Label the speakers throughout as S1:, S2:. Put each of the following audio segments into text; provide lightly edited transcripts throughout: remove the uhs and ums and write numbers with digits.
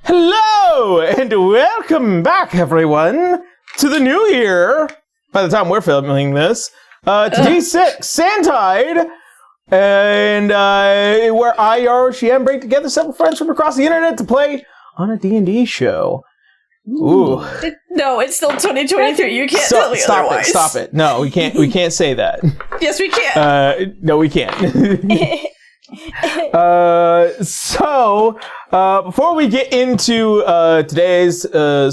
S1: Hello, and welcome back, everyone, to the new year. By the time we're filming this, to D6 Sandtide, and where I, ROCM, bring together several friends from across the internet to play on a D&D show. Ooh.
S2: No, it's still 2023. You can't tell me otherwise.
S1: Stop it. No, we can't. We can't say that.
S2: Yes, we can.
S1: No, we can't. So, before we get into today's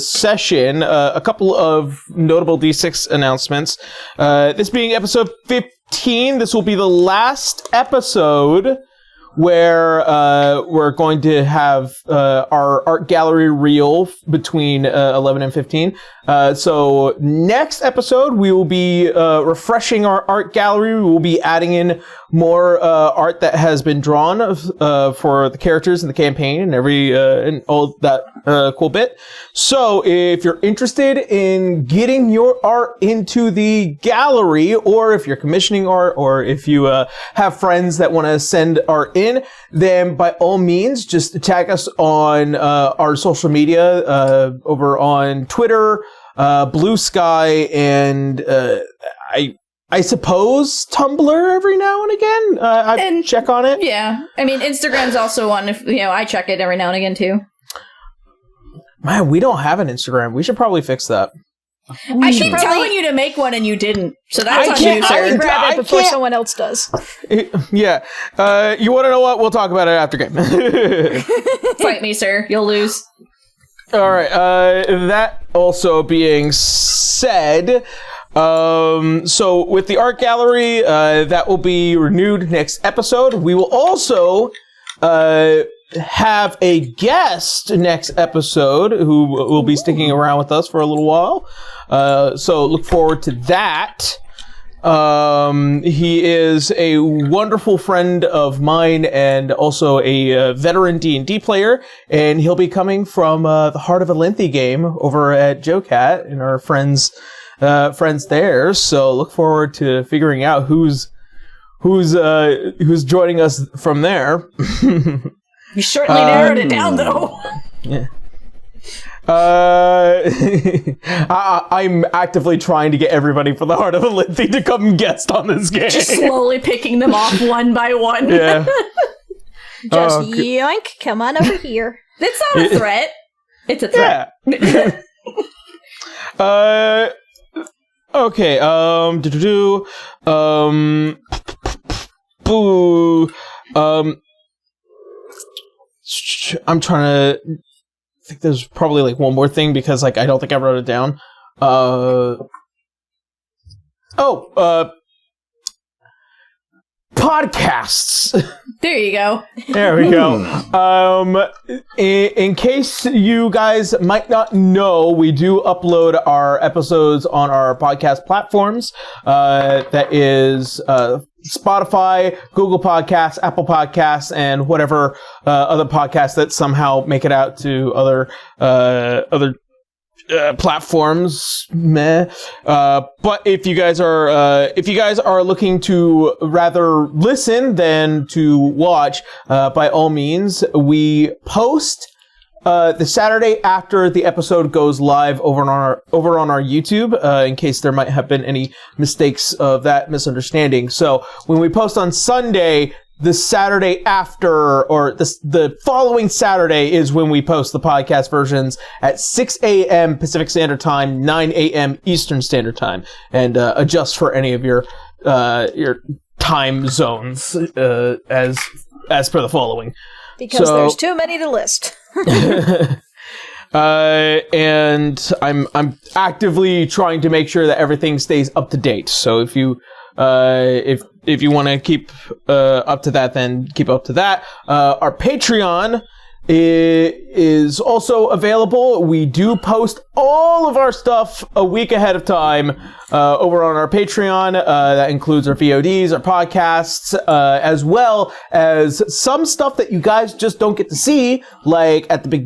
S1: session, a couple of notable D6 announcements. This being episode 15, this will be the last episode where we're going to have our art gallery reel between 11 and 15. So next episode, we will be refreshing our art gallery. We will be adding in more art that has been drawn for the characters in the campaign and and all that cool bit. So if you're interested in getting your art into the gallery, or if you're commissioning art, or if you have friends that want to send art in, then by all means, just tag us on our social media over on Twitter, Blue Sky, and I suppose Tumblr every now and again. I check on it.
S2: Yeah, I mean Instagram's also one. If I check it every now and again too.
S1: Man, we don't have an Instagram. We should probably fix that.
S2: I keep telling you to make one and you didn't. So that's on you, sir.
S3: I grab it before someone else does.
S1: Yeah. You want to know what? We'll talk about it after game.
S2: Fight me, sir. You'll lose.
S1: All right. That also being said, so with the art gallery, that will be renewed next episode. We will also have a guest next episode who will be sticking around with us for a little while. So look forward to that. He is a wonderful friend of mine and also a veteran D&D player, and he'll be coming from the Heart of a Lengthy game over at JoeCat and our friends there. So look forward to figuring out who's joining us from there.
S2: You certainly narrowed it down, though.
S1: Yeah. I'm actively trying to get everybody for the Heart of a Lengthy to come guest on this game.
S2: Just slowly picking them off one by one.
S1: Yeah.
S3: Just yoink, come on over here.
S2: It's not a threat. It's a threat.
S1: Yeah. Okay, I'm trying to think there's probably like one more thing because like I don't think I wrote it down. Podcasts.
S2: There you go.
S1: There we go. In case you guys might not know, we do upload our episodes on our podcast platforms. That is Spotify, Google Podcasts, Apple Podcasts, and whatever other podcasts that somehow make it out to other platforms. But if you guys are looking to rather listen than to watch, by all means, we post the Saturday after the episode goes live over on our YouTube, in case there might have been any mistakes of that misunderstanding. So when we post on Sunday, the Saturday after, or the following Saturday is when we post the podcast versions at 6 a.m. Pacific Standard Time, 9 a.m. Eastern Standard Time, and adjust for any of your time zones as per the following.
S3: Because there's too many to list.
S1: And I'm actively trying to make sure that everything stays up to date. So if you want to keep up to that, then keep up to that. Our Patreon is also available. We do post all of our stuff a week ahead of time over on our Patreon. That includes our VODs, our podcasts, as well as some stuff that you guys just don't get to see, like at the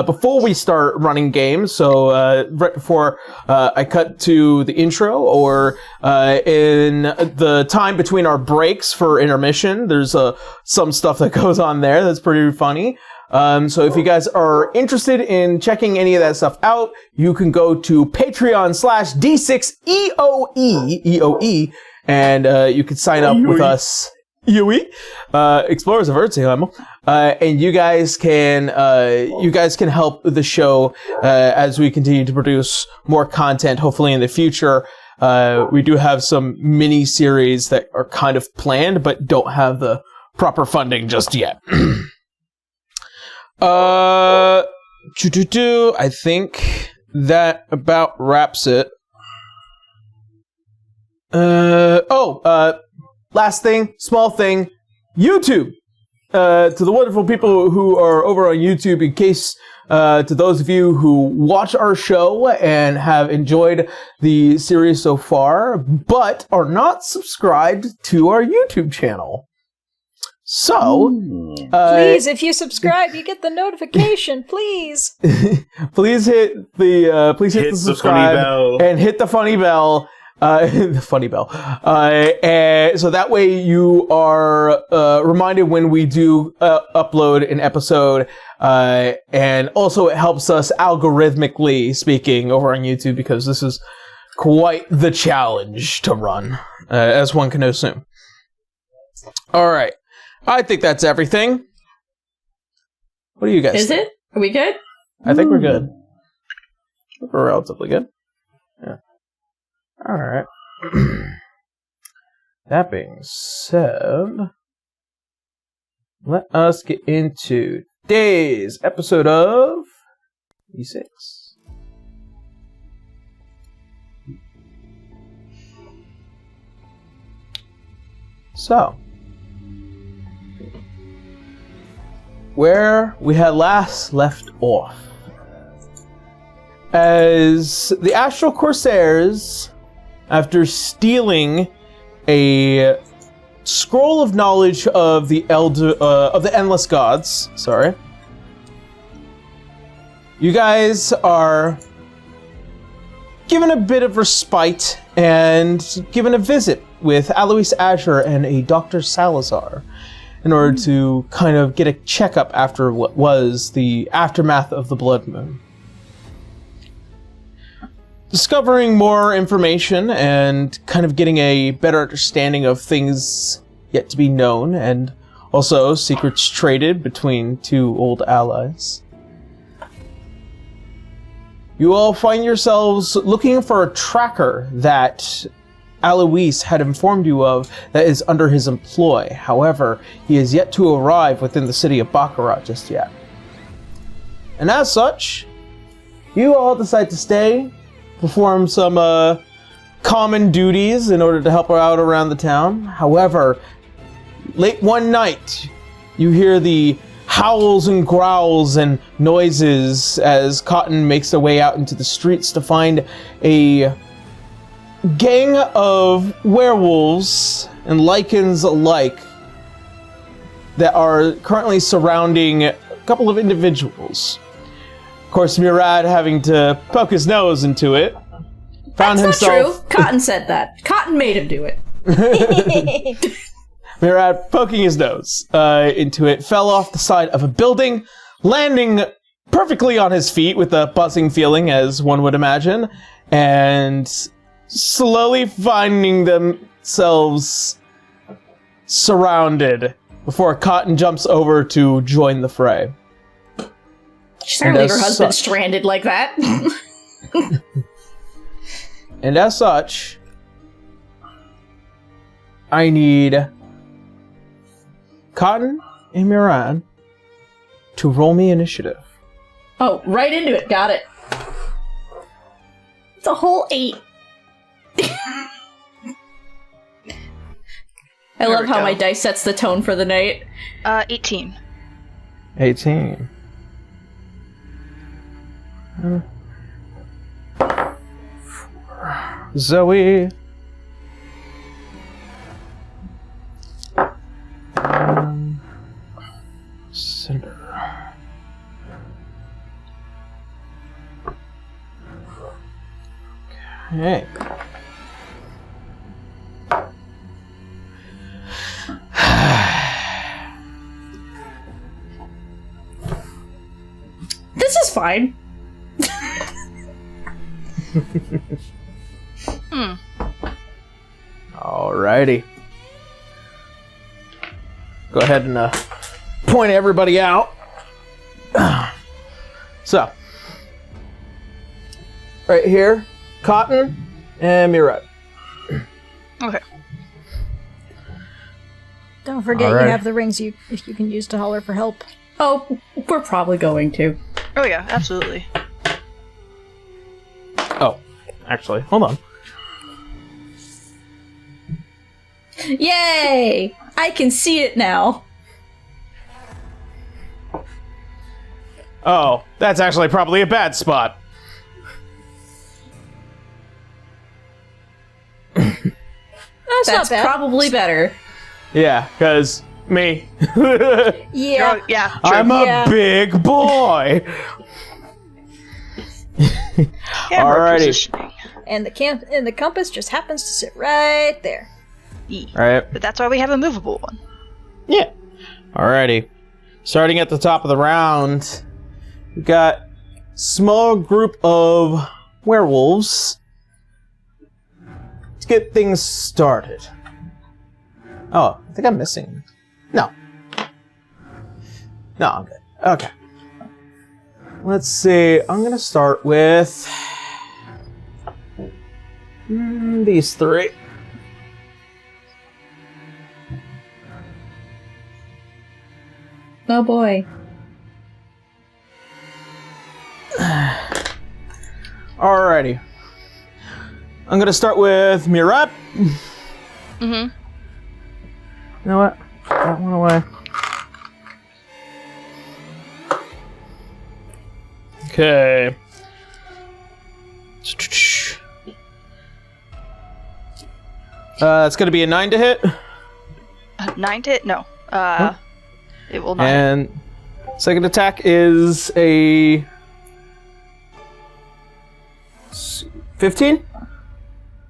S1: before we start running games. So right before I cut to the intro, or in the time between our breaks for intermission, there's some stuff that goes on there that's pretty funny. So if you guys are interested in checking any of that stuff out, you can go to Patreon/D6EOE, and you can sign up with us. Yui, Explorers of Earthsheim, and you guys can help the show as we continue to produce more content. Hopefully in the future, we do have some mini series that are kind of planned, but don't have the proper funding just yet. I think that about wraps it. Last thing, small thing, YouTube. To the wonderful people who are over on YouTube, in case, to those of you who watch our show and have enjoyed the series so far, but are not subscribed to our YouTube channel. So,
S3: please, if you subscribe, you get the notification. Please,
S1: please hit the subscribe and hit the funny bell. The funny bell. And so that way you are reminded when we do upload an episode. And also it helps us algorithmically speaking over on YouTube, because this is quite the challenge to run, as one can assume. All right. I think that's everything. What do you guys think?
S2: Is it? Are we good?
S1: I think we're good. I think we're relatively good. Yeah. All right. That being said, let us get into today's episode of D6. So, where we had last left off, as the Astral Corsairs, after stealing a scroll of knowledge of the Endless Gods, you guys are given a bit of respite and given a visit with Alois Azure and a Dr. Salazar in order to kind of get a checkup after what was the aftermath of the Blood Moon. Discovering more information and kind of getting a better understanding of things yet to be known, and also secrets traded between two old allies. You all find yourselves looking for a tracker that Alois had informed you of that is under his employ. However, he is yet to arrive within the city of Bakarat just yet. And as such, you all decide to stay, perform some common duties in order to help her out around the town. However, late one night, you hear the howls and growls and noises as Cotton makes their way out into the streets to find a gang of werewolves and lycans alike that are currently surrounding a couple of individuals. Of course, Murad, having to poke his nose into it, found
S2: That's
S1: himself...
S2: not true. Cotton said that. Cotton made him do it.
S1: Murad, poking his nose into it, fell off the side of a building, landing perfectly on his feet with a buzzing feeling, as one would imagine, and slowly finding themselves surrounded before Cotton jumps over to join the fray.
S2: She's gonna leave her husband stranded like that.
S1: And as such, I need Cotton and Murad to roll me initiative.
S2: Oh, right into it. Got it. It's a whole 8. I love how my dice sets the tone for the night.
S4: 18.
S1: 18. Zoe. Cinder. Okay.
S2: this is fine.
S1: Alrighty. Go ahead and point everybody out. So, right here, Cotton and Mira.
S4: Okay.
S3: Don't forget
S1: All right.
S3: you have the rings you can use to holler for help.
S2: Oh, we're probably going to.
S4: Oh yeah, absolutely.
S1: Oh, actually, hold on.
S2: Yay! I can see it now.
S1: Oh, that's actually probably a bad spot.
S3: That's
S2: That's
S3: not bad.
S2: probably better.
S1: Yeah, because me.
S3: Yeah.
S4: Oh, yeah. True.
S1: I'm a
S3: Yeah.
S1: big boy.
S4: Camera
S1: Alrighty.
S4: positioning.
S3: And the compass just happens to sit right there.
S1: Alright.
S4: But that's why we have a movable one.
S1: Yeah. Alrighty. Starting at the top of the round, we got small group of werewolves. Let's get things started. Oh, I think I'm missing. No. No, I'm good. Okay. Let's see. I'm gonna start with these three.
S2: Oh boy.
S1: Alrighty. I'm gonna start with Mirat.
S4: Mm-hmm.
S1: You know what? Put that one away. Okay. It's gonna be a 9 to hit.
S4: 9 to hit? No. It will not.
S1: And second attack is a 15?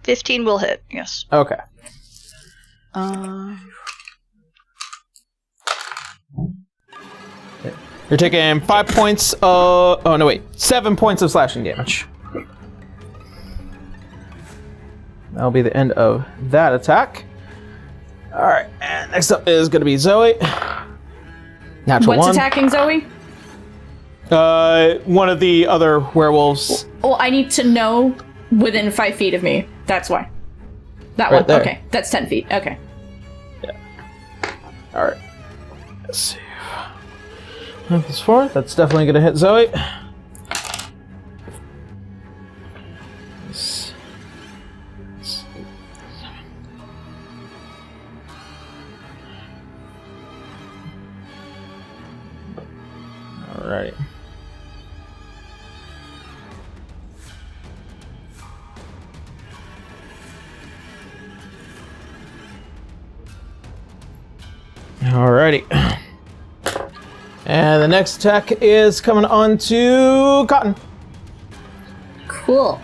S4: 15 will hit, yes.
S1: Okay. You're taking 5 points of... Oh, no, wait. 7 points of slashing damage. That'll be the end of that attack. Alright, and next up is going to be Zoe. Natural
S2: What's
S1: 1.
S2: attacking Zoe?
S1: One of the other werewolves.
S2: Well, I need to know within 5 feet of me. That's why. That
S1: Right
S2: one.
S1: there.
S2: Okay, that's 10 feet. Okay.
S1: Alright. Let's see. That's 4. That's definitely going to hit Zoe. Alright. Alrighty. And the next attack is coming on to Cotton.
S2: Cool.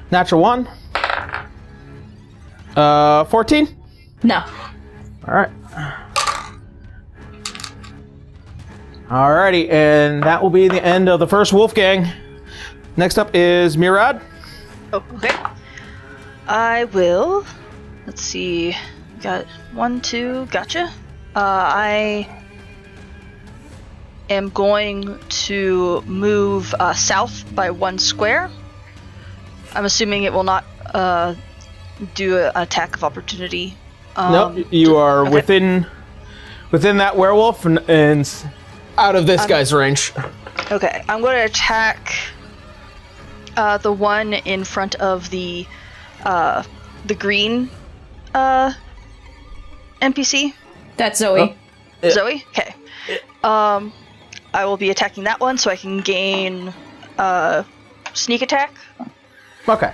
S1: Natural 1. 14.
S2: No.
S1: Alright. Alrighty, and that will be the end of the first wolf gang. Next up is Mirad.
S4: Oh, okay. I will. Let's see. Got 1, 2. Gotcha. I am going to move south by 1 square. I'm assuming it will not do an attack of opportunity.
S1: Nope, you are
S4: okay.
S1: within that werewolf and out of this guy's range.
S4: Okay, I'm going to attack the one in front of the green NPC.
S2: That's Zoe.
S1: Yeah.
S4: Zoe? Okay. I will be attacking that one so I can gain sneak attack.
S1: Okay.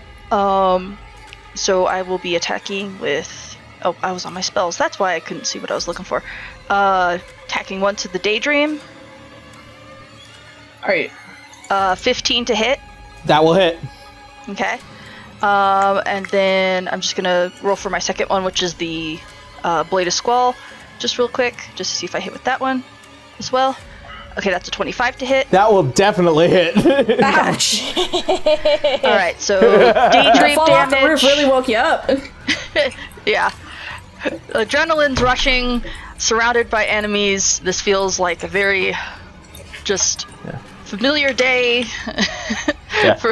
S4: So I will be attacking with... Oh, I was on my spells. That's why I couldn't see what I was looking for. Attacking one to the Daydream.
S2: Alright.
S4: 15 to hit.
S1: That will hit.
S4: Okay. And then I'm just gonna roll for my second one, which is the Blade of Squall. Just real quick, just to see if I hit with that one as well. Okay, that's a 25 to hit.
S1: That will definitely hit.
S3: Ouch.
S4: All right, so daydream
S2: Fall off the
S4: damage.
S2: roof really woke you up.
S4: Yeah. Adrenaline's rushing, surrounded by enemies. This feels like a very just familiar day.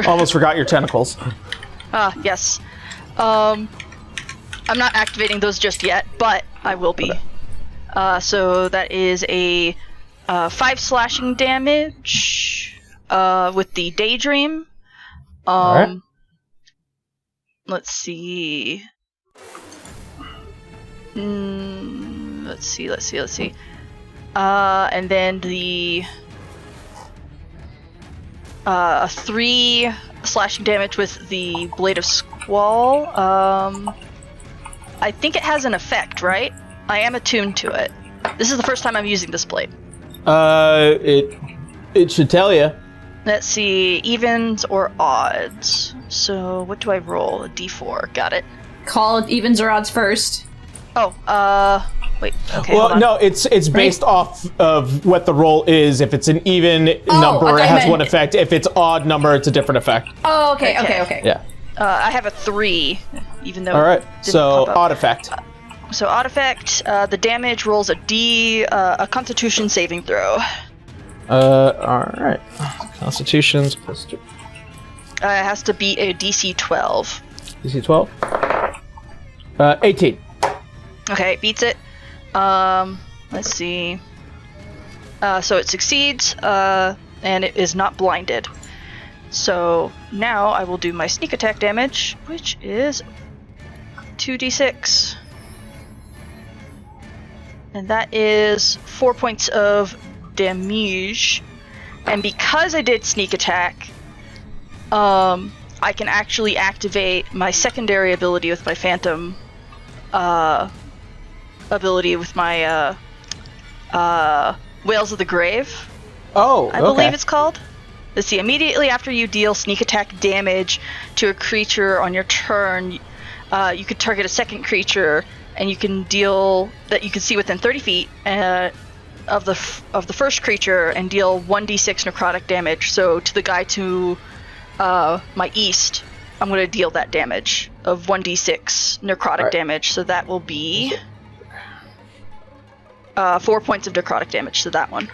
S1: Almost forgot your tentacles.
S4: Yes. I'm not activating those just yet, but I will be. So that is a 5 slashing damage with the daydream.
S1: Alright.
S4: Let's see. Let's see. And then the 3 slashing damage with the Blade of Squall. I think it has an effect, right? I am attuned to it. This is the first time I'm using this blade.
S1: It should tell you.
S4: Let's see, evens or odds. So what do I roll? A d4. Got it.
S2: Call it evens or odds first.
S4: Oh, wait. Okay. hold
S1: Well,
S4: on.
S1: no, it's based off of what the roll is. If it's an even number, it has one effect. If it's odd number, it's a different effect.
S2: Oh, okay.
S1: Yeah.
S4: I have a 3, even though.
S1: All right.
S4: it didn't
S1: So
S4: pop up.
S1: odd effect.
S4: So odd effect. The damage rolls a Constitution saving throw.
S1: All right. Constitution's plus 2.
S4: It has to be a DC 12.
S1: DC 12. 18.
S4: Okay, beats it. Let's see. So it succeeds, and it is not blinded. So now I will do my sneak attack damage, which is 2d6. And that is 4 points of damage. And because I did sneak attack, I can actually activate my secondary ability with my phantom ability with my Whales of the Grave.
S1: Oh,
S4: I believe it's called. Let's see. Immediately after you deal sneak attack damage to a creature on your turn, you could target a second creature, and you can deal that you can see within 30 feet of the first creature, and deal 1d6 necrotic damage. So to the guy to my east, I'm going to deal that damage of 1d6 necrotic damage. So that will be 4 points of necrotic damage to that one.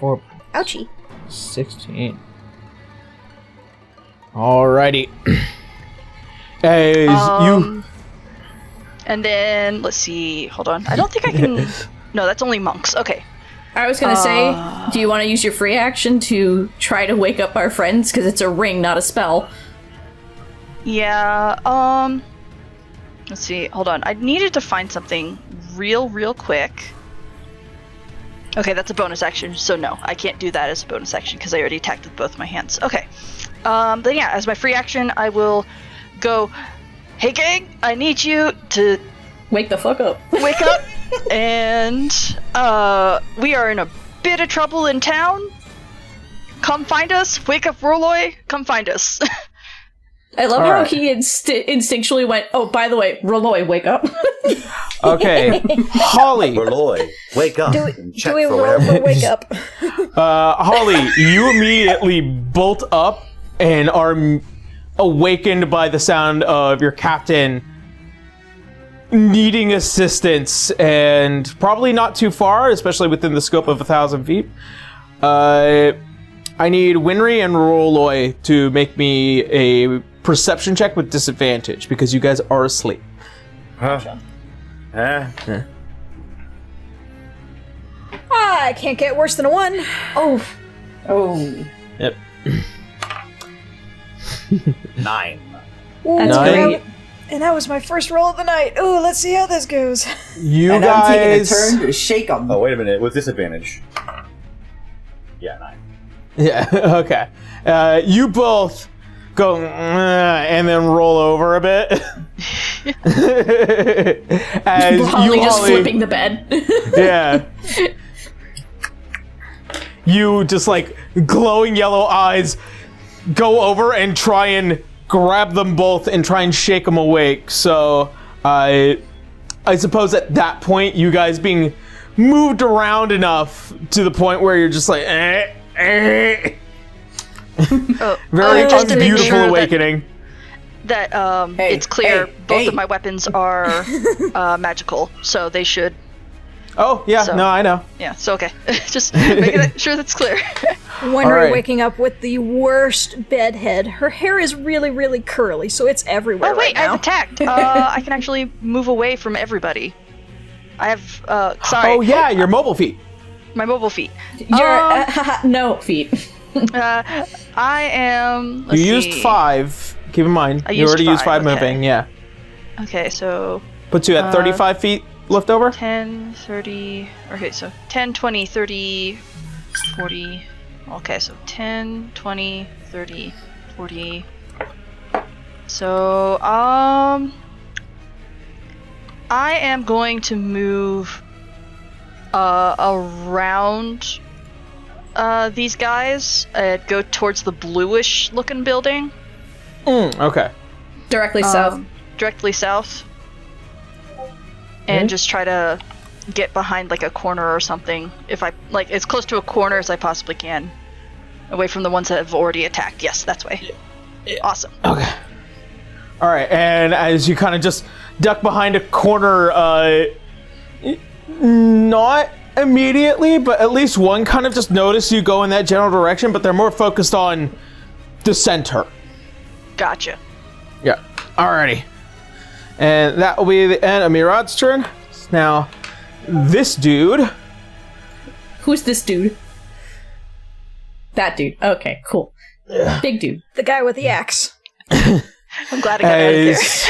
S1: 4.
S3: Ouchie.
S1: 16. Alrighty. As you.
S4: And then let's see. Hold on. I don't think I can. No, that's only monks. Okay.
S2: I was gonna say, do you want to use your free action to try to wake up our friends? Because it's a ring, not a spell.
S4: Yeah. Let's see. Hold on. I needed to find something real quick. Okay, that's a bonus action. So no, I can't do that as a bonus action because I already attacked with both my hands. Okay. Then yeah, as my free action, I will go. Hey gang, I need you to
S2: Wake the fuck up.
S4: wake up, and we are in a bit of trouble in town. Come find us. Wake up, Rolloy. Come find us.
S2: I love
S1: All
S2: how
S1: right.
S2: he instinctually went, oh, by the way, Rolloy, wake up.
S1: Okay. Holly.
S5: Berloy, wake up and check
S3: Do we
S5: for
S3: roll
S5: whatever.
S3: for wake up?
S1: Holly, you immediately bolt up and are awakened by the sound of your captain needing assistance, and probably not too far, especially within the scope of 1,000 feet. I need Winry and Rolloy to make me a perception check with disadvantage because you guys are asleep.
S5: Huh?
S3: I can't get worse than a 1.
S2: Oh.
S1: Yep.
S5: 9.
S3: Ooh,
S2: That's
S1: Nine.
S2: great.
S3: And that was my first roll of the night. Ooh, let's see how this goes.
S1: You
S6: And
S1: guys.
S6: I'm taking a turn to shake them.
S5: Oh, wait a minute. With disadvantage. Yeah, 9.
S1: Yeah, okay. You both go and then roll over a bit. As
S2: Holly
S1: you,
S2: just
S1: Holly,
S2: flipping the bed.
S1: yeah. You just like glowing yellow eyes go over and try and grab them both and try and shake them awake. So I suppose at that point, you guys being moved around enough to the point where you're just like, very
S4: just to make
S1: unbeautiful
S4: sure
S1: awakening.
S4: That
S2: Hey,
S4: it's clear
S2: hey,
S4: both
S2: hey.
S4: of my weapons are magical, so they should.
S1: Oh yeah,
S4: So-
S1: no, I know.
S4: Yeah, so okay. Just making sure that's clear.
S3: Wondering,
S1: Alright.
S3: waking up with the worst bedhead. Her hair is really, really curly, so it's everywhere
S4: Oh wait,
S3: right now.
S4: I've attacked. I can actually move away from everybody. I have. Sorry.
S1: Oh yeah, your mobile feet.
S4: My mobile feet.
S2: You're no feet.
S4: I am. Let's
S1: You
S4: see.
S1: used 5. Keep in mind,
S4: I
S1: you
S4: used
S1: already used 5
S4: 5, okay.
S1: moving. Yeah,
S4: Okay, so
S1: puts you at 35 feet left over.
S4: 10, 30. Okay, so 10, 20, 30, 40. Okay, so 10, 20, 30, 40. So, I am going to move around these guys and go towards the bluish looking building.
S1: Okay.
S2: Directly south.
S4: Directly south. And just try to get behind like a corner or something. If I like as close to a corner as I possibly can. Away from the ones that have already attacked. Yes, that's way. Awesome.
S1: Okay. All right, and as you kind of just duck behind a corner, not immediately, but at least one kind of just notice you go in that general direction, but they're more focused on the center.
S4: Gotcha.
S1: Yeah. Alrighty. And that will be the end of Mirad's turn. Now, this dude.
S2: Who's this dude? That dude. Okay, cool. Big dude.
S3: The guy with the axe.
S4: I'm glad I got out of there.
S1: As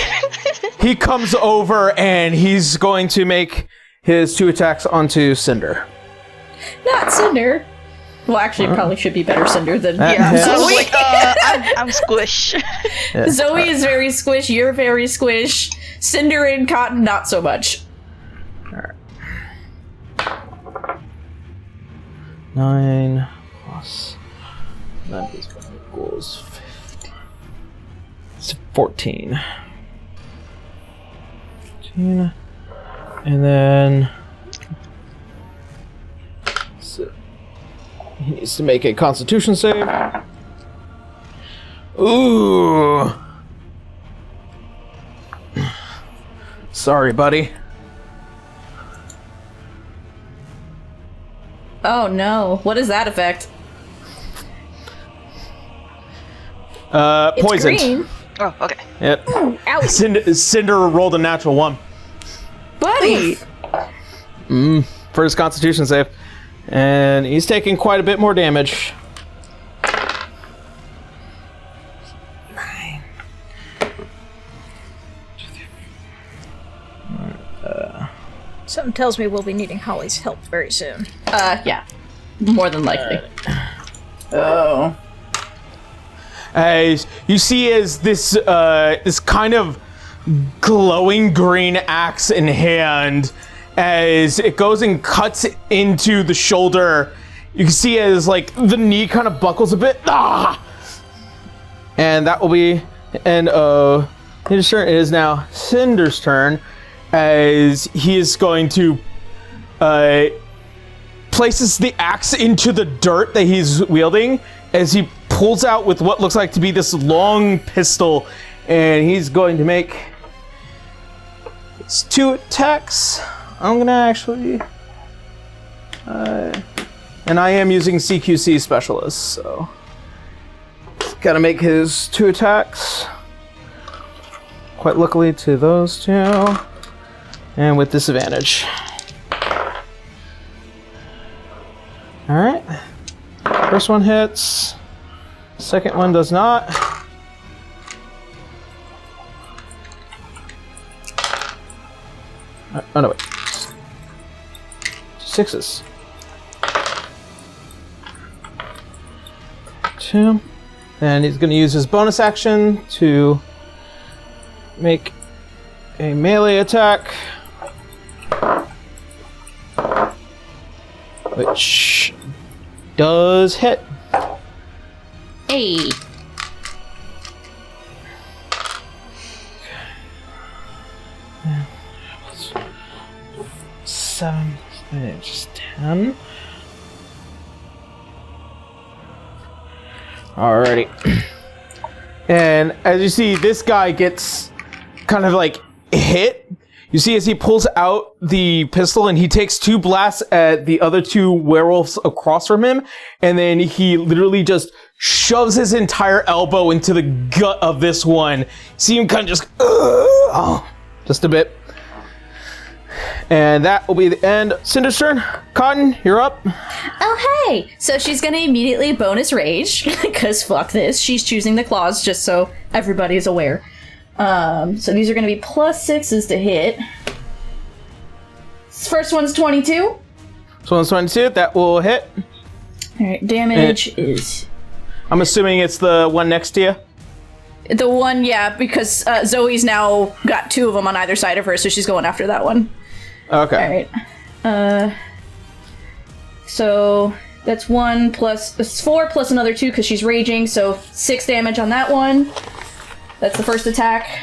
S1: he comes over and he's going to make his 2 attacks onto Cinder.
S2: Not Cinder. Well, actually, it probably should be better Cinder than.
S4: Yeah,
S1: hits.
S4: I was like, I'm squish.
S2: Zoe is very squish. You're very squish. Cinder and Cotton, not so much.
S1: 9 plus that is equals 15. It's 14. 15. And then so he needs to make a Constitution save. Ooh. Sorry, buddy.
S2: Oh no! What is that effect?
S3: It's
S1: Poisoned.
S3: green.
S4: Oh, okay.
S1: Yep.
S3: Ouch.
S1: Cinder rolled a natural 1
S2: Buddy!
S1: for his Constitution save, and he's taking quite a bit more damage. 9.
S3: Something tells me we'll be needing Holly's help very soon.
S2: Yeah. More than likely. Oh.
S1: As you see, as this this kind of glowing green axe in hand, as it goes and cuts into the shoulder, you can see as like the knee kind of buckles a bit. Ah! And that will be the end of his turn. It is now Cinder's turn, as he is going to places the axe into the dirt that he's wielding, as he pulls out with what looks like to be this long pistol, and he's going to make his 2 attacks. I'm gonna actually and I am using CQC specialist, so gotta make his 2 attacks. Quite luckily to those 2, and with disadvantage. All right. First one hits. Second one does not. Oh no, wait. 6s. 2. And he's going to use his bonus action to make a melee attack, which does hit.
S2: Hey.
S1: Seven, Just 10. Alrighty. And as you see, this guy gets kind of like hit. You see as he pulls out the pistol and he takes 2 blasts at the other 2 werewolves across from him. And then he literally just shoves his entire elbow into the gut of this one. See him kind of just a bit. And that will be the end. Cinder's turn. Cotton, you're up.
S2: Oh, hey! So she's gonna immediately bonus rage, because fuck this. She's choosing the claws, just so everybody's aware. So these are gonna be +6s to hit. This first one's 22.
S1: This one's 22. That will hit.
S2: Alright, damage is...
S1: I'm assuming it's the one next to you.
S2: The one, yeah, because Zoe's now got 2 of them on either side of her, so she's going after that one.
S1: Okay.
S2: Alright. So that's 1 plus... It's 4 plus another 2 because she's raging, so 6 damage on that one. That's the first attack.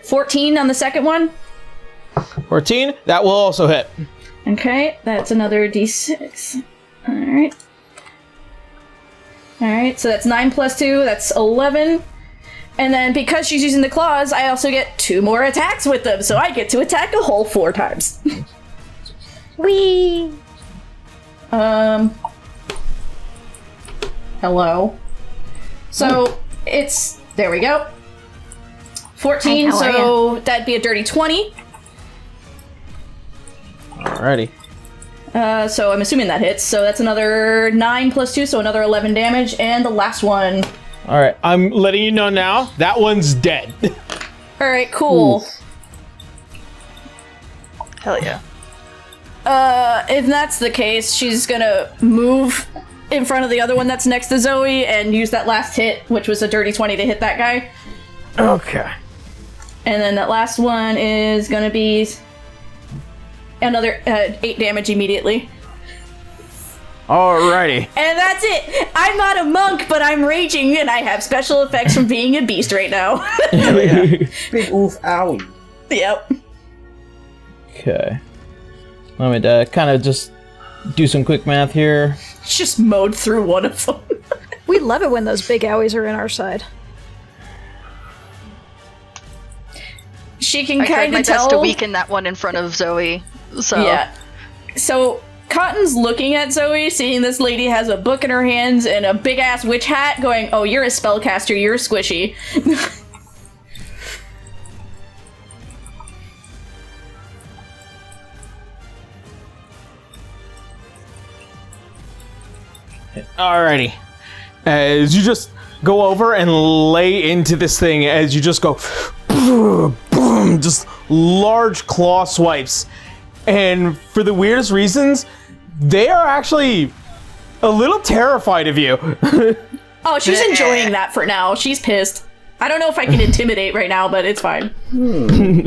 S2: 14 on the second one.
S1: 14. That will also hit.
S2: Okay, that's another d6. Alright. Alright, so that's 9 plus 2, that's 11. And then because she's using the claws, I also get 2 more attacks with them, so I get to attack a whole 4 times.
S3: Whee!
S2: Hello. So, it's... There we go. 14,
S3: Hi, how are
S2: so that'd be a dirty 20.
S1: Alrighty.
S2: So I'm assuming that hits. So that's another 9 plus 2, so another 11 damage. And the last one.
S1: Alright, I'm letting you know now, that one's dead.
S2: Alright, cool.
S1: Oof.
S4: Hell yeah.
S2: If that's the case, she's gonna move in front of the other one that's next to Zoe and use that last hit, which was a dirty 20 to hit that guy.
S1: Okay.
S2: And then that last one is gonna be another 8 damage immediately.
S1: Alrighty.
S2: And that's it! I'm not a monk, but I'm raging and I have special effects from being a beast right now.
S5: Hell yeah. Big oof owie.
S2: Yep.
S1: Okay. Let me kind of just do some quick math here.
S2: Just mowed through one of them.
S3: We love it when those big owies are in our side.
S2: She can
S4: I tried
S2: kind
S4: my
S2: of
S4: best to
S2: tell.
S4: weaken that one in front of Zoe. So
S2: Yeah. So Cotton's looking at Zoe, seeing this lady has a book in her hands and a big ass witch hat, going, "Oh, you're a spellcaster. You're squishy."
S1: Alrighty. As you just go over and lay into this thing, as you just go, boom, boom, just large claw swipes. And for the weirdest reasons, they are actually a little terrified of you.
S2: Oh, she's enjoying that for now. She's pissed. I don't know if I can intimidate right now, but it's fine.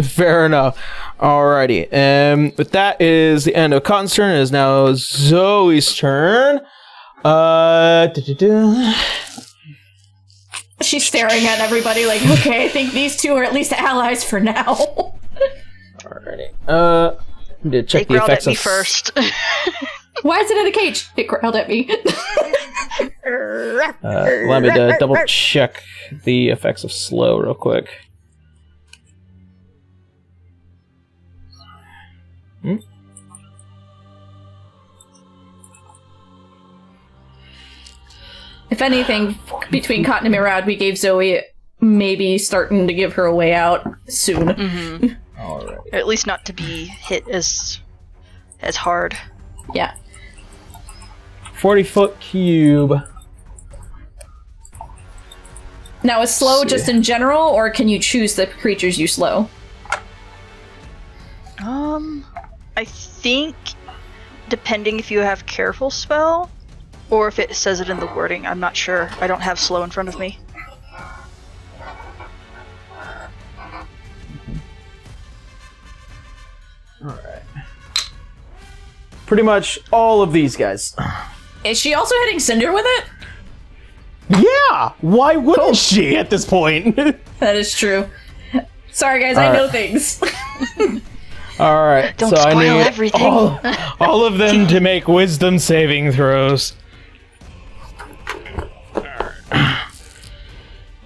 S1: Fair enough. Alrighty. With that is the end of Cotton's turn. It is now Zoe's turn.
S2: She's staring at everybody like, okay, I think these two are at least allies for now.
S1: Alrighty. Need to check
S4: it
S1: the
S4: growled
S1: effects
S4: at me
S1: of
S4: first.
S2: Why is it in a cage? It growled at me.
S1: Let me double check the effects of slow real quick.
S2: If anything, between Cotton and Mirad, we gave Zoe maybe starting to give her a way out soon.
S4: Mm-hmm.
S1: Alright.
S4: At least not to be hit as hard.
S2: Yeah.
S1: 40-foot cube.
S2: Now, is slow just in general, or can you choose the creatures you slow?
S4: I think depending if you have careful spell or if it says it in the wording. I'm not sure. I don't have slow in front of me.
S1: Alright. Pretty much all of these guys.
S2: Is she also hitting Cinder with it?
S1: Yeah! Why wouldn't she at this point?
S2: That is true. Sorry, guys, I know things.
S1: All right.
S4: Don't
S1: so I
S4: spoil
S1: need
S4: everything.
S1: all of them to make wisdom saving throws.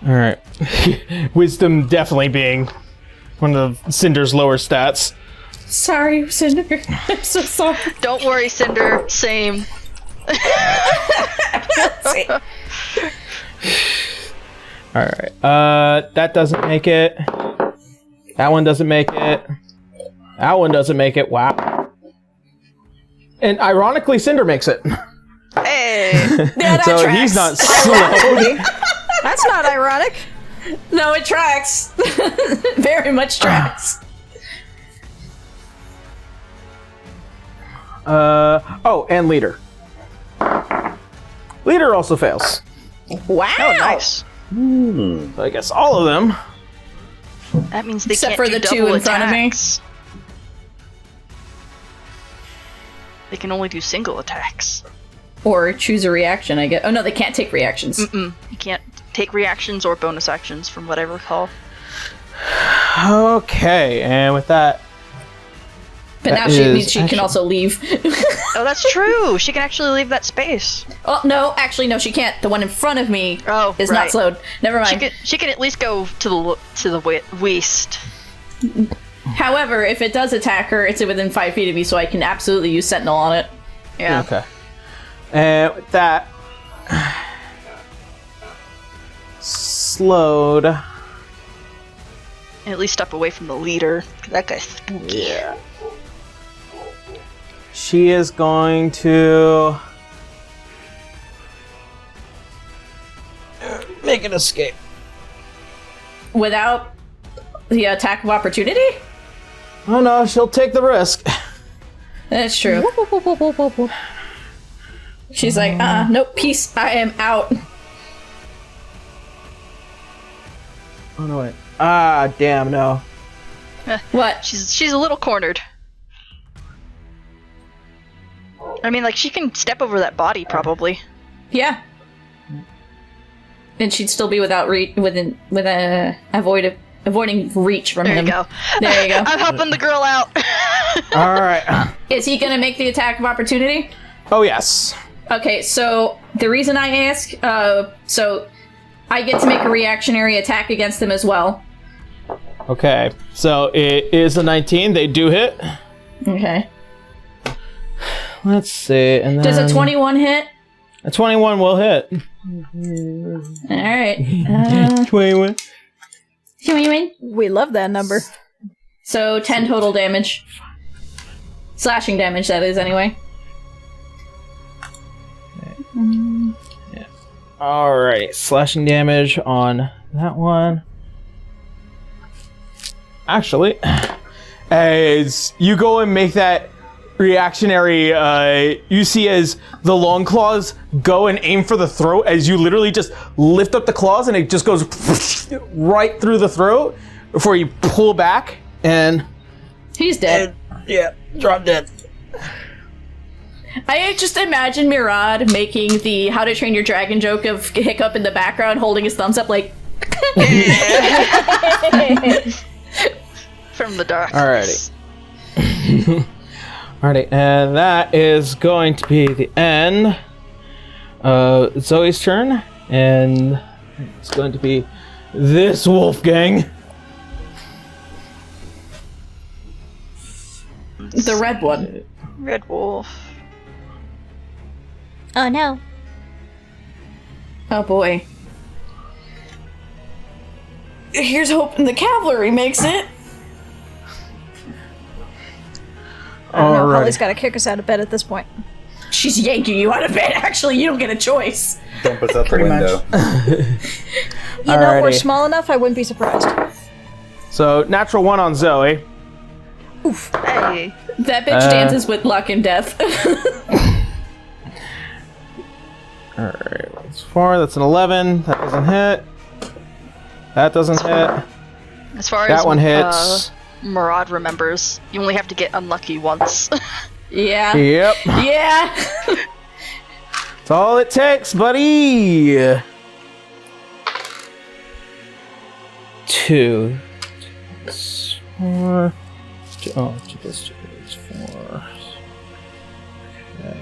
S1: All right. Wisdom definitely being one of Cinder's lower stats.
S2: Sorry, Cinder. I'm so sorry.
S4: Don't worry, Cinder. Same.
S1: All right. That doesn't make it. That one doesn't make it. That one doesn't make it. Wow. And ironically, Cinder makes it.
S4: Hey.
S2: Yeah, that
S1: So
S2: tracks.
S1: he's not slow.
S3: That's not ironic.
S2: No, it tracks. Very much tracks.
S1: Oh, and leader. Leader also fails.
S2: Wow.
S4: Oh, nice.
S1: So I guess all of them.
S4: That means they
S2: Except
S4: can't
S2: for
S4: do
S2: the two
S4: double
S2: in front of me.
S4: attacks. They can only do single attacks.
S2: Or choose a reaction, I guess. Oh no, they can't take reactions.
S4: You can't take reactions or bonus actions from what I recall.
S1: Okay, and with that,
S2: But
S1: That
S2: now she
S1: is
S2: means she can
S1: action.
S2: also leave.
S4: Oh, that's true. She can actually leave that space.
S2: Oh no, actually no, she can't. The one in front of me is not
S4: right.
S2: slowed. Never mind.
S4: She can at least go to the waist.
S2: However, if it does attack her, it's within 5 feet of me, so I can absolutely use Sentinel on it.
S4: Yeah.
S1: okay. And with that, slowed.
S4: At least step away from the leader. 'Cause that guy's spooky.
S1: Yeah. She is going to make an escape.
S2: Without the attack of opportunity?
S1: Oh no, she'll take the risk.
S2: That's true. She's like, nope, peace, I am out.
S1: Oh no, wait. Ah, damn, no.
S2: What?
S4: She's a little cornered. I mean, like, she can step over that body, probably.
S2: Yeah. And she'd still be without avoiding reach from
S4: There
S2: him.
S4: you go.
S2: There you go.
S4: I'm helping the girl out.
S1: Alright.
S2: Is he gonna make the attack of opportunity?
S1: Oh, yes.
S2: Okay, so the reason I ask, so I get to make a reactionary attack against him as well.
S1: Okay, so it is a 19. They do hit.
S2: Okay.
S1: Let's see. And then
S2: Does a 21 hit?
S1: A 21 will hit.
S2: Alright.
S1: 21.
S3: We love that number.
S2: So 10 total damage. Slashing damage, that is, anyway.
S1: Alright, slashing damage on that one. Actually, as you go and make that reactionary, you see as the long claws go and aim for the throat, as you literally just lift up the claws and it just goes right through the throat before you pull back and...
S2: He's dead.
S1: Yeah, drop dead.
S2: I just imagine Mirad making the How to Train Your Dragon joke of Hiccup in the background holding his thumbs up like...
S4: From the dark.
S1: Alrighty. Alrighty, and that is going to be the end of Zoe's turn, and it's going to be this Wolfgang.
S2: The red one.
S4: Red Wolf.
S3: Oh no.
S2: Oh boy. Here's hoping the cavalry makes it.
S3: I don't know.
S1: Alrighty.
S3: Holly's got to kick us out of bed at this point.
S2: She's yanking you out of bed. Actually, you don't get a choice.
S5: Don't put out the
S1: Pretty
S5: window.
S3: You know, we're
S1: Alrighty.
S3: small enough, I wouldn't be surprised.
S1: So, natural 1 on Zoe.
S4: Hey.
S2: That bitch dances with luck and death.
S1: Alright, that's 4, that's an 11. That doesn't hit. That doesn't hit.
S4: As far as
S1: That one hits.
S4: Murad remembers, you only have to get unlucky once.
S2: Yeah.
S1: Yep.
S2: Yeah.
S1: That's all it takes, buddy. 2, 4, Oh, 2 plus 2 is 4. Okay.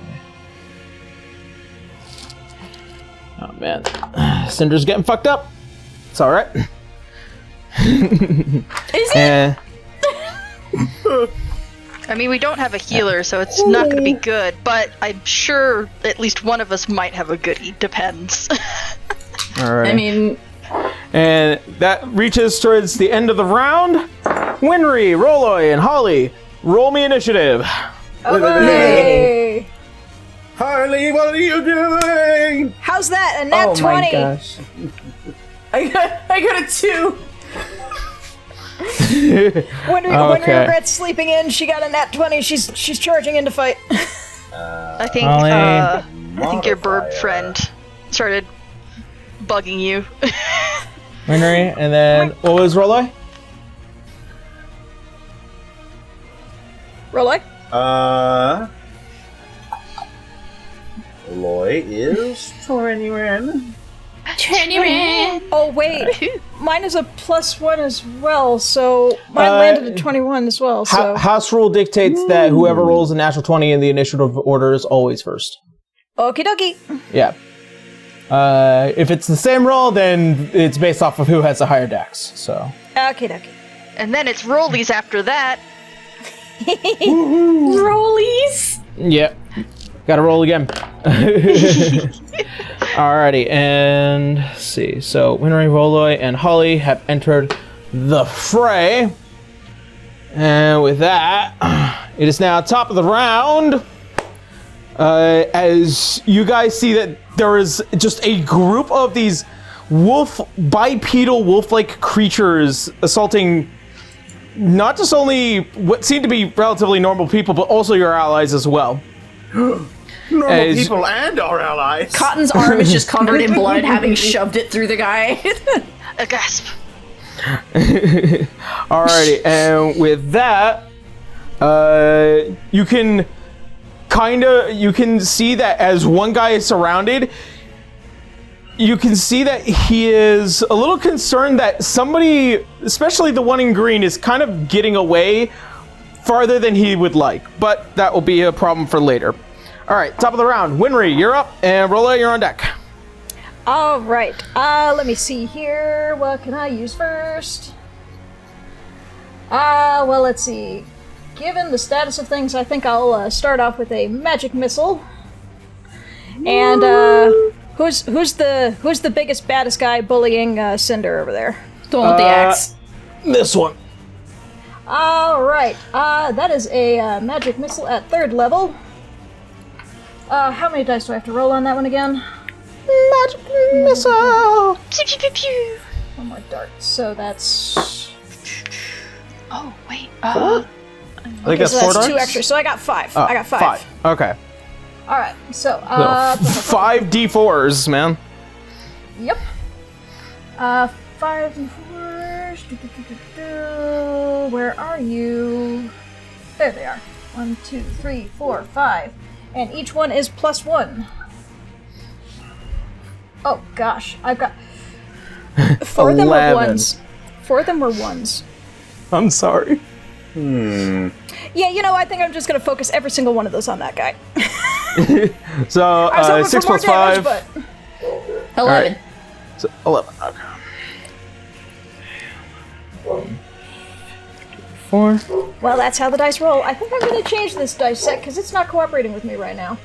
S1: Oh man, Cinder's getting fucked up. It's all right.
S2: Is it?
S4: I mean, we don't have a healer, so it's not going to be good, but I'm sure at least one of us might have a goodie. Depends.
S1: All right.
S2: I mean,
S1: and that reaches towards the end of the round. Winry, Roloy, and Holly, roll me initiative.
S3: Okay.
S5: Harley, what are you doing?
S3: How's that? A nat 20.
S1: Oh my gosh.
S2: I got a 2.
S3: When
S1: Okay.
S3: regrets sleeping in, she got a nat 20. She's charging in to fight.
S4: I think
S1: Holly.
S4: I think your bird friend started bugging you.
S1: Winry, and then what was Roloy?
S3: Rolly?
S5: Loy is 21.
S3: Oh, wait. Mine is a +1 as well, so mine landed at 21 as well, so...
S1: House rule dictates that whoever rolls a natural 20 in the initiative order is always first.
S3: Okie dokie.
S1: Yeah. If it's the same roll, then it's based off of who has the higher dex. So.
S3: Okie dokie.
S4: And then it's rollies after that.
S2: Rollies.
S1: Yep. Gotta roll again. Alrighty, and let's see. So Winry, Roloy, and Holly have entered the fray. And with that, it is now top of the round. As you guys see that there is just a group of these bipedal wolf-like creatures assaulting not just only what seem to be relatively normal people, but also your allies as well.
S5: Normal people and our allies.
S2: Cotton's arm is just covered in blood, having shoved it through the guy.
S4: A gasp.
S1: Alrighty, and with that, you can see that as one guy is surrounded, you can see that he is a little concerned that somebody, especially the one in green, is kind of getting away farther than he would like, but that will be a problem for later. Alright, top of the round. Winry, you're up, and Rolla, you're on deck.
S3: Alright, let me see here. What can I use first? Well, let's see. Given the status of things, I think I'll start off with a magic missile. And, who's the biggest, baddest guy bullying Cinder over there?
S2: The one with the axe.
S1: This one.
S3: Alright, that is a magic missile at 3rd level. How many dice do I have to roll on that one again? Magic missile!
S4: Pew, pew, pew, pew.
S3: One more dart, so that's...
S4: Oh, wait.
S1: I think that's
S3: so
S1: 4
S3: that's
S1: darts?
S3: 2 extra, so I got 5. I got 5.
S1: Okay.
S3: Alright, so,
S1: 5 D4s, man.
S3: Yep. 5 D4s. Where are you? There they are. 1, 2, 3, 4, 5. And each one is +1. Oh gosh, I've got 4 of them were
S1: 11.
S3: ones. 4 of them were ones.
S1: I'm sorry.
S3: Yeah, I think I'm just gonna focus every single one of those on that guy.
S1: So,
S3: I was hoping
S1: 6
S3: for more
S1: plus 5.
S3: damage,
S2: 11.
S1: So 11. Okay. 4.
S3: but well, that's how the dice roll. I think I'm gonna change this dice set because it's not cooperating with me right now.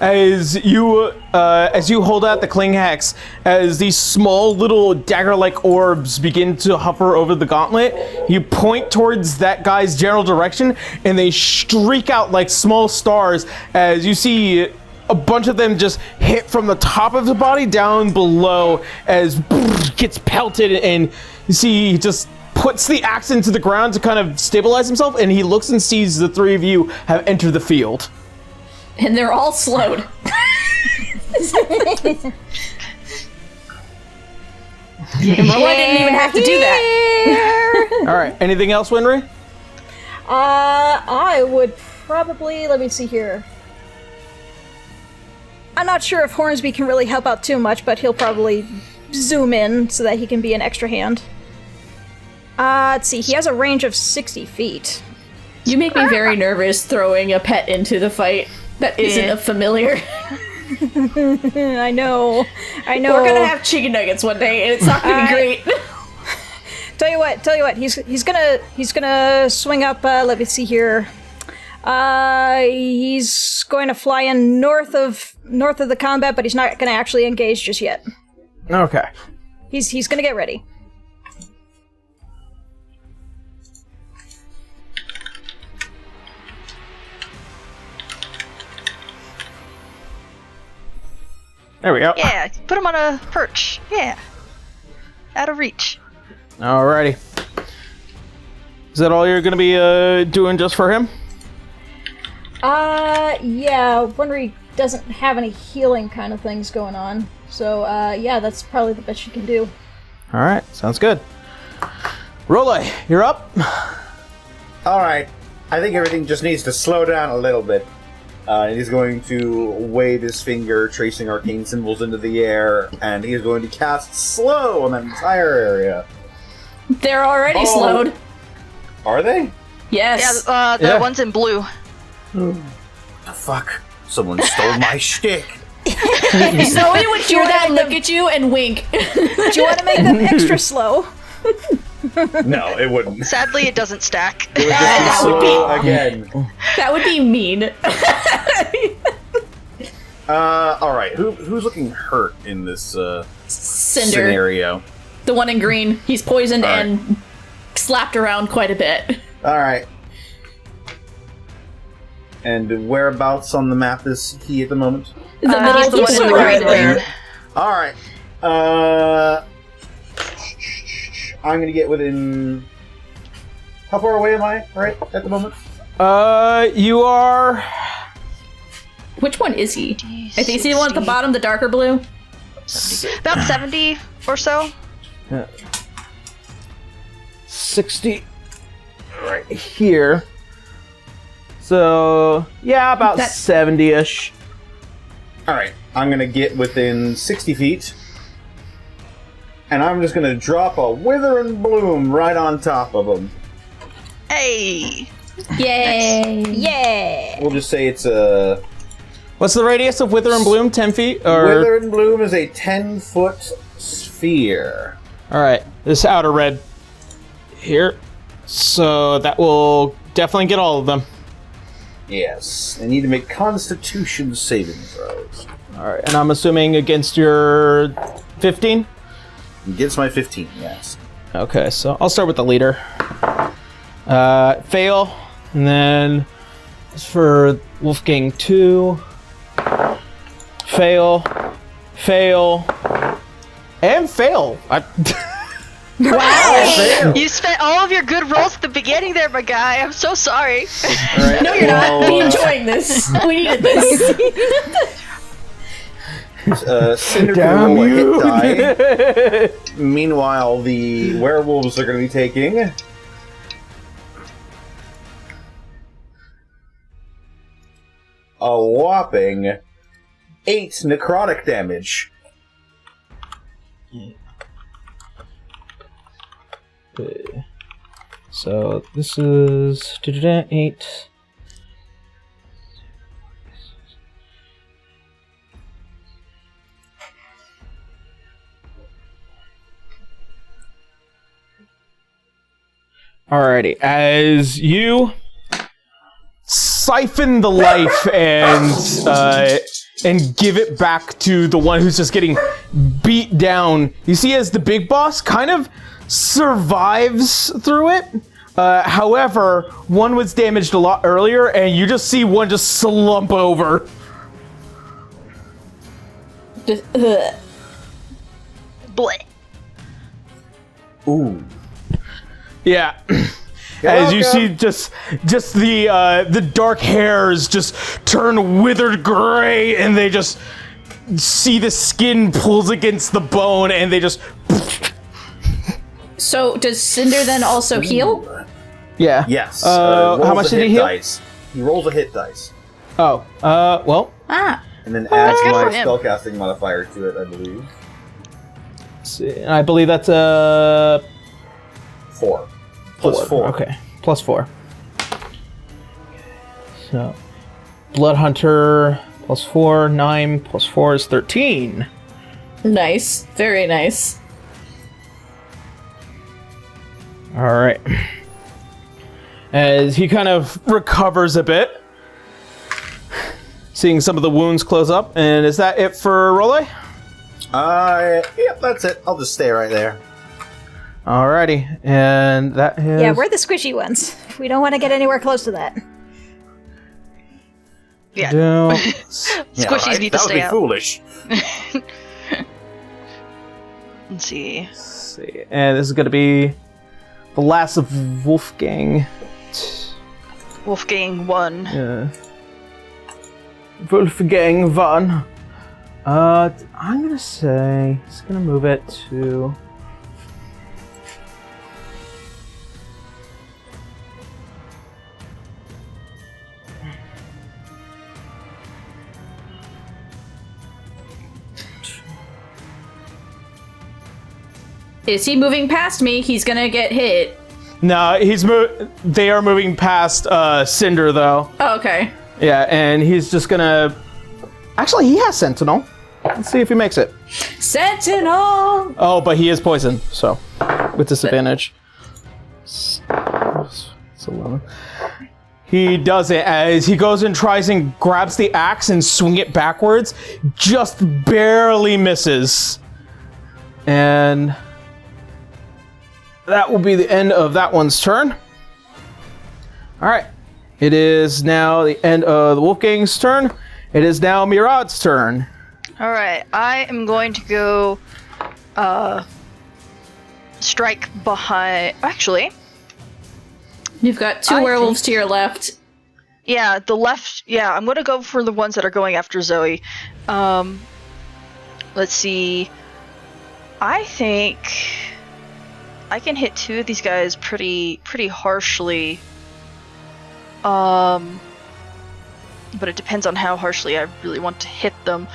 S1: As you hold out the cling hex, as these small little dagger-like orbs begin to hover over the gauntlet, you point towards that guy's general direction, and they streak out like small stars. As you see a bunch of them just hit from the top of the body down below, as gets pelted, and you see he just puts the axe into the ground to kind of stabilize himself, and he looks and sees the 3 of you have entered the field.
S2: And they're all slowed.
S3: Yeah.
S2: And Rolla didn't even have to do that.
S1: All right. Anything else, Winry?
S3: I would probably, let me see here. I'm not sure if Hornsby can really help out too much, but he'll probably zoom in so that he can be an extra hand. Let's see. He has a range of 60 feet.
S2: You make me very nervous throwing a pet into the fight that isn't a familiar.
S3: I know.
S2: We're gonna have chicken nuggets one day, and it's not gonna be great.
S3: Tell you what. He's gonna swing up. Let me see here. He's going to fly in north of the combat, but he's not going to actually engage just yet.
S1: Okay.
S3: He's going to get ready.
S1: There we go.
S4: Yeah, put him on a perch. Yeah. Out of reach.
S1: Alrighty. Is that all you're going to be doing just for him?
S3: Yeah, Wondery doesn't have any healing kind of things going on. So, yeah, that's probably the best you can do.
S1: Alright, sounds good. Rolay, you're up.
S5: Alright, I think everything just needs to slow down a little bit. He's going to wave his finger, tracing arcane symbols into the air, and he's going to cast Slow on that entire area.
S2: They're already slowed.
S5: Are they?
S2: Yes.
S4: Yeah, the ones in blue.
S5: The fuck? Someone stole my shtick.
S2: Zoe would hear that, look at you, and wink.
S3: Do you want to make them extra slow?
S5: No, it wouldn't.
S4: Sadly, it doesn't stack.
S5: It would just be slow again.
S2: That would be mean.
S5: Alright, who's looking hurt in this
S2: Cinder,
S5: scenario?
S2: the one in green, he's poisoned
S5: All right.
S2: and slapped around quite a bit.
S5: Alright. And whereabouts on the map is he at the moment?
S2: The middle
S4: He's the one in the
S2: right
S4: green
S2: there.
S4: there.
S5: Alright. I'm gonna get within... How far away am I, right, at the moment?
S1: You are...
S2: Which one is he? I think he's the one at the bottom, the darker blue.
S4: About 70 or so.
S1: 60 right here. So, yeah, about 70-ish.
S5: Alright, I'm gonna get within 60 feet. And I'm just gonna drop a Wither and Bloom right on top of him.
S4: Hey!
S2: Yay!
S3: Yeah!
S5: We'll just say it's a...
S1: What's the radius of Wither and Bloom? 10 feet? Or...
S5: Wither and Bloom is a 10-foot sphere.
S1: Alright, this outer red here. So that will definitely get all of them.
S5: Yes, they need to make Constitution saving throws.
S1: Alright, and I'm assuming against your 15?
S5: Against my 15, yes.
S1: Okay, so I'll start with the leader. Fail, and then for Wolfgang 2. Fail, and fail.
S2: Wow!
S4: You spent all of your good rolls at the beginning there, my guy. I'm so sorry.
S5: Right,
S2: No, you're not. Be enjoying this. We needed this.
S5: Cinder
S1: Damn
S5: can roll
S1: you!
S5: a hit die. Meanwhile, the werewolves are going to be taking... a whopping 8 necrotic damage.
S1: Okay. So this is 8. Alrighty, as you siphon the life and give it back to the one who's just getting beat down, you see as the big boss kind of survives through it. However, one was damaged a lot earlier, and you just see one just slump over.
S2: Just,
S4: Bleh.
S5: Ooh.
S1: Yeah. As you see, just the dark hairs just turn withered gray, and they just see the skin pulls against the bone, and they just.
S2: so does Cinder then also heal?
S1: Yeah.
S5: Yes.
S1: How much did he heal?
S5: Dice. He rolls a hit dice.
S1: Oh. Well.
S2: Ah.
S5: And then adds
S4: good
S5: my
S4: for him.
S5: spellcasting modifier to it, I believe.
S1: Let's see. I believe that's a
S5: 4. Plus 4.
S1: Okay, plus 4. So, Blood Hunter plus 4, 9 plus 4 is 13.
S2: Nice. Very nice.
S1: Alright. As he kind of recovers a bit, seeing some of the wounds close up. And is that it for Role?
S5: Yep, that's it. I'll just stay right there.
S1: Alrighty, and that is...
S3: Yeah, we're the squishy ones. We don't want to get anywhere close to that.
S4: Yeah.
S5: Squishies
S4: need to stay out.
S5: That would be foolish.
S4: Let's see.
S1: And this is going to be the last of Wolfgang.
S4: Wolfgang 1.
S1: Yeah. Wolfgang 1. I'm going to say... It's going to move it to...
S2: Is he moving past me? He's gonna get hit.
S1: No, they are moving past Cinder, though.
S2: Oh, okay.
S1: Yeah, and he's just gonna... Actually, he has Sentinel. Let's see if he makes it.
S2: Sentinel!
S1: Oh, but he is poisoned, so... With disadvantage. It's 11. He does it as he goes and tries and grabs the axe and swing it backwards. Just barely misses. And... that will be the end of that one's turn. Alright. It is now the end of the Wolfgang's turn. It is now Mirad's turn.
S4: Alright, I am going to go strike behind... Actually,
S2: You've got two werewolves to your left.
S4: yeah, the left... Yeah, I'm going to go for the ones that are going after Zoe. Let's see. I think I can hit two of these guys pretty harshly. But it depends on how harshly I really want to hit them.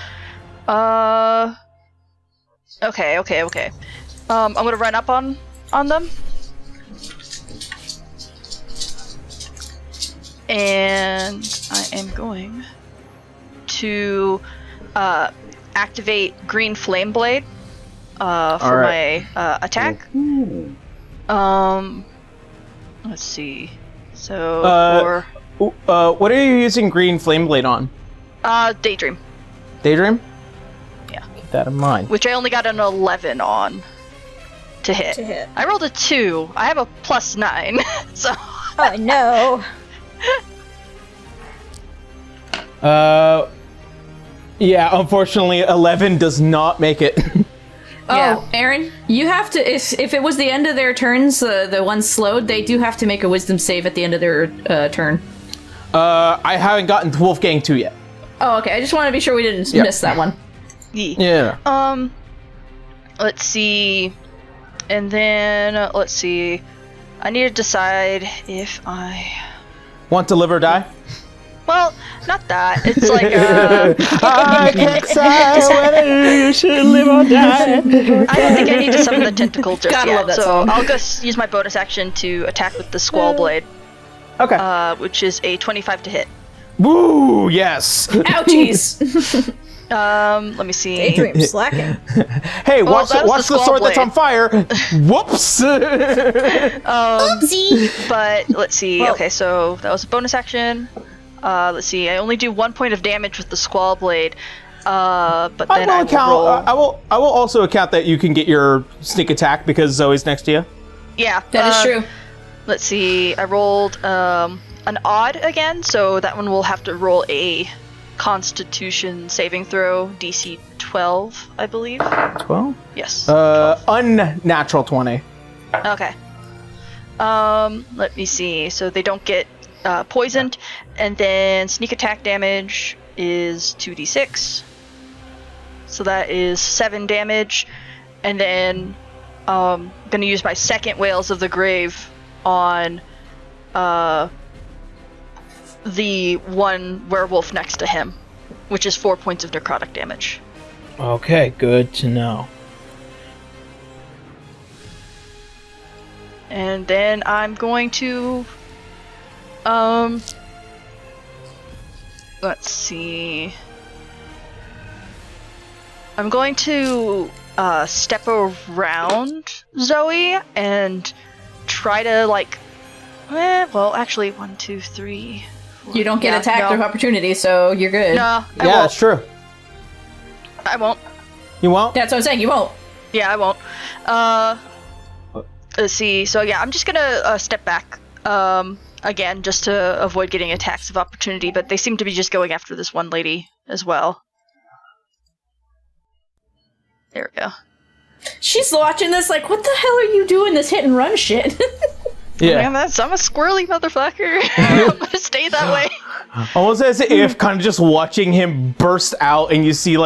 S4: Okay. I'm gonna run up on them. And I am going to activate Green Flame Blade for my attack.
S5: Ooh.
S4: Let's see. So
S1: What are you using Green Flame Blade on?
S4: Daydream.
S1: Daydream?
S4: Yeah.
S1: Keep that in mind.
S4: Which I only got an 11 on to hit. I rolled a 2. I have a +9, so...
S3: Oh no.
S1: Yeah, unfortunately, 11 does not make it.
S2: Oh, Aaron, you have to, if it was the end of their turns, the ones slowed, they do have to make a wisdom save at the end of their turn.
S1: I haven't gotten to Wolfgang 2 yet.
S2: Oh, okay, I just want to be sure we didn't miss that one.
S1: Yeah.
S4: Let's see. And then, let's see. I need to decide if I...
S1: Want to live or die?
S4: Well, not that. It's like,
S1: I can't decide whether you should live or die.
S4: I don't think I need to summon the tentacle just
S2: Gotta
S4: yet,
S2: love that
S4: so
S2: song.
S4: I'll just use my bonus action to attack with the Squall Blade,
S1: Okay.
S4: which is a 25 to hit.
S1: Woo, yes.
S2: Ouchies!
S4: Let me see.
S3: Daydream slacking.
S1: Hey, watch
S4: that was
S1: the
S4: the
S1: sword
S4: Squall
S1: that's on fire. Whoops.
S2: Oopsie!
S4: But let's see.
S3: Well-
S4: Okay, so that was a bonus action. Let's see. I only do 1 point of damage with the Squall Blade. But then I will roll.
S1: I will also account that you can get your sneak attack because Zoe's next to you.
S4: Yeah,
S2: That is true.
S4: Let's see. I rolled an odd again, so that one will have to roll a Constitution saving throw, DC 12, I believe.
S1: 12?
S4: Yes. 12.
S1: Unnatural 20.
S4: Okay. Let me see. So they don't get poisoned, and then sneak attack damage is 2d6. So that is 7 damage, and then gonna use my second Whales of the Grave on the one werewolf next to him, which is 4 points of necrotic damage.
S1: Okay, good to know.
S4: And then I'm going to, let's see. I'm going to step around Zoe and try to well, actually 1, 2, 3. 4.
S2: You don't get attacked of opportunity, so you're good.
S4: No, I
S1: Yeah,
S4: won't.
S1: that's true.
S4: I won't.
S1: You won't?
S2: That's what I'm saying, you won't.
S4: Yeah, I won't. Let's see. So yeah, I'm just gonna step back. Again, just to avoid getting attacks of opportunity. But they seem to be just going after this one lady as well. There we go.
S2: She's watching this like, what the hell are you doing, this hit and run shit?
S1: Yeah.
S4: Man, I'm a squirrely motherfucker. I'm gonna stay that way.
S1: Almost as if kind of just watching him burst out and you see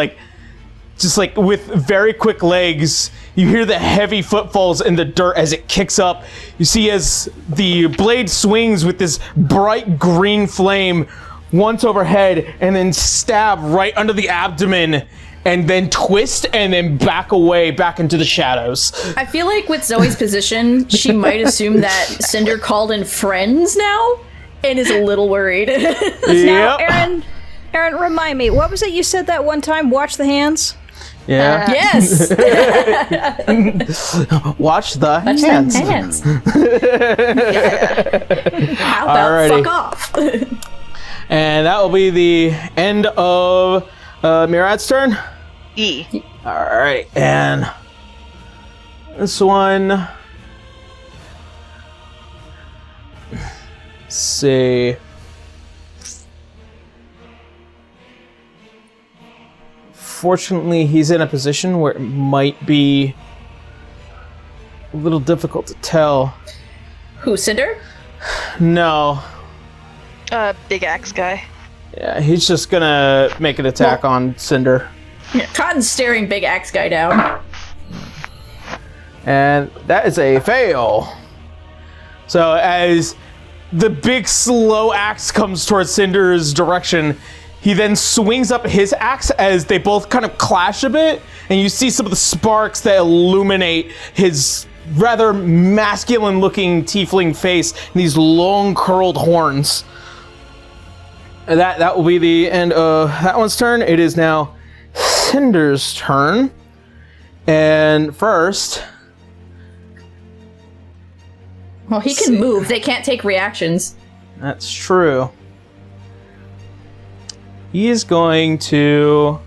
S1: just with very quick legs, you hear the heavy footfalls in the dirt as it kicks up. You see as the blade swings with this bright green flame once overhead and then stab right under the abdomen and then twist and then back away back into the shadows.
S2: I feel like with Zoe's position, she might assume that Cinder called in friends now and is a little worried.
S3: Now,
S1: Yep.
S3: Aaron, remind me, what was it you said that one time? Watch the hands?
S1: Yeah.
S2: Yes!
S1: Watch the hands.
S2: Hands. How about
S1: Alrighty.
S2: fuck off?
S1: And that will be the end of Mirad's turn.
S4: E.
S1: Alright, and this one. Let's see. Fortunately, he's in a position where it might be a little difficult to tell.
S2: Who, Cinder?
S1: No.
S4: Big axe guy.
S1: Yeah, he's just gonna make an attack on Cinder.
S2: Cotton's staring big axe guy down.
S1: And that is a fail. So as the big slow axe comes towards Cinder's direction, he then swings up his axe as they both kind of clash a bit, and you see some of the sparks that illuminate his rather masculine-looking tiefling face and these long curled horns. And that will be the end of that one's turn. It is now Cinder's turn. And first...
S2: Well, he can move. They can't take reactions.
S1: That's true. He is going to...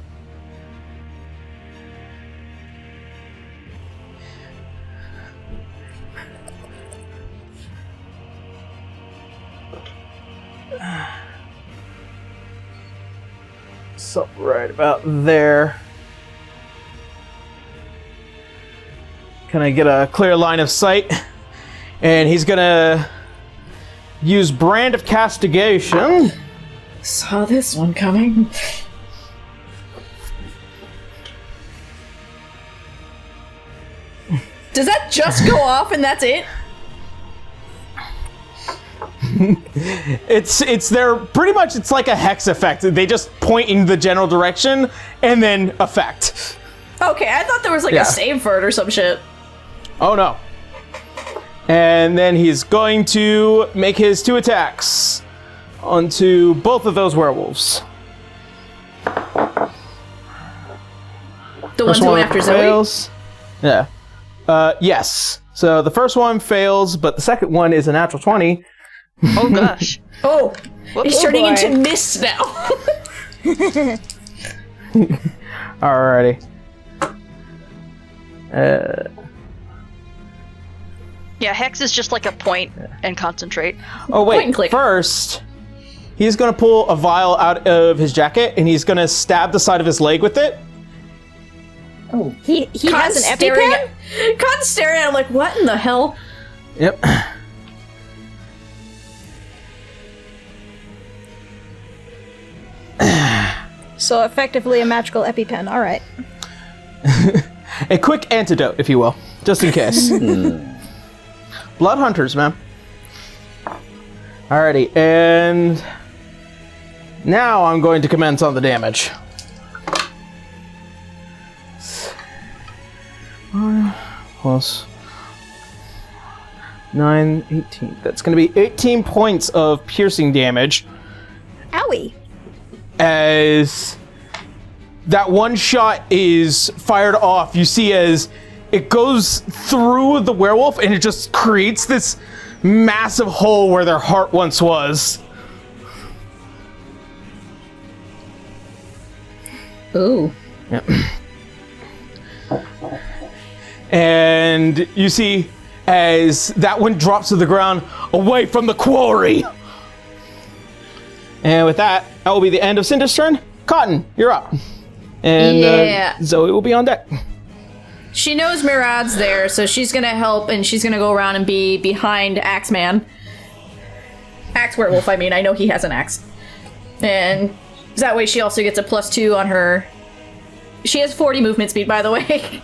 S1: Something right about there. Can I get a clear line of sight? And he's gonna use Brand of Castigation.
S2: Saw this one coming. Does that just go off and that's it?
S1: It's there pretty much. It's like a hex effect. They just point in the general direction and then effect.
S2: Okay, I thought there was
S1: Yeah.
S2: a save for it or some shit.
S1: Oh no. And then he's going to make his 2 attacks onto both of those werewolves.
S2: The ones
S1: First one
S2: going after Zoe?
S1: fails. Yeah. Yes. So the first one fails, but the second one is a natural 20.
S4: Oh gosh.
S2: Oh, he's
S3: Oh,
S2: turning
S3: boy.
S2: into mist now.
S1: Alrighty.
S4: Yeah, hex is just like a point and concentrate.
S1: Oh
S2: Point and
S1: wait,
S2: click.
S1: first, he's gonna pull a vial out of his jacket and he's gonna stab the side of his leg with it.
S2: Oh,
S3: He has an EpiPen?
S2: Cotton's staring at him like, what in the hell?
S1: Yep.
S3: So effectively a magical EpiPen. All right.
S1: A quick antidote, if you will, just in case. Blood hunters, man. Alrighty, and now I'm going to commence on the damage. Plus 9, 18. That's going to be 18 points of piercing damage.
S3: Owie.
S1: As that one shot is fired off, you see as it goes through the werewolf and it just creates this massive hole where their heart once was.
S2: Ooh.
S1: Yep. And you see as that one drops to the ground away from the quarry. And with that, that will be the end of Cinder's turn. Cotton, you're up. And Zoe will be on deck.
S2: She knows Murad's there, so she's gonna help, and she's gonna go around and be behind Axeman. Axe Werewolf, I mean. I know he has an axe. And that way she also gets a +2 on her... She has 40 movement speed, by the way.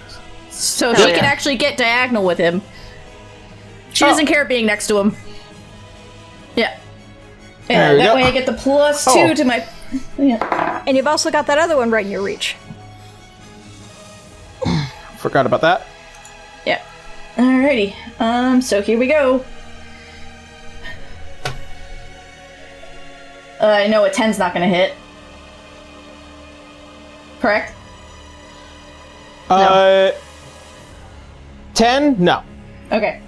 S2: So she can actually get diagonal with him. She doesn't care being next to him. Yeah. And that way I get the +2 to my... Yeah.
S3: And you've also got that other one right in your reach.
S1: Forgot about that.
S2: Yeah. Alrighty. So here we go. I know a 10's not gonna hit. Correct?
S1: 10? No.
S2: Okay.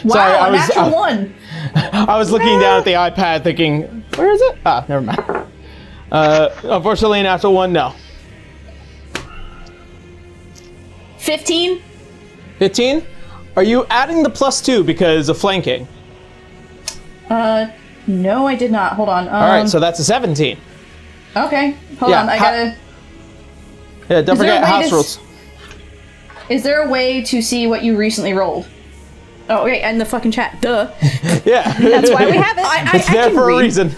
S2: Wow,
S1: Sorry, I was-
S2: natural 1!
S1: I was looking down at the iPad thinking, where is it? Ah, never mind. Unfortunately, natural 1, no.
S2: 15?
S1: 15? Are you adding the +2 because of flanking?
S2: No, I did not. Hold on.
S1: Alright, so that's a 17.
S2: Okay, hold
S1: Yeah,
S2: on. I gotta...
S1: Yeah, don't
S2: Is there a
S1: forget
S2: way
S1: house
S2: to
S1: rules.
S2: Is there a way to see what you recently rolled? Oh, okay, and the fucking chat. Duh.
S1: Yeah.
S3: That's why we have it.
S1: It's there
S2: can
S1: for a
S2: read.
S1: reason.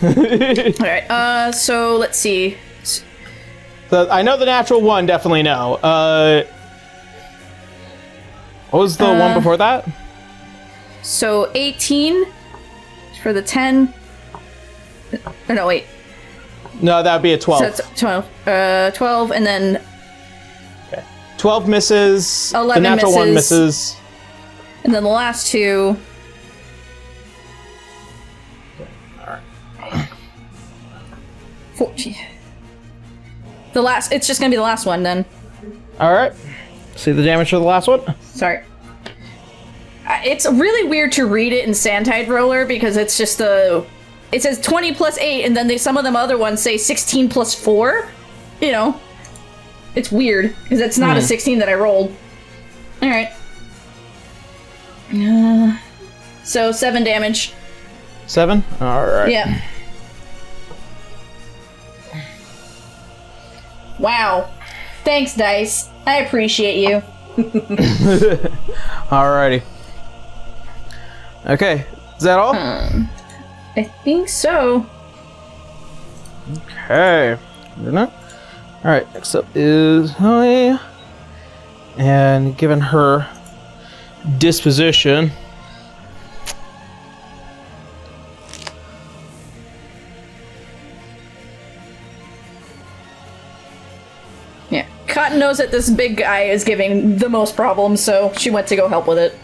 S2: Alright, so let's see.
S1: So I know the natural 1, definitely no. What was the one before that?
S2: So 18 for the 10. Oh, no, wait.
S1: No, that would be a 12.
S2: So it's 12. 12, and then
S1: 12 misses.
S2: 11
S1: the natural 1
S2: misses.
S1: misses.
S2: And then the last 2.
S1: Alright.
S2: 14. The last, it's just gonna be the last one then.
S1: Alright. See the damage for the last one?
S2: Sorry. It's really weird to read it in Sandtide Roller because it's just the... It says 20 + 8, and then some of them other ones say 16 + 4. You know. It's weird, because it's not a 16 that I rolled. Alright. So 7 damage.
S1: 7? Alright.
S2: Yeah. Wow. Thanks, Dice. I appreciate you.
S1: Alrighty. Okay. Is that all?
S2: I think so.
S1: Okay. Alright, next up is Zoe. And given her disposition.
S2: Yeah. Cotton knows that this big guy is giving the most problems, so she went to go help with it.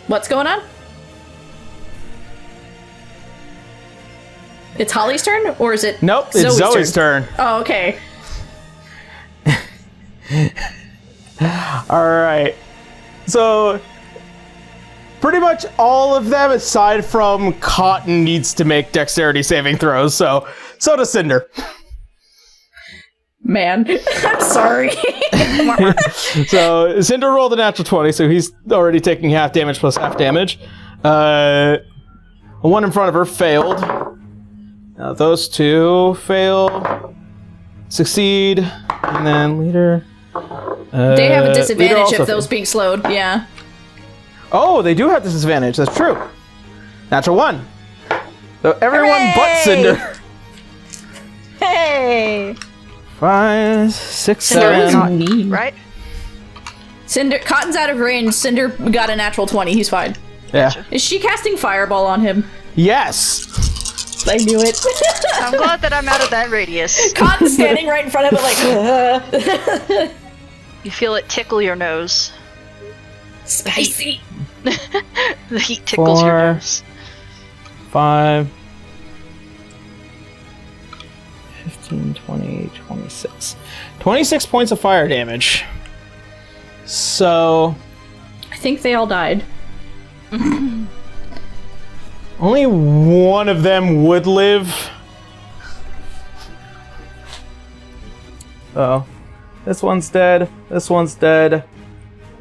S2: What's going on? It's Holly's turn, or is it?
S1: Nope, it's Zoe's turn.
S2: Oh, okay.
S1: Alright. So, pretty much all of them, aside from Cotton, needs to make dexterity saving throws, so does Cinder.
S2: Man, I'm sorry.
S1: So, Cinder rolled a natural 20, so he's already taking half damage plus half damage. The one in front of her failed. Now those two fail, succeed, and then leader.
S2: They have a
S1: leader
S2: disadvantage
S1: also
S2: if those being slowed, yeah.
S1: Oh, they do have disadvantage. That's true. Natural 1. So everyone but Cinder.
S3: Hey!
S1: 5, 6,
S4: Cinder is
S1: 7.
S4: not, right?
S2: Cinder, Cotton's out of range. Cinder got a natural 20. He's fine.
S1: Yeah.
S2: Is she casting Fireball on him?
S1: Yes.
S2: I knew it.
S4: I'm glad that I'm out of that radius.
S2: Cotton's standing right in front of it like,
S4: You feel it tickle your nose.
S2: spicy.
S4: The heat tickles your
S1: 4,
S4: nose.
S1: 5, 15, 20, 26. 26 points of fire damage. So,
S2: I think they all died.
S1: only one of them would live. Oh. This one's dead. This one's dead.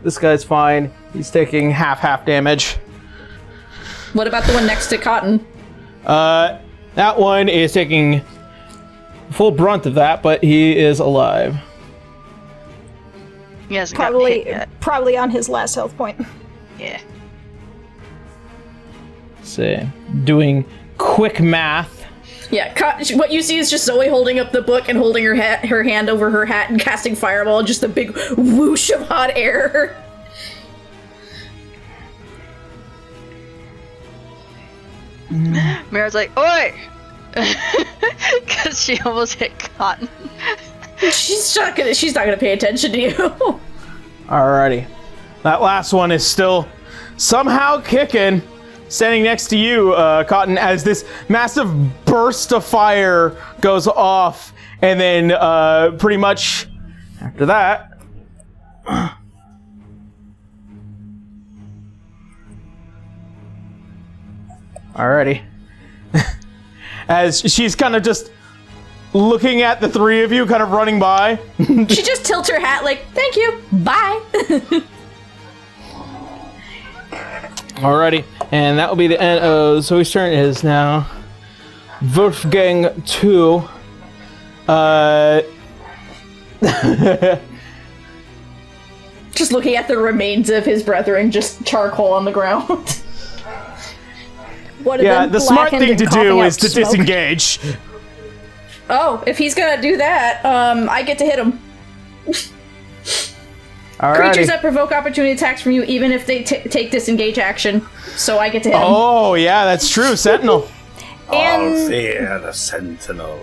S1: This guy's fine. He's taking half damage.
S2: What about the one next to Cotton?
S1: That one is taking full brunt of that, but he is alive.
S4: He hasn't gotten hit
S3: Probably,
S4: yet.
S3: probably on his last health point.
S4: Yeah.
S1: See, doing quick math.
S2: Yeah, what you see is just Zoe holding up the book and holding her her hand over her hat and casting fireball, just a big whoosh of hot air.
S4: Mira's like, oi! Because she almost hit Cotton.
S2: She's not gonna pay attention to you.
S1: Alrighty. That last one is still somehow kicking. Standing next to you, Cotton, as this massive burst of fire goes off. And then pretty much after that... Alrighty. As she's kind of just looking at the three of you kind of running by.
S2: She just tilts her hat like, thank you, bye.
S1: Alrighty, and that will be the end of Zoe's turn. It is now Wolfgang 2.
S2: Just looking at the remains of his brethren, just charcoal on the ground.
S3: What have
S1: Yeah,
S3: been
S1: the smart
S3: blackened
S1: thing
S3: and
S1: to
S3: coughing
S1: do
S3: out
S1: is to
S3: smoke.
S1: disengage.
S2: Oh, if he's gonna do that, I get to hit him. Creatures
S1: Alrighty.
S2: that provoke opportunity attacks from you, even if they take disengage action. So I get to hit him.
S1: Oh, yeah, that's true. Sentinel.
S5: I'll fear the sentinel.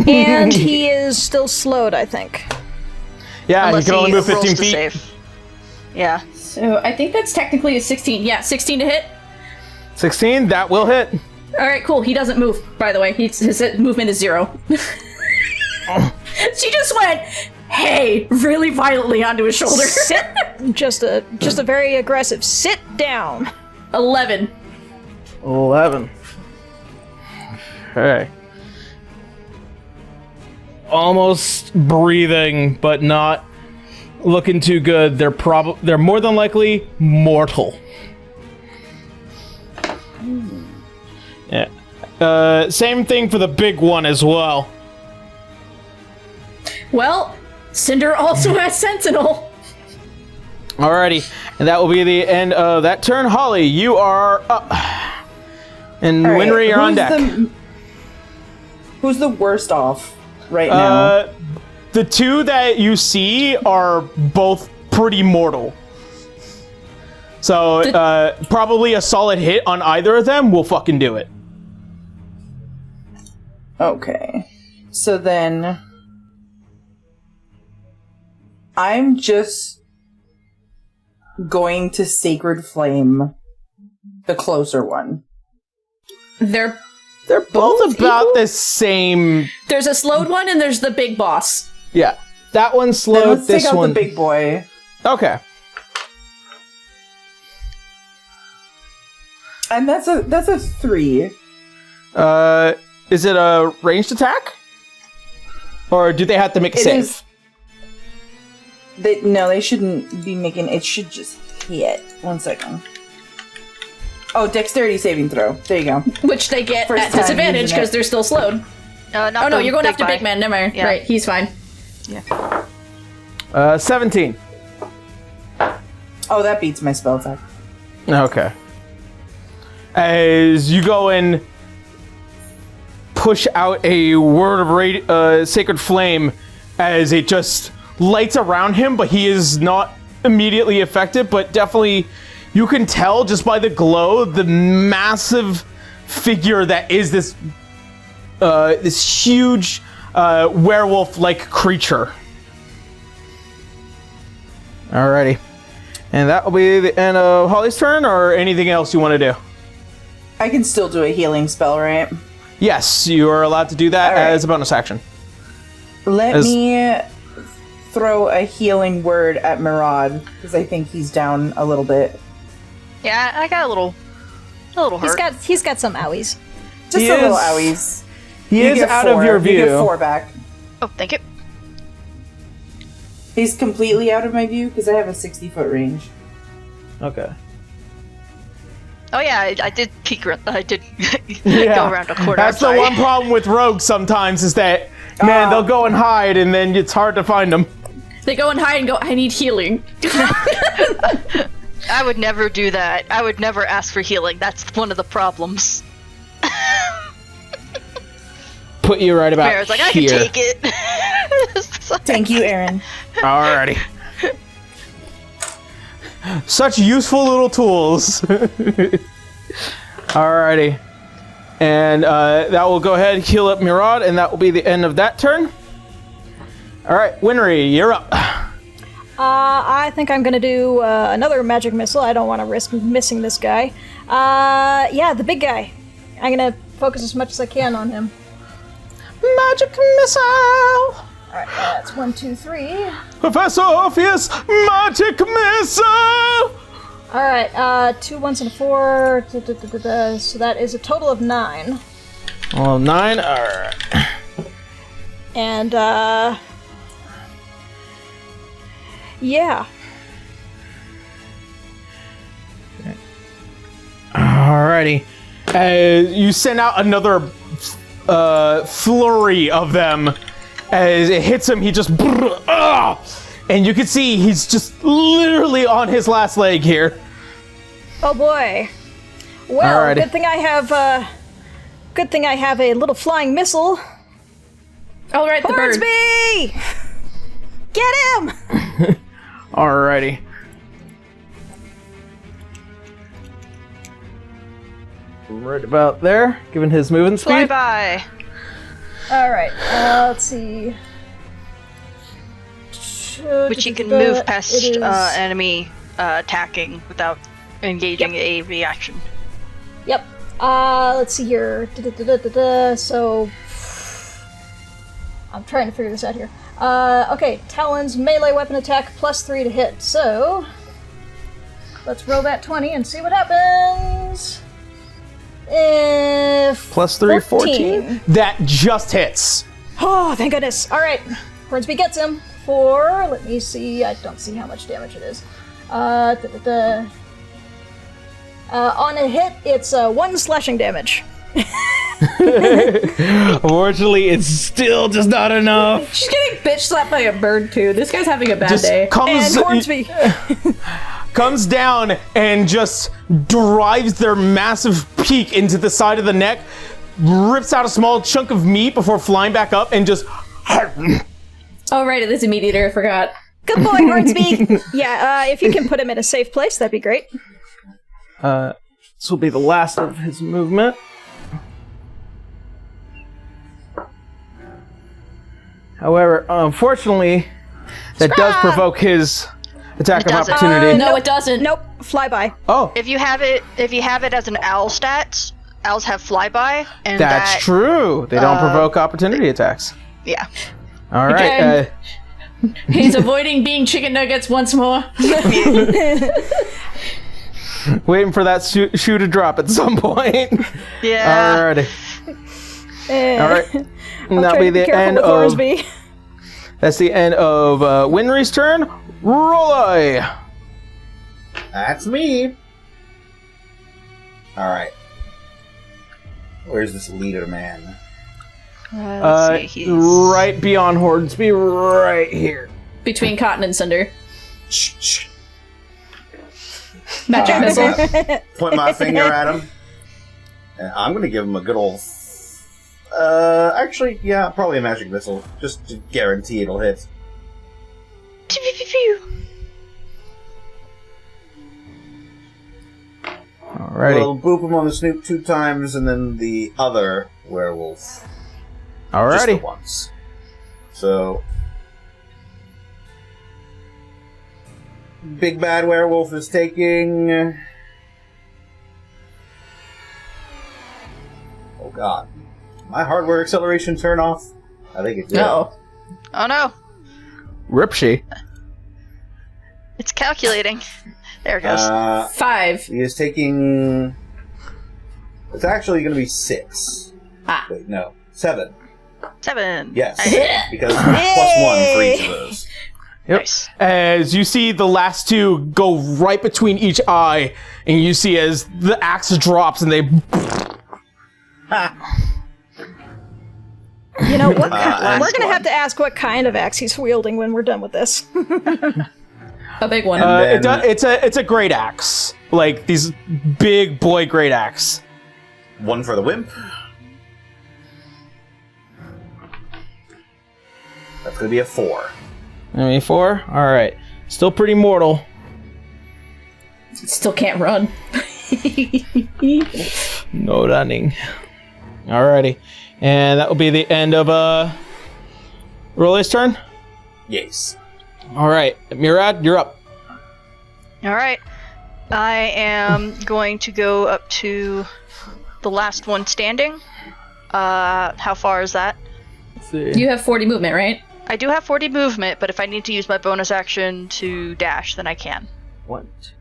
S3: And he is still slowed, I think.
S1: Yeah,
S4: Unless
S1: he can only move
S4: rolls
S1: 15
S4: to
S1: feet.
S4: save. Yeah.
S2: So I think that's technically a 16. Yeah, 16 to hit.
S1: 16, that will hit.
S2: Alright, cool. He doesn't move, by the way. His movement is 0. She just went, hey, really violently onto his shoulder.
S3: Sit. Just a very aggressive sit down.
S2: 11.
S1: 11. Okay. Almost breathing, but not looking too good. They're more than likely mortal. Yeah. Same thing for the big one as well.
S2: Well, Cinder also has Sentinel.
S1: Alrighty, and that will be the end of that turn. Holly, you are up. And
S6: All right,
S1: Winry, you're on deck.
S6: Who's the worst off right now?
S1: The two that you see are both pretty mortal. So, probably a solid hit on either of them will fucking do it.
S6: Okay. So then... I'm just going to Sacred Flame the closer one.
S2: They're
S1: Both about the same.
S2: There's a slowed one and there's the big boss.
S1: Yeah. That one
S6: Then
S1: slowed,
S6: let's
S1: this
S6: take out
S1: one.
S6: the big boy.
S1: Okay.
S6: And that's a 3.
S1: Is it a ranged attack? Or do they have to make a
S6: It
S1: save?
S6: is- No, they shouldn't be making... It should just hit. 1 second. Oh, dexterity saving throw. There you go.
S2: Which they get
S6: First
S2: at
S6: time
S2: disadvantage
S6: using
S2: because
S6: it.
S2: they're still slowed.
S4: Not
S2: Oh no,
S4: the
S2: you're going
S4: big
S2: after
S4: guy.
S2: Big Man. Never mind.
S4: Yeah.
S2: Right, he's fine.
S1: 17.
S6: Oh, that beats my spell attack.
S1: Okay. As you go and push out a word of sacred flame, as it just lights around him, but he is not immediately affected, but definitely you can tell just by the glow the massive figure that is this this huge werewolf-like creature. Alrighty. And that will be the end of Holly's turn, or anything else you want to do?
S6: I can still do a healing spell, right?
S1: Yes, you are allowed to do that as a bonus action.
S6: Let me throw a healing word at Murad, because I think he's down a little bit.
S4: Yeah, I got a little hurt.
S3: He's got some owies.
S6: Just a little owies.
S1: He is out of your view.
S6: You get 4 back.
S4: Oh, thank you.
S6: He's completely out of my view, because I have a 60-foot range.
S1: Okay.
S4: Oh yeah, I did peek. I did
S1: Yeah.
S4: go around a corner.
S1: That's the one problem with rogues sometimes is that, man, they'll go and hide and then it's hard to find them.
S2: They go and hide and go, I need healing.
S4: I would never do that. I would never ask for healing. That's one of the problems.
S1: Put you right about
S4: Mara's like, I
S1: here.
S4: can take it.
S6: Thank you, Aaron.
S1: Alrighty. Such useful little tools. Alrighty. And that will go ahead and heal up Murad, and that will be the end of that turn. Alright, Winry, you're up.
S3: I think I'm gonna do another magic missile. I don't want to risk missing this guy. Yeah, the big guy. I'm gonna focus as much as I can on him.
S1: Magic missile!
S3: Alright, that's 1, 2, 3.
S1: Professor Orpheus, magic missile!
S3: Alright, 2 1s and a 4. So that is a total of 9.
S1: Well, 9, alright.
S3: And, yeah.
S1: Alrighty. You send out another flurry of them. As it hits him, he just... and you can see he's just literally on his last leg here.
S3: Oh boy. Well,
S1: Alrighty.
S3: good thing I have a little flying missile.
S2: All right, the bird.
S3: Hornsby! Get him!
S1: Alrighty. Right about there, given his moving
S4: Fly
S1: speed.
S4: by.
S3: Alright, let's see.
S4: Which you can move past enemy attacking without engaging a reaction.
S3: Yep. Let's see here. So, I'm trying to figure this out here. Okay, Talon's melee weapon attack +3 to hit. So, let's roll that 20 and see what happens.
S1: +3, 14. That just hits.
S3: Oh, thank goodness. Alright, Hornsby gets him for, let me see, I don't see how much damage it is. On a hit, it's 1 slashing damage.
S1: Unfortunately, it's still just not enough.
S2: She's getting bitch slapped by a bird too. This guy's having a bad
S1: Just
S2: day.
S3: And Hornsby.
S1: comes down and just drives their massive beak into the side of the neck, rips out a small chunk of meat before flying back up and just...
S2: Oh, right, it is a meat eater, I forgot.
S3: Good boy, Hornsby. Yeah, if you can put him in a safe place, that'd be great.
S1: This will be the last of his movement. However, unfortunately, that does provoke his attack of
S4: doesn't.
S1: opportunity.
S2: No, it doesn't.
S3: Nope, flyby.
S1: Oh,
S4: If you have it as an owl stat, owls have flyby, and
S1: that's
S4: that,
S1: true. They don't provoke opportunity attacks.
S4: Yeah.
S1: All right.
S2: Again. He's avoiding being chicken nuggets once more.
S1: Waiting for that shoe to drop at some point.
S4: Yeah.
S1: Alrighty. All right. And that'll
S3: Try
S1: be
S3: to be
S1: the
S3: careful
S1: end
S3: with
S1: of.
S3: Hornsby.
S1: That's the end of Winry's turn. Rolly.
S5: That's me. Alright. Where's this leader man?
S4: Let's see, he's...
S1: Right beyond Hornsby, right here.
S2: Between Cotton and Cinder.
S5: Shh.
S2: Magic missile.
S5: Point my finger at him. And I'm gonna give him a good old... actually, yeah, probably a magic missile. Just to guarantee it'll hit.
S1: Alrighty.
S5: We'll boop him on the snoot 2 times, and then the other werewolf
S1: Alrighty.
S5: Just the once. So, Big Bad Werewolf is taking... Oh god. My hardware acceleration turn off? I think it did.
S2: No.
S4: Oh no.
S1: Ripshy.
S4: It's calculating. There it goes.
S2: 5.
S5: He is taking... It's actually going to be 6.
S2: Ah.
S5: Wait, no. 7.
S4: 7.
S5: Yes.
S4: Nice.
S5: Because plus 1 for each of those.
S1: Yep.
S4: Nice.
S1: As you see the last two go right between each eye, and you see as the axe drops and they...
S3: You know, what
S5: axe
S3: we're gonna
S5: one.
S3: have to ask what kind of axe he's wielding when we're done with this.
S2: A big one.
S1: it's a great axe. Like, these big boy great axe.
S5: 1 for the wimp. That's going to be a 4.
S1: 4? Alright. Still pretty mortal.
S2: Still can't run.
S1: No running. Alrighty. And that will be the end of Role's turn.
S5: Yes.
S1: Alright. Murad, you're up.
S4: Alright. I am going to go up to the last one standing. How far is that?
S1: Let's see.
S2: You have 40 movement, right?
S4: I do have 40 movement, but if I need to use my bonus action to dash, then I can.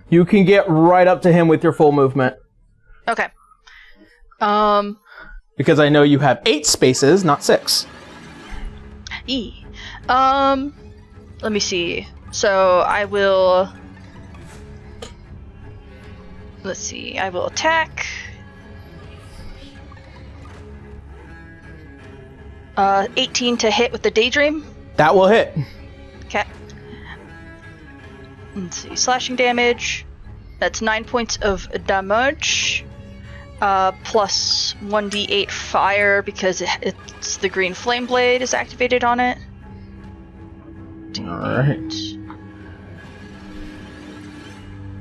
S1: You can get right up to him with your full movement.
S4: Okay.
S1: Because I know you have 8 spaces, not 6.
S4: Let me see. So I will... Let's see. I will attack. 18 to hit with the Daydream.
S1: That will hit.
S4: Okay. Let's see. Slashing damage. That's 9 points of damage. Plus 1d8 fire because it's the green flame blade is activated on it.
S1: Alright.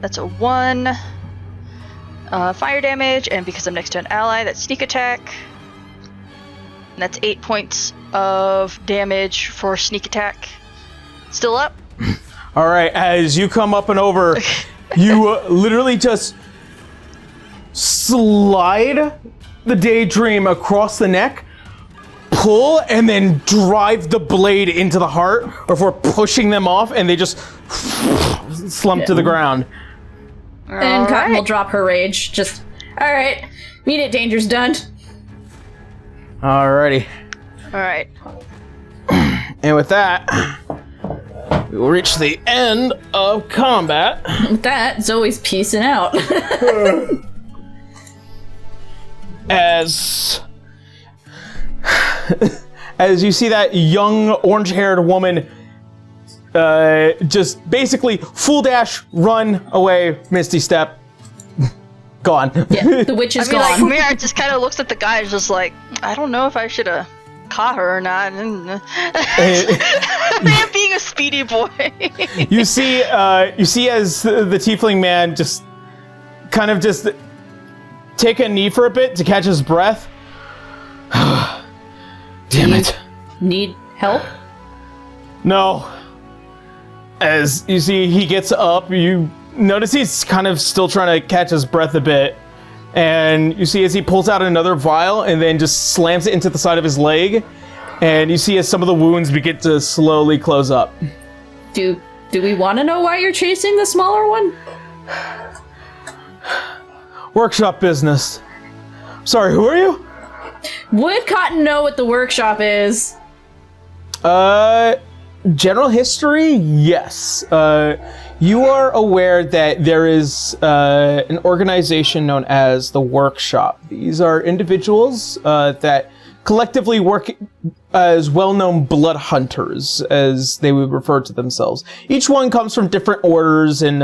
S4: That's a 1. Fire damage, and because I'm next to an ally, that's sneak attack. And that's 8 points of damage for sneak attack. Still up?
S1: Alright, as you come up and over, you literally just slide the Daydream across the neck, pull, and then drive the blade into the heart, or if we're pushing them off, and they just slump to the ground.
S2: And Cotton will drop her rage. Just, alright. Immediate danger's done.
S1: Alrighty.
S4: Alright.
S1: And with that, we will reach the end of combat.
S2: With that, Zoe's peacing out.
S1: As you see that young orange-haired woman just basically full dash, run away, Misty Step, gone.
S2: Yeah, the witch is
S4: I mean, like,
S2: gone.
S4: Mira just kind of looks at the guy and just like, I don't know if I should have caught her or not. Man, being a speedy boy.
S1: You see as the tiefling man just kind of just take a knee for a bit to catch his breath. Damn it.
S2: Need help?
S1: No. As you see, he gets up, you notice he's kind of still trying to catch his breath a bit. And you see as he pulls out another vial and then just slams it into the side of his leg. And you see as some of the wounds begin to slowly close up.
S2: Do we want to know why you're chasing the smaller one?
S1: Workshop business. Sorry, who are you?
S2: Would Cotton know what the workshop is?
S1: General history, yes. You are aware that there is an organization known as the Workshop. These are individuals that collectively work as well-known blood hunters, as they would refer to themselves. Each one comes from different orders in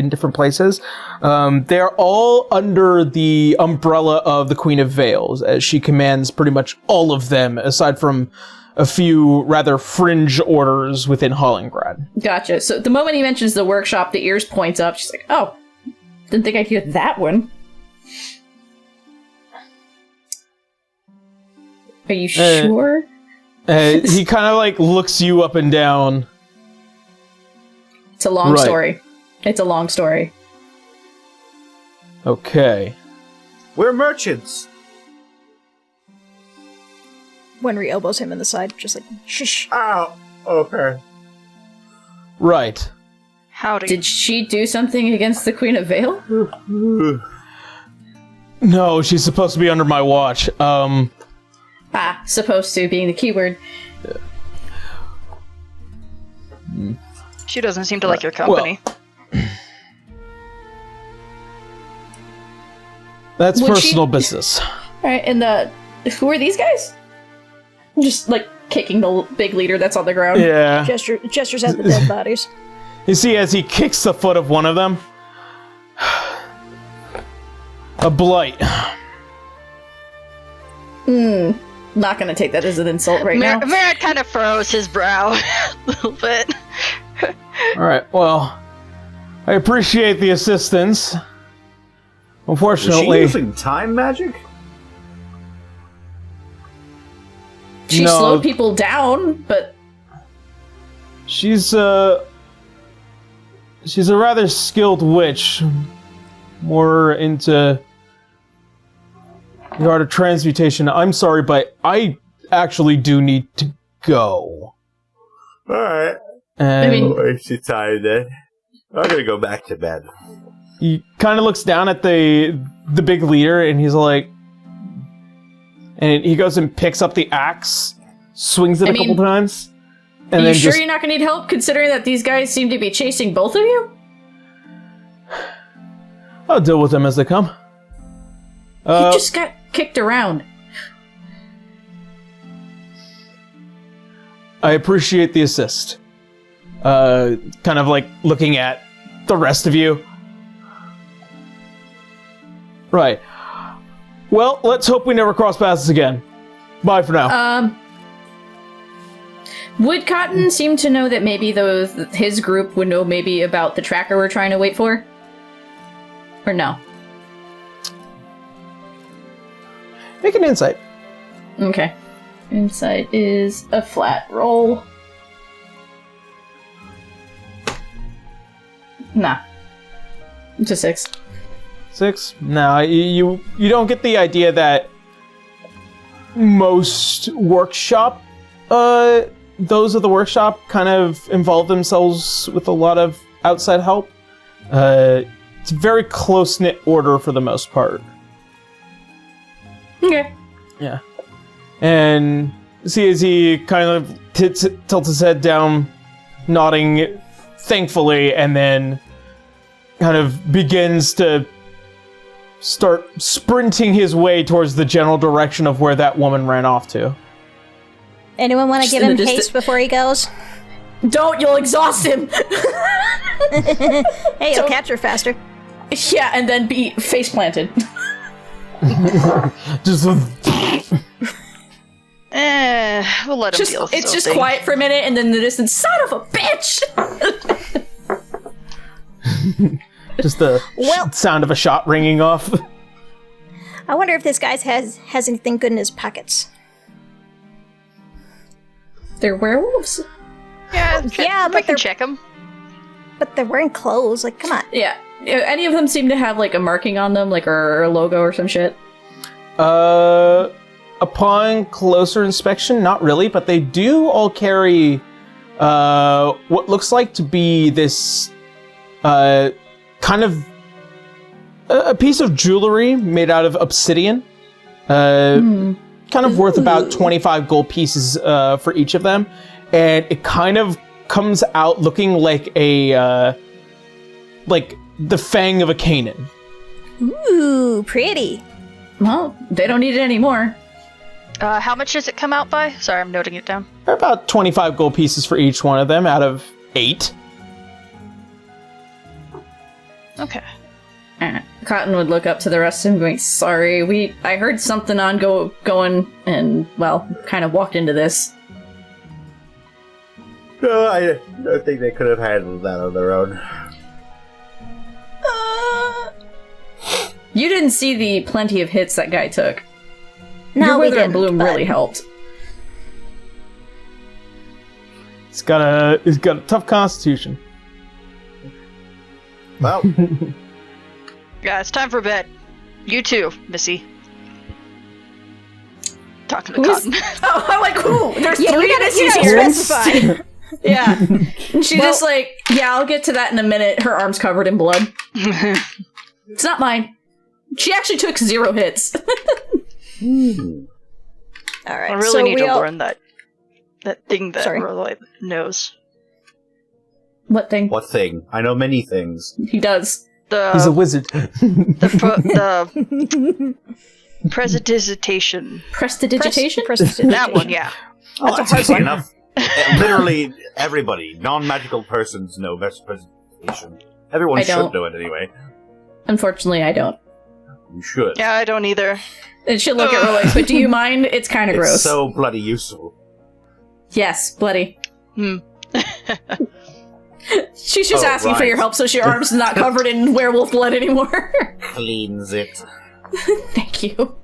S1: different places. They're all under the umbrella of the Queen of Veils, as she commands pretty much all of them, aside from a few rather fringe orders within Hollingrad.
S2: Gotcha. So the moment he mentions the workshop, the ears points up. She's like, oh, didn't think I'd hear that one. Are you sure?
S1: He kind of like looks you up and down.
S2: It's a long
S1: Right.
S2: story. It's a long story.
S1: Okay.
S5: We're merchants.
S3: Winry elbows him in the side, just like, shush.
S5: Ow. Okay.
S1: Right.
S4: Howdy.
S2: Did she do something against the Queen of Vale?
S1: No, she's supposed to be under my watch.
S2: Supposed to being the keyword.
S4: She doesn't seem to like your company.
S1: That's
S2: Would
S1: personal business.
S2: Alright, and who are these guys? Just like kicking the big leader that's on the ground.
S1: Yeah.
S3: Gestures at the dead bodies.
S1: You see, as he kicks the foot of one of them, a blight.
S2: Not gonna take that as an insult right now.
S4: Merritt kind of furrows his brow a little bit.
S1: Alright, well, I appreciate the assistance.
S5: Is she
S1: Unfortunately,
S5: using time magic?
S2: She
S1: no.
S2: slowed people down, but
S1: she's a rather skilled witch. More into the art of transmutation. I'm sorry, but I actually do need to go.
S5: Alright.
S1: And
S2: I mean-
S5: Waste your time then. I'm gonna go back to bed.
S1: he kind of looks down at the big leader, and he's like, and he goes and picks up the axe, swings it a couple times, and
S2: are you
S1: then
S2: sure
S1: just
S2: you're not gonna need help considering that these guys seem to be chasing both of you?
S1: I'll deal with them as they come.
S2: He just got kicked around.
S1: I appreciate the assist. Kind of like looking at the rest of you. Right. Well, let's hope we never cross paths again. Bye for now.
S2: Would Cotton seem to know that maybe his group would know maybe about the tracker we're trying to wait for? Or no?
S1: Make an insight.
S2: Okay. Insight is a flat roll. Nah. It's a 6.
S1: 6? No, you don't get the idea that most workshop, those of the workshop kind of involve themselves with a lot of outside help. It's a very close-knit order for the most part.
S2: Okay.
S1: Yeah. And see as he kind of tilts his head down, nodding thankfully, and then kind of begins to start sprinting his way towards the general direction of where that woman ran off to.
S3: Anyone want to
S2: Just
S3: give
S2: in
S3: him
S2: the
S3: haste before he goes?
S2: Don't, you'll exhaust him!
S3: Hey, you'll catch her faster.
S2: Yeah, and then be face planted.
S1: Just
S4: We'll let him deal with his
S2: It's
S4: own
S2: just
S4: thing.
S2: quiet for a minute, and then the distance, son of a bitch!
S1: just the
S3: Well-
S1: sound of a shot ringing off.
S3: I wonder if this guy has anything good in his pockets.
S2: They're werewolves?
S4: Yeah,
S3: Yeah,
S4: we
S3: but
S4: can
S3: they're-
S4: check him.
S3: But they're wearing clothes. Like, come on.
S2: Yeah. Any of them seem to have, like, a marking on them, like, or a logo or some shit?
S1: Upon closer inspection, not really, but they do all carry what looks like to be this kind of a piece of jewelry made out of obsidian. Kind of worth about 25 gold pieces for each of them, and it kind of comes out looking like a like the fang of a Canaan.
S3: Ooh, pretty.
S2: Well, they don't need it anymore.
S4: How much does it come out by? Sorry, I'm noting it down.
S1: They're about 25 gold pieces for each one of them out of 8.
S4: Okay.
S2: Cotton would look up to the rest of them going, sorry, I heard something on going and, well, kind of walked into this.
S5: No, I don't think they could have handled that on their own.
S2: You didn't see the plenty of hits that guy took.
S3: No,
S2: Your
S3: we
S2: Wither and
S3: didn't.
S2: Bloom
S3: but
S2: really helped.
S1: He's got a tough constitution.
S5: Well,
S4: Yeah, it's time for bed. You too, Missy. Talking to
S2: Who's-
S4: Cotton.
S2: Oh, I'm like, who? There's
S3: Yeah,
S2: three
S3: you gotta
S2: Missies here.
S3: specify.
S2: Yeah. And she just like, yeah, I'll get to that in a minute. Her arm's covered in blood. It's not mine. She actually took 0 hits.
S3: All right.
S4: I really
S3: so
S4: need
S3: we
S4: to
S3: all-
S4: learn that thing that
S3: Sorry.
S4: Rolloid knows.
S2: What thing?
S5: what thing? I know many things.
S2: He does.
S1: He's a wizard.
S4: The prestidigitation.
S2: Prestidigitation?
S4: That one, yeah.
S5: Oh,
S3: That's
S5: that's
S3: a hard
S5: easy
S3: one.
S5: enough. Literally everybody, non-magical persons know best presentation. Everyone
S2: I
S5: should
S2: don't.
S5: know it anyway.
S2: Unfortunately, I don't.
S5: You should.
S4: Yeah, I don't either.
S2: It should look at Rolex, but do you mind? It's kind of
S5: It's
S2: gross.
S5: so bloody useful.
S2: Yes, bloody.
S4: Hmm.
S2: She's just
S5: Oh,
S2: asking for
S5: right.
S2: your help so your arm's not covered in werewolf blood anymore.
S5: Cleans it.
S2: Thank you.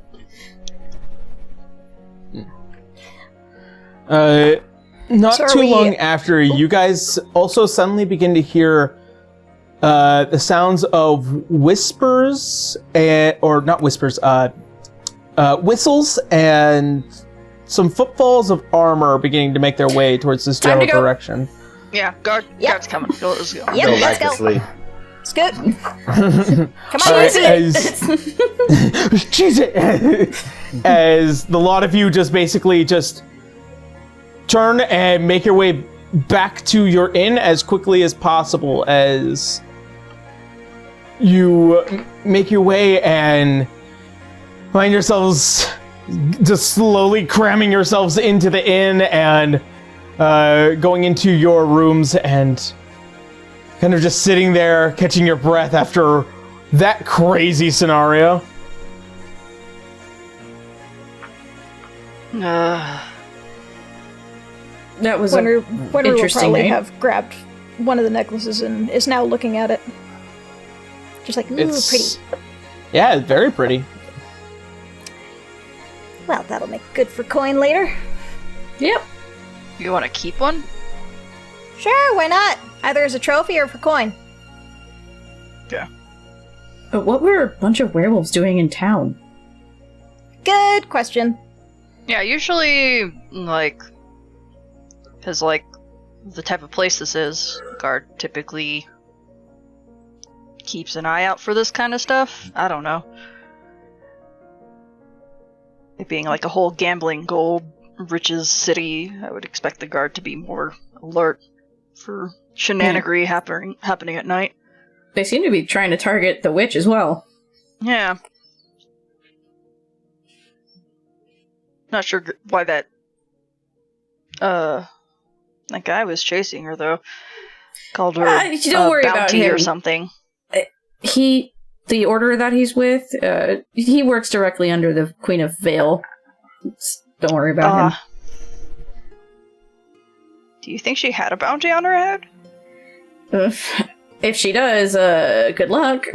S1: Not
S3: So are
S1: too
S3: we-
S1: long after, you guys also suddenly begin to hear the sounds of whispers, or not whispers, whistles and some footfalls of armor beginning to make their way towards this
S2: Time to
S1: general
S2: go.
S1: direction.
S4: Yeah, guard's coming. Let's go.
S3: Yep,
S5: Go
S3: let's
S5: back to
S3: go.
S5: sleep.
S3: Scoot. Come on,
S1: All right,
S3: Lucy.
S1: as the lot of you just basically just turn and make your way back to your inn as quickly as possible, as you make your way and find yourselves just slowly cramming yourselves into the inn and going into your rooms and kind of just sitting there catching your breath after that crazy scenario.
S2: That was
S3: Winter will
S2: interesting
S3: probably
S2: night.
S3: have grabbed one of the necklaces and is now looking at it. Just like, ooh,
S1: It's
S3: pretty.
S1: yeah, very pretty.
S3: Well, that'll make good for coin later.
S2: Yep.
S4: You want to keep one?
S3: Sure, why not? Either as a trophy or for coin.
S2: But what were a bunch of werewolves doing in town?
S3: Good question.
S4: Yeah, usually, like, because, like, the type of place this is, guard typically keeps an eye out for this kind of stuff. I don't know. It being, like, a whole gambling, gold, riches city, I would expect the guard to be more alert for shenanigery happening at night.
S2: They seem to be trying to target the witch as well.
S4: Yeah. Not sure why that guy was chasing her, though. Called her
S2: don't worry about
S4: bounty
S2: him.
S4: or something.
S2: The order that he's with, he works directly under the Queen of Vale. Don't worry about him.
S4: Do you think she had a bounty on her head?
S2: If she does, good luck.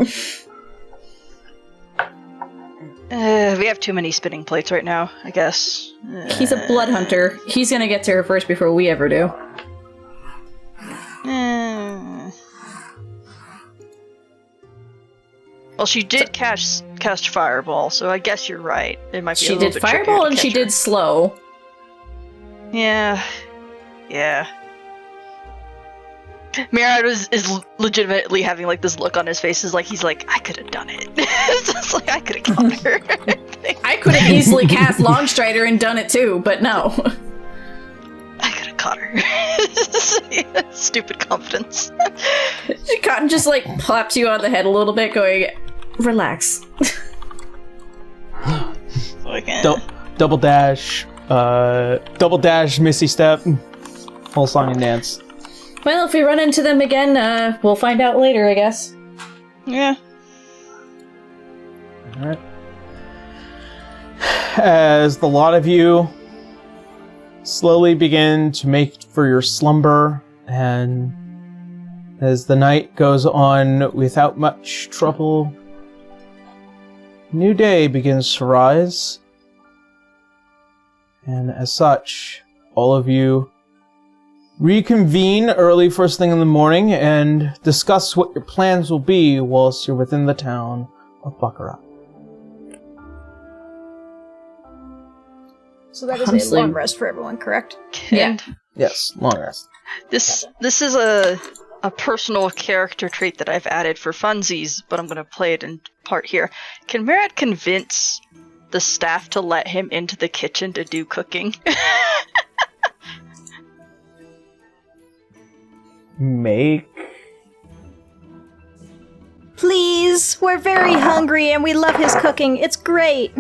S4: We have too many spinning plates right now, I guess.
S2: He's a blood hunter. He's gonna get to her first before we ever do.
S4: Well, she did cast Fireball, so I guess you're right. It might be a
S2: She
S4: little
S2: did
S4: bit trickier
S2: Fireball
S4: to
S2: and she
S4: catch her.
S2: did Slow.
S4: Yeah. Mirad is legitimately having like this look on his face, is like he's like, I could have done it. It's just like I could have caught her.
S2: I could have easily cast Longstrider and done it too, but no.
S4: I could have caught her. Stupid confidence.
S2: Cotton just like pops you on the head a little bit, going, relax.
S1: Double dash, Missy step, whole song and dance.
S2: Well, if we run into them again, we'll find out later, I guess.
S4: Yeah.
S1: Alright. As the lot of you slowly begin to make for your slumber, and as the night goes on without much trouble, new day begins to rise. And as such, all of you reconvene early first thing in the morning and discuss what your plans will be whilst you're within the town of Bakarat.
S3: So that is
S2: Honestly-
S3: a long rest for everyone, correct?
S2: Yeah.
S1: Yes, long rest.
S4: This is a personal character trait that I've added for funsies, but I'm going to play it in part here. Can Murad convince the staff to let him into the kitchen to do cooking?
S1: Make...
S3: Please, we're very hungry and we love his cooking. It's great.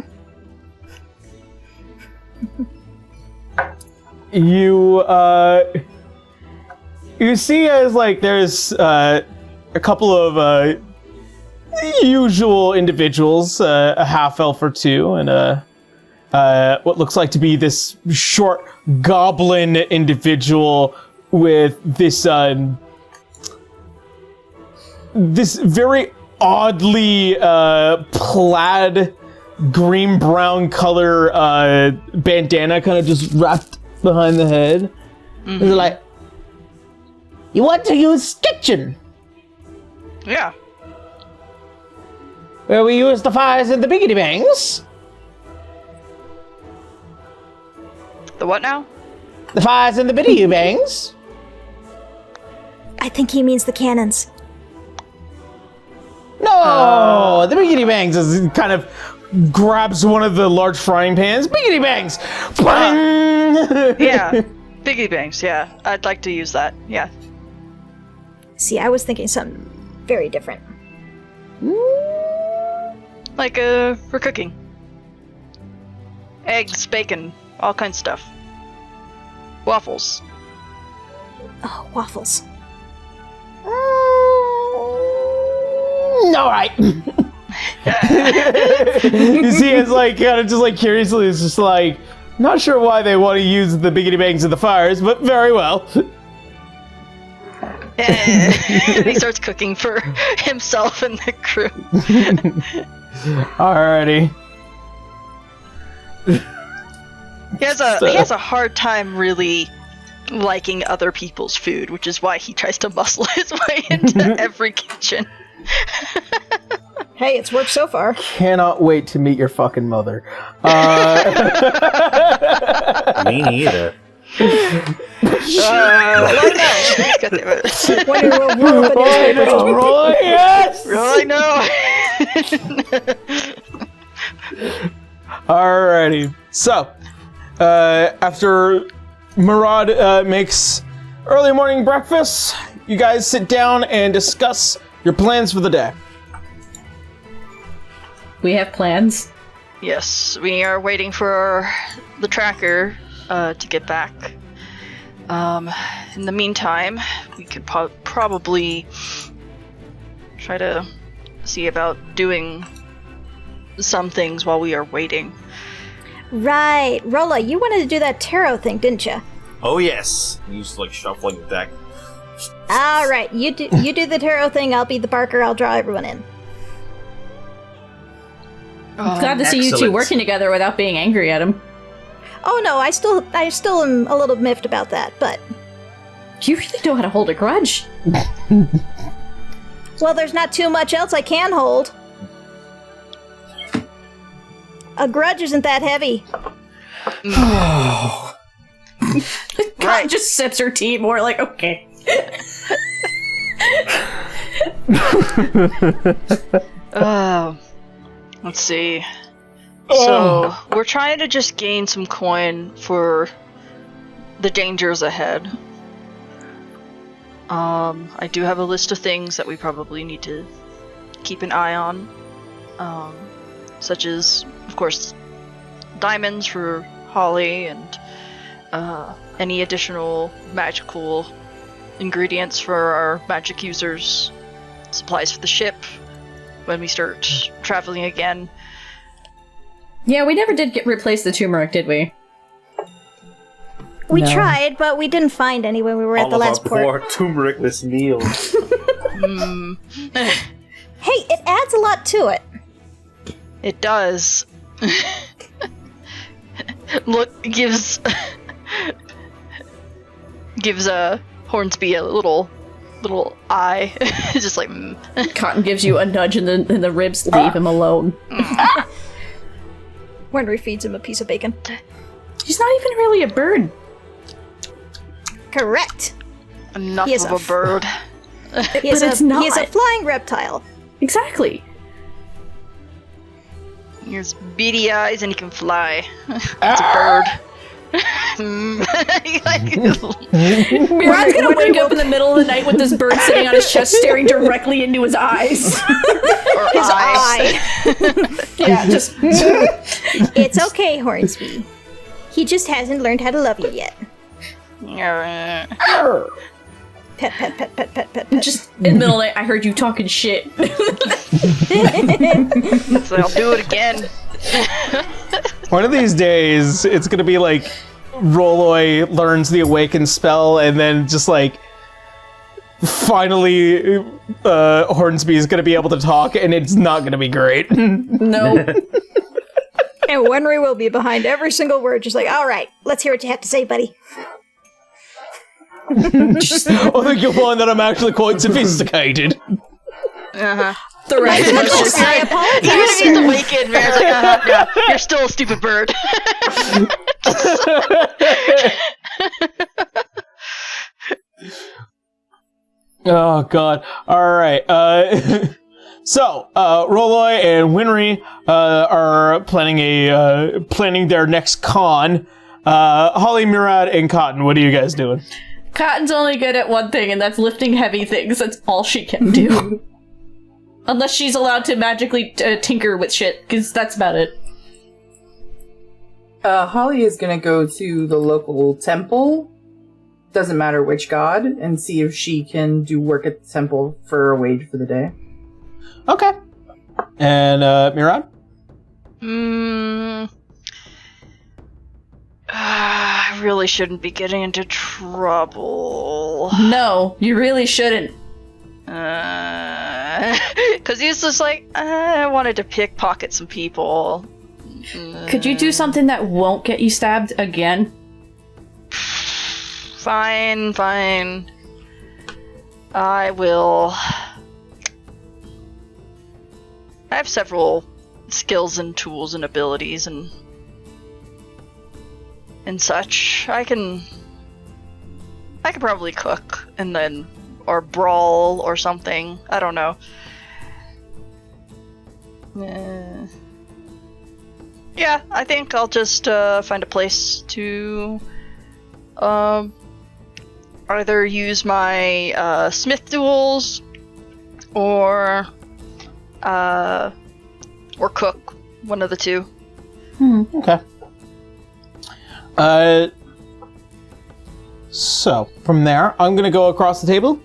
S1: You see as, like, there's, a couple of, usual individuals, a half-elf or two, and what looks like to be this short goblin individual with this, this very oddly, plaid green-brown color, bandana kind of just wrapped behind the head.
S4: Mhm.
S1: They're like, you want to use kitchen?
S4: Yeah.
S1: Where we use the fires and the biggity bangs?
S4: The what now?
S1: The fires and the biggity bangs?
S3: I think he means the cannons.
S1: No! The biggity bangs is kind of grabs one of the large frying pans. Biggity bangs! Bang!
S4: Yeah. Biggie bangs, yeah. I'd like to use that, yeah.
S3: See, I was thinking something very different.
S4: Like, for cooking. Eggs, bacon, all kinds of stuff. Waffles.
S3: Oh, waffles.
S1: Alright. You see, it's like, kind of just like curiously, it's just like, not sure why they want to use the biggity bangs of the fires, but very well.
S4: He starts cooking for himself and the crew.
S1: Alrighty.
S4: He has a hard time really liking other people's food, which is why he tries to muscle his way into every kitchen.
S3: Hey, it's worked so far.
S1: Cannot wait to meet your fucking mother.
S5: Me neither.
S4: I know.
S3: When you roll up a newspaper.
S1: Roy, yes!
S4: Really? No.
S1: Alrighty. So, after Murad makes early morning breakfast, you guys sit down and discuss your plans for the day.
S2: We have plans.
S4: Yes, we are waiting for the tracker to get back. In the meantime, we could probably try to see about doing some things while we are waiting.
S3: Right. Rolla, you wanted to do that tarot thing, didn't you?
S5: Oh yes. He's like shuffling the deck.
S3: All right. You do the tarot thing. I'll be the Barker. I'll draw everyone in.
S2: Glad to see you two
S5: excellent.
S2: working together without being angry at him.
S3: Oh no, I still am a little miffed about that, but
S2: You really know how to hold a grudge.
S3: well, there's not too much else I can hold. A grudge isn't that heavy.
S2: Right. Just sips her tea more like, okay.
S4: Let's see. So, we're trying to just gain some coin for the dangers ahead. I do have a list of things that we probably need to keep an eye on. Such as, of course, diamonds for Holly and any additional magical ingredients for our magic users, supplies for the ship when we start traveling again.
S2: Yeah, we never did replace the turmeric, did we?
S3: We
S2: No.
S3: tried, but we didn't find any when we were at the
S5: All of
S3: last
S5: our
S3: port.
S5: poor turmericless meals.
S3: Hey, it adds a lot to it.
S4: It does. Look, gives gives Hornsby a little eye. Just like
S2: Cotton gives you a nudge in the ribs. Leave him alone.
S3: Winry feeds him a piece of bacon.
S2: He's not even really a bird.
S3: Correct.
S4: enough
S3: He is
S4: of a bird.
S3: He is,
S2: But it's
S3: he
S2: not.
S3: is a flying reptile.
S2: Exactly.
S4: He has beady eyes and he can fly. It's a bird.
S2: Mirad's gonna wake up in the middle of the night with this bird sitting on his chest, staring directly into his eyes.
S4: Or
S3: His
S4: eyes.
S3: eye.
S2: Yeah, just.
S3: It's okay, Hornsby. He just hasn't learned how to love you yet. Pet, pet, pet, pet, pet, pet, pet.
S2: Just in the middle of the night, I heard you talking shit.
S4: So I'll do it again.
S1: One of these days, it's gonna be like Rolloy learns the Awaken spell, and then just like finally Hornsby is gonna be able to talk, and it's not gonna be great.
S2: No.
S3: And Winry will be behind every single word, just like, all right, let's hear what you have to say, buddy.
S1: I think you'll find that I'm actually quite sophisticated.
S4: Uh-huh.
S2: The rest of us just.
S3: I apologize.
S4: Even if he's awakened, Mare's like, yeah, you're still a stupid bird.
S1: Oh god. Alright. So, Rolloy and Winry are planning their next con. Holly, Murad, and Cotton, what are you guys doing?
S2: Cotton's only good at one thing, and that's lifting heavy things. That's all she can do. Unless she's allowed to magically tinker with shit, because that's about it.
S6: Holly is gonna go to the local temple, doesn't matter which god, and see if she can do work at the temple for a wage for the day.
S1: Okay. And, Murad?
S4: I really shouldn't be getting into trouble.
S2: No, you really shouldn't.
S4: Because he's just like, I wanted to pickpocket some people.
S2: Could you do something that won't get you stabbed again?
S4: Fine. I will. I have several skills and tools and abilities and such. I can probably cook and then or brawl or something. I don't know. Yeah, I think I'll just find a place to either use my smith tools or cook. One of the two.
S1: Okay. So, from there, I'm going to go across the table.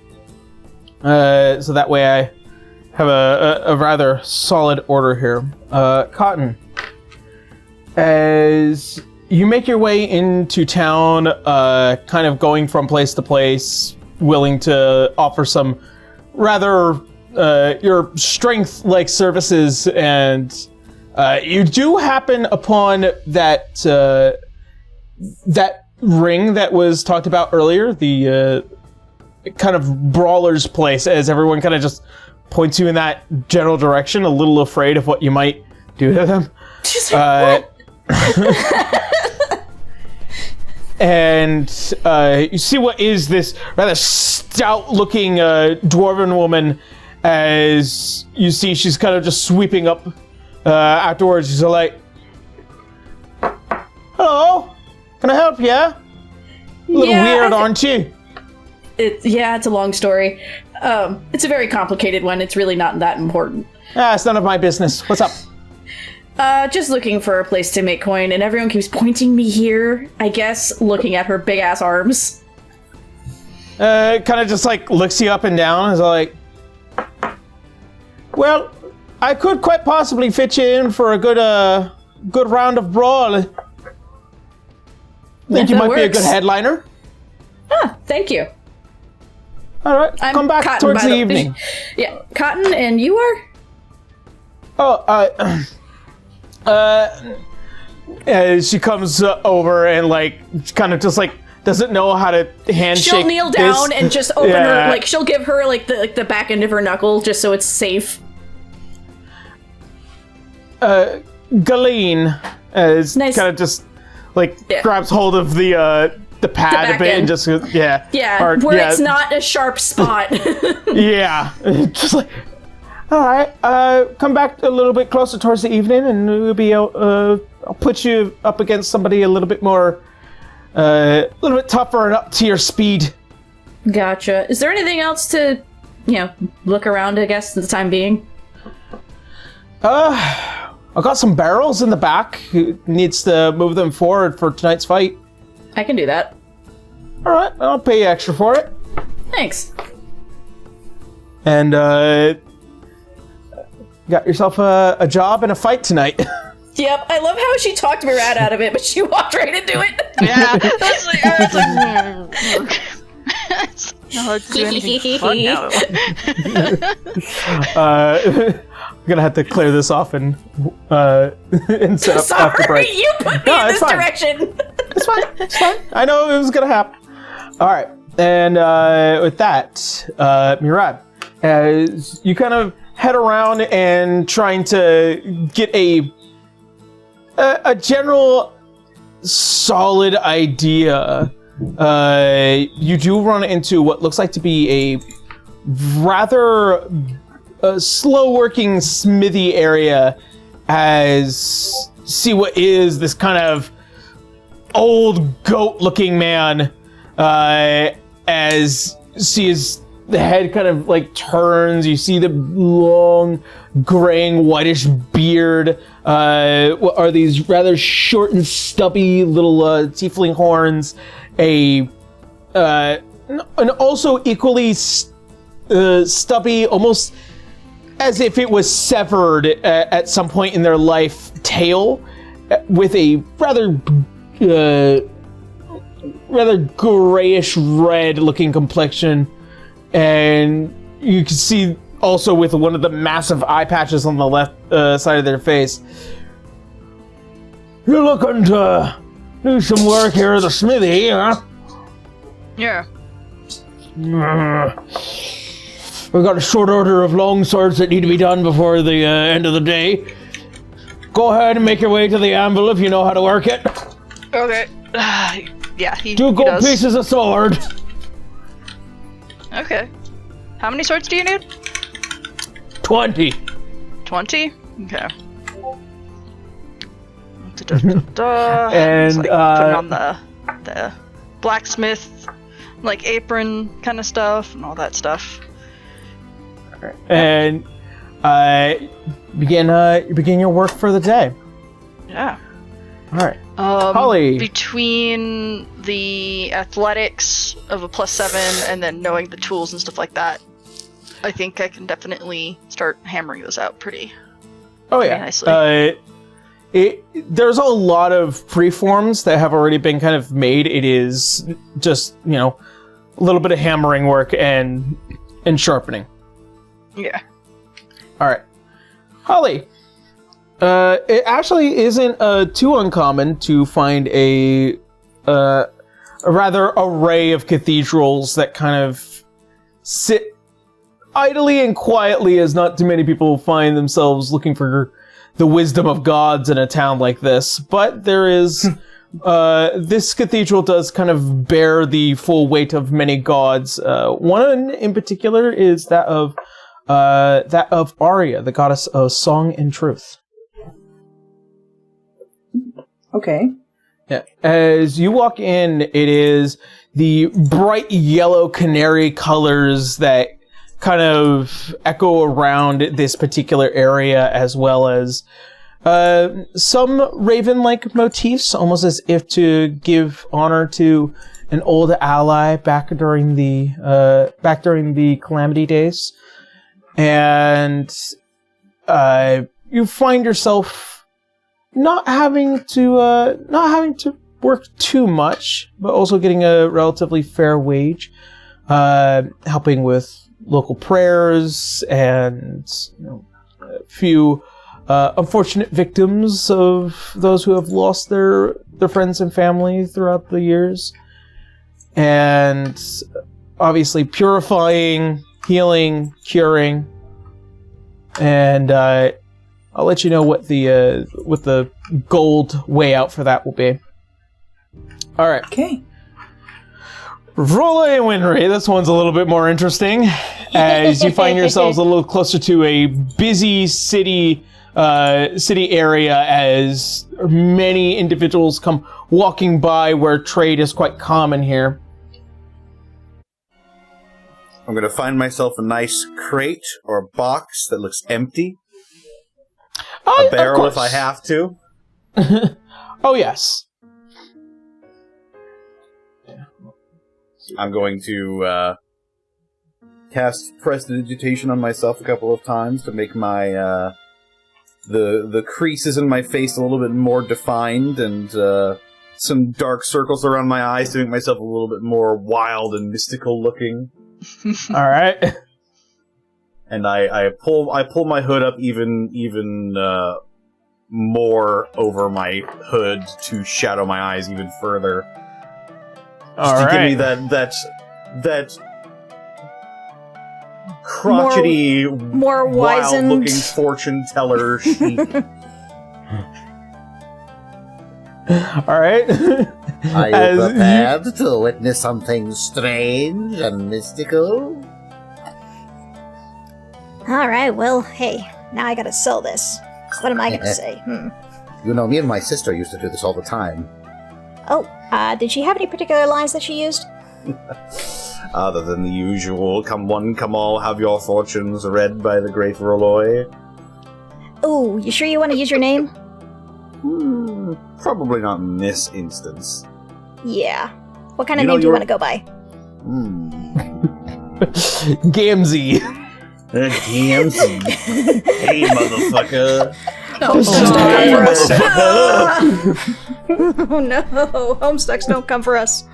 S1: So that way I have a rather solid order here. Cotton, as you make your way into town, kind of going from place to place, willing to offer some rather your strength-like services, and you do happen upon that ring that was talked about earlier, the kind of brawler's place, as everyone kind of just points you in that general direction, a little afraid of what you might do to them. And you see what is this rather stout-looking dwarven woman, as you see she's kind of just sweeping up afterwards. She's like, hello, can I help you? A little weird, aren't you?
S2: It's a long story. It's a very complicated one. It's really not that important.
S1: It's none of my business. What's up?
S2: Just looking for a place to make coin, and everyone keeps pointing me here, I guess, looking at her big-ass arms.
S1: Kind of just like looks you up and down, is like, well, I could quite possibly fit you in for a good round of brawl. Think you
S2: that
S1: might be a
S2: works.
S1: good headliner?
S2: Thank you.
S1: All right,
S2: I'm
S1: come back
S2: Cotton,
S1: towards
S2: by
S1: the evening.
S2: Yeah, Cotton, and you are?
S1: She comes over and like kind of just like doesn't know how to handshake.
S2: She'll kneel
S1: this.
S2: down and just open
S1: Yeah.
S2: her, like, she'll give her, like, the back end of her knuckle just so it's safe.
S1: Galeen is
S2: Nice.
S1: kind of just, like,
S2: Yeah.
S1: grabs hold of the pad a
S2: back
S1: bit and
S2: end.
S1: just, yeah.
S2: Yeah,
S1: Or-
S2: where
S1: yeah,
S2: it's not a sharp spot.
S1: Yeah. Just like, all right, come back a little bit closer towards the evening and we'll be, I'll put you up against somebody a little bit more, a little bit tougher and up to your speed.
S2: Gotcha. Is there anything else to, look around, I guess, at the time being?
S1: I got some barrels in the back. Who needs to move them forward for tonight's fight?
S2: I can do that.
S1: All right, I'll pay you extra for it.
S2: Thanks.
S1: And got yourself a job and a fight tonight.
S2: Yep, I love how she talked Murad out of it, but she walked right into it.
S4: Yeah, that's like, no, let's do anything fun now.
S1: I'm gonna have to clear this off and set up after
S2: Sorry,
S1: break.
S2: you put me
S1: No,
S2: in
S1: it's
S2: this
S1: fine.
S2: direction.
S1: It's fine. It's fine. I know it was gonna happen. All right, and with that, Murad, as you kind of head around and trying to get a general solid idea, you do run into what looks like to be a rather slow-working smithy area, as see what is this kind of old goat-looking man, as sees the head kind of like turns. You see the long, graying, whitish beard. What are these rather short and stubby little tiefling horns? And also equally stubby, almost as if it was severed at some point in their life, tail, with a rather grayish red looking complexion. And you can see also with one of the massive eye patches on the left side of their face. You're looking to do some work here at the smithy, huh?
S4: Yeah.
S1: We've got a short order of long swords that need to be done before the end of the day. Go ahead and make your way to the anvil if you know how to work it.
S4: Okay. Yeah, he
S1: 2 gold
S4: does.
S1: pieces of sword.
S4: Okay. How many swords do you need?
S1: 20.
S4: 20? Okay. Da-da-da-da.
S1: And,
S4: Just, like, putting on the blacksmith, like, apron kind of stuff and all that stuff.
S1: And begin your work for the day.
S4: Yeah.
S1: All right. Holly.
S4: Between the athletics of a +7 and then knowing the tools and stuff like that, I think I can definitely start hammering those out pretty nicely.
S1: There's a lot of preforms that have already been kind of made. It is just, a little bit of hammering work and sharpening.
S4: Yeah.
S1: All right. Holly. It actually isn't too uncommon to find a rather array of cathedrals that kind of sit idly and quietly, as not too many people find themselves looking for the wisdom of gods in a town like this. But there is this cathedral does kind of bear the full weight of many gods. One in particular is that of Arya, the goddess of song and truth.
S6: Okay.
S1: Yeah. As you walk in, it is the bright yellow canary colors that kind of echo around this particular area, as well as some raven-like motifs, almost as if to give honor to an old ally back during the Calamity days. And you find yourself not having to work too much, but also getting a relatively fair wage, helping with local prayers and a few unfortunate victims of those who have lost their friends and family throughout the years. and obviously purifying, healing, curing, and I'll let you know what the gold way out for that will be. All right.
S6: Okay.
S1: Rolla and Winry, this one's a little bit more interesting, as you find yourselves a little closer to a busy city area, as many individuals come walking by where trade is quite common here.
S5: I'm going to find myself a nice crate or box that looks empty. A barrel if I have to.
S1: Oh, yes.
S5: I'm going to cast prestidigitation on myself a couple of times to make my the creases in my face a little bit more defined, and some dark circles around my eyes to make myself a little bit more wild and mystical looking.
S1: All right.
S5: And I pull my hood up even more over my hood to shadow my eyes even further. Just to give me that crotchety,
S3: more wizened,
S5: wild-looking fortune teller chic.
S1: All right.
S7: Are you prepared to witness something strange and mystical?
S3: Alright, well, hey, now I gotta sell this. What am I gonna say?
S7: You know, me and my sister used to do this all the time.
S3: Oh, did she have any particular lines that she used?
S5: Other than the usual, come one, come all, have your fortunes read by the great Rolloy.
S3: Ooh, you sure you want to use your name?
S5: Probably not in this instance.
S3: Yeah. What kind of name do you want to go by?
S1: Gamzee.
S5: DMC. Hey, motherfucker.
S3: Oh no, Homestucks don't come for us.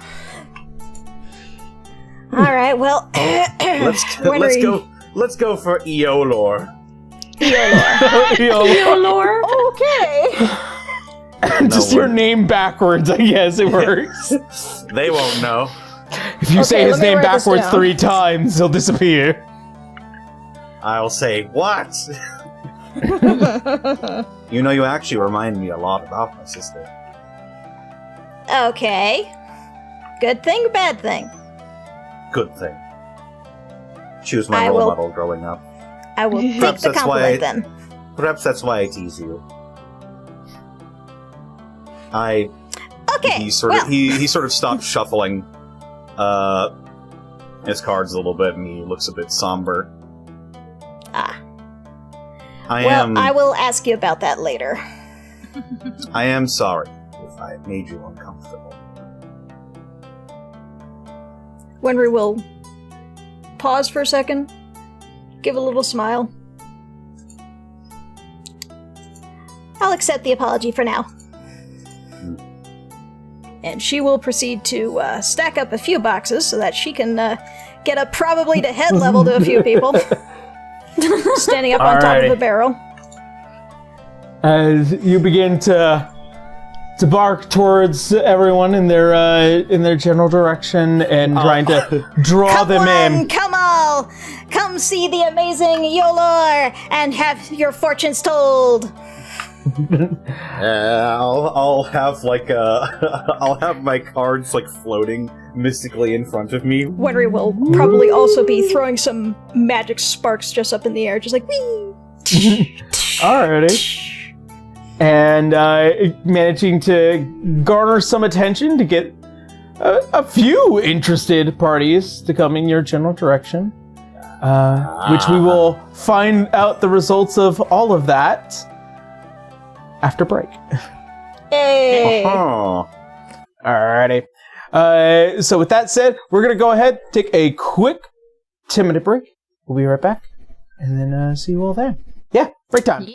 S3: Alright, well,
S5: let's go for Eolor.
S3: Eolor? Okay.
S1: Just your name backwards, I guess it works.
S5: They won't know.
S1: If you say his name backwards 3 times, he'll disappear.
S5: I'll say, what? You know, you actually remind me a lot about my sister.
S3: Okay. Good thing or bad thing?
S5: Good thing. She was my role model growing up.
S3: I will take the compliment then.
S5: Perhaps that's why I tease you.
S3: Okay.
S5: He sort of stopped shuffling his cards a little bit, and he looks a bit somber.
S3: I will ask you about that later.
S5: I am sorry if I made you uncomfortable.
S3: Wenry will pause for a second, give a little smile. I'll accept the apology for now. And she will proceed to stack up a few boxes so that she can get up probably to head level to a few people. Standing up on top of the barrel.
S1: As you begin to bark towards everyone in their general direction and trying to draw them in.
S3: Come all! Come see the amazing Yolor and have your fortunes told.
S5: I'll have I'll have my cards floating mystically in front of me.
S3: Wenry will probably also be throwing some magic sparks just up in the air, just like whee.
S1: Alrighty. And managing to garner some attention to get a few interested parties to come in your general direction, which we will find out the results of all of that after break.
S3: Hey!
S1: Alrighty. So with that said, we're going to go ahead, take a quick 10-minute break. We'll be right back, and then see you all there. Yeah, break time.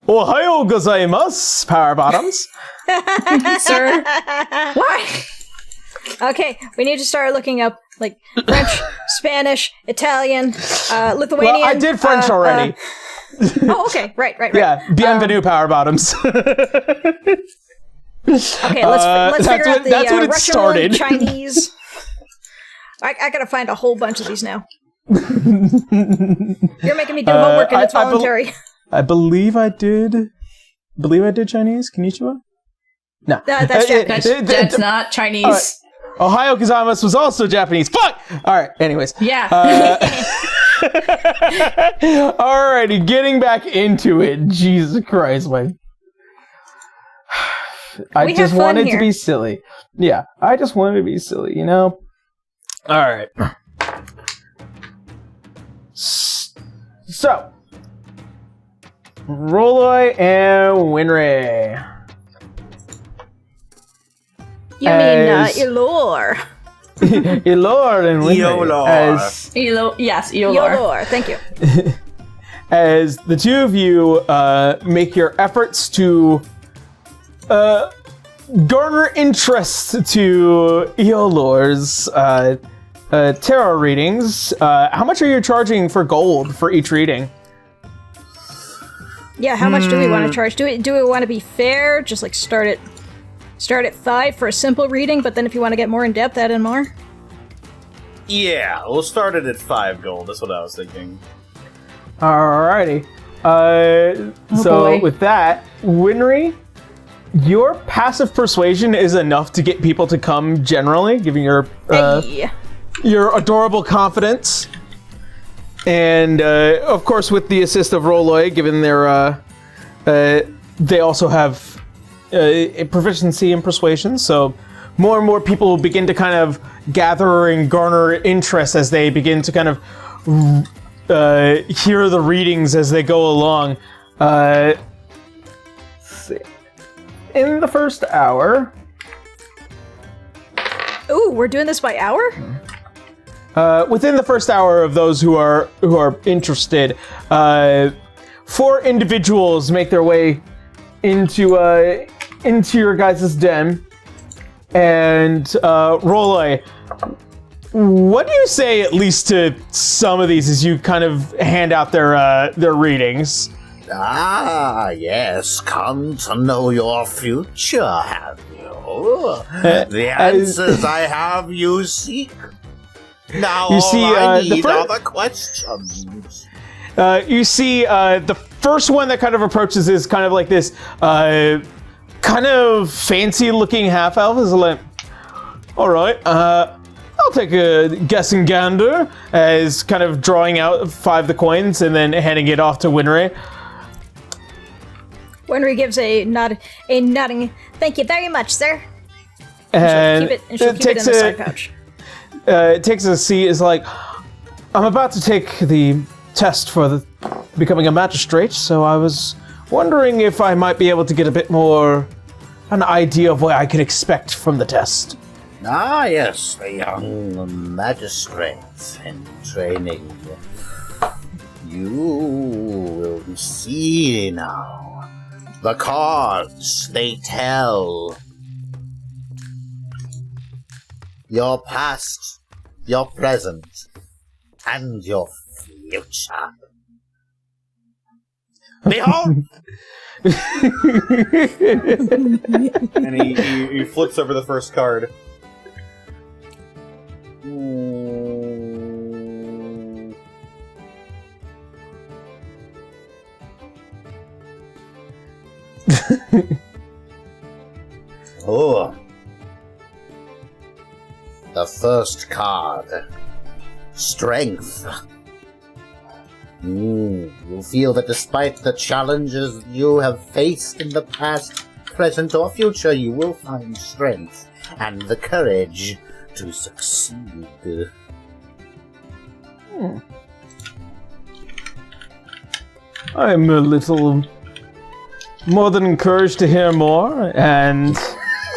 S1: Ohayo gozaimasu, Power Bottoms.
S2: Sir. Why?
S3: Okay, we need to start looking up like French, Spanish, Italian, Lithuanian.
S1: Well, I did French already.
S3: Oh, okay, right.
S1: Yeah, bienvenue, Power Bottoms.
S3: Okay, let's figure out the
S1: that's when it
S3: Russian
S1: started.
S3: one, Chinese. I gotta find a whole bunch of these now. You're making me do homework and it's voluntary.
S1: I believe I did Chinese. Konnichiwa? No.
S3: That's Japanese.
S2: That's not Chinese.
S1: Right. Ohio gozaimasu was also Japanese. Fuck! Alright, anyways.
S2: Yeah.
S1: Alrighty, getting back into it. Jesus Christ, man. I just wanted to be silly. Yeah, I just wanted to be silly, you know? Alright. So, Roloi and Winry.
S3: You mean Ilor?
S1: Elor and Winry.
S2: Yes, Eolor.
S3: Ilor, thank you.
S1: As the two of you make your efforts to garner interest to Eolor's tarot readings, how much are you charging for gold for each reading?
S3: Yeah, how much do we want to charge? Do we want to be fair? Just like start at 5 for a simple reading, but then if you want to get more in depth, add in more.
S5: Yeah, we'll start it at 5 gold. That's what I was thinking.
S1: Alrighty.
S2: Boy.
S1: With that, Winry, your passive persuasion is enough to get people to come generally, giving your adorable confidence. And, of course, with the assist of Roloi, given their, they also have a proficiency in persuasion, so more and more people will begin to kind of gather and garner interest as they begin to kind of hear the readings as they go along. Let's see. In the first hour...
S3: Ooh, we're doing this by hour?
S1: Within the first hour of those who are interested, 4 individuals make their way into your guys' den. And Roloi, what do you say at least to some of these as you kind of hand out their readings?
S7: Ah, yes, come to know your future, have you? The answers I have you seek. Now
S1: You see,
S7: all I need
S1: the
S7: are the questions.
S1: You see, the first one that kind of approaches is kind of like this, kind of fancy-looking half-elf. Is like, all right, I'll take a guessing gander, as kind of drawing out 5 of the coins and then handing it off to Winry.
S3: Winry gives a nodding. Thank you very much, sir.
S1: And
S3: She'll keep it in the side pouch.
S1: It takes a seat. Is like, I'm about to take the test for becoming a magistrate, so I was wondering if I might be able to get a bit more an idea of what I can expect from the test.
S7: Ah, yes, the young magistrate in training. You will see now. The cards, they tell. Your past, your present, and your future. Behold!
S5: And he flips over the first card.
S7: Oh. The first card. Strength. You feel that despite the challenges you have faced in the past, present, or future, you will find strength and the courage to succeed.
S1: I'm a little more than encouraged to hear more, and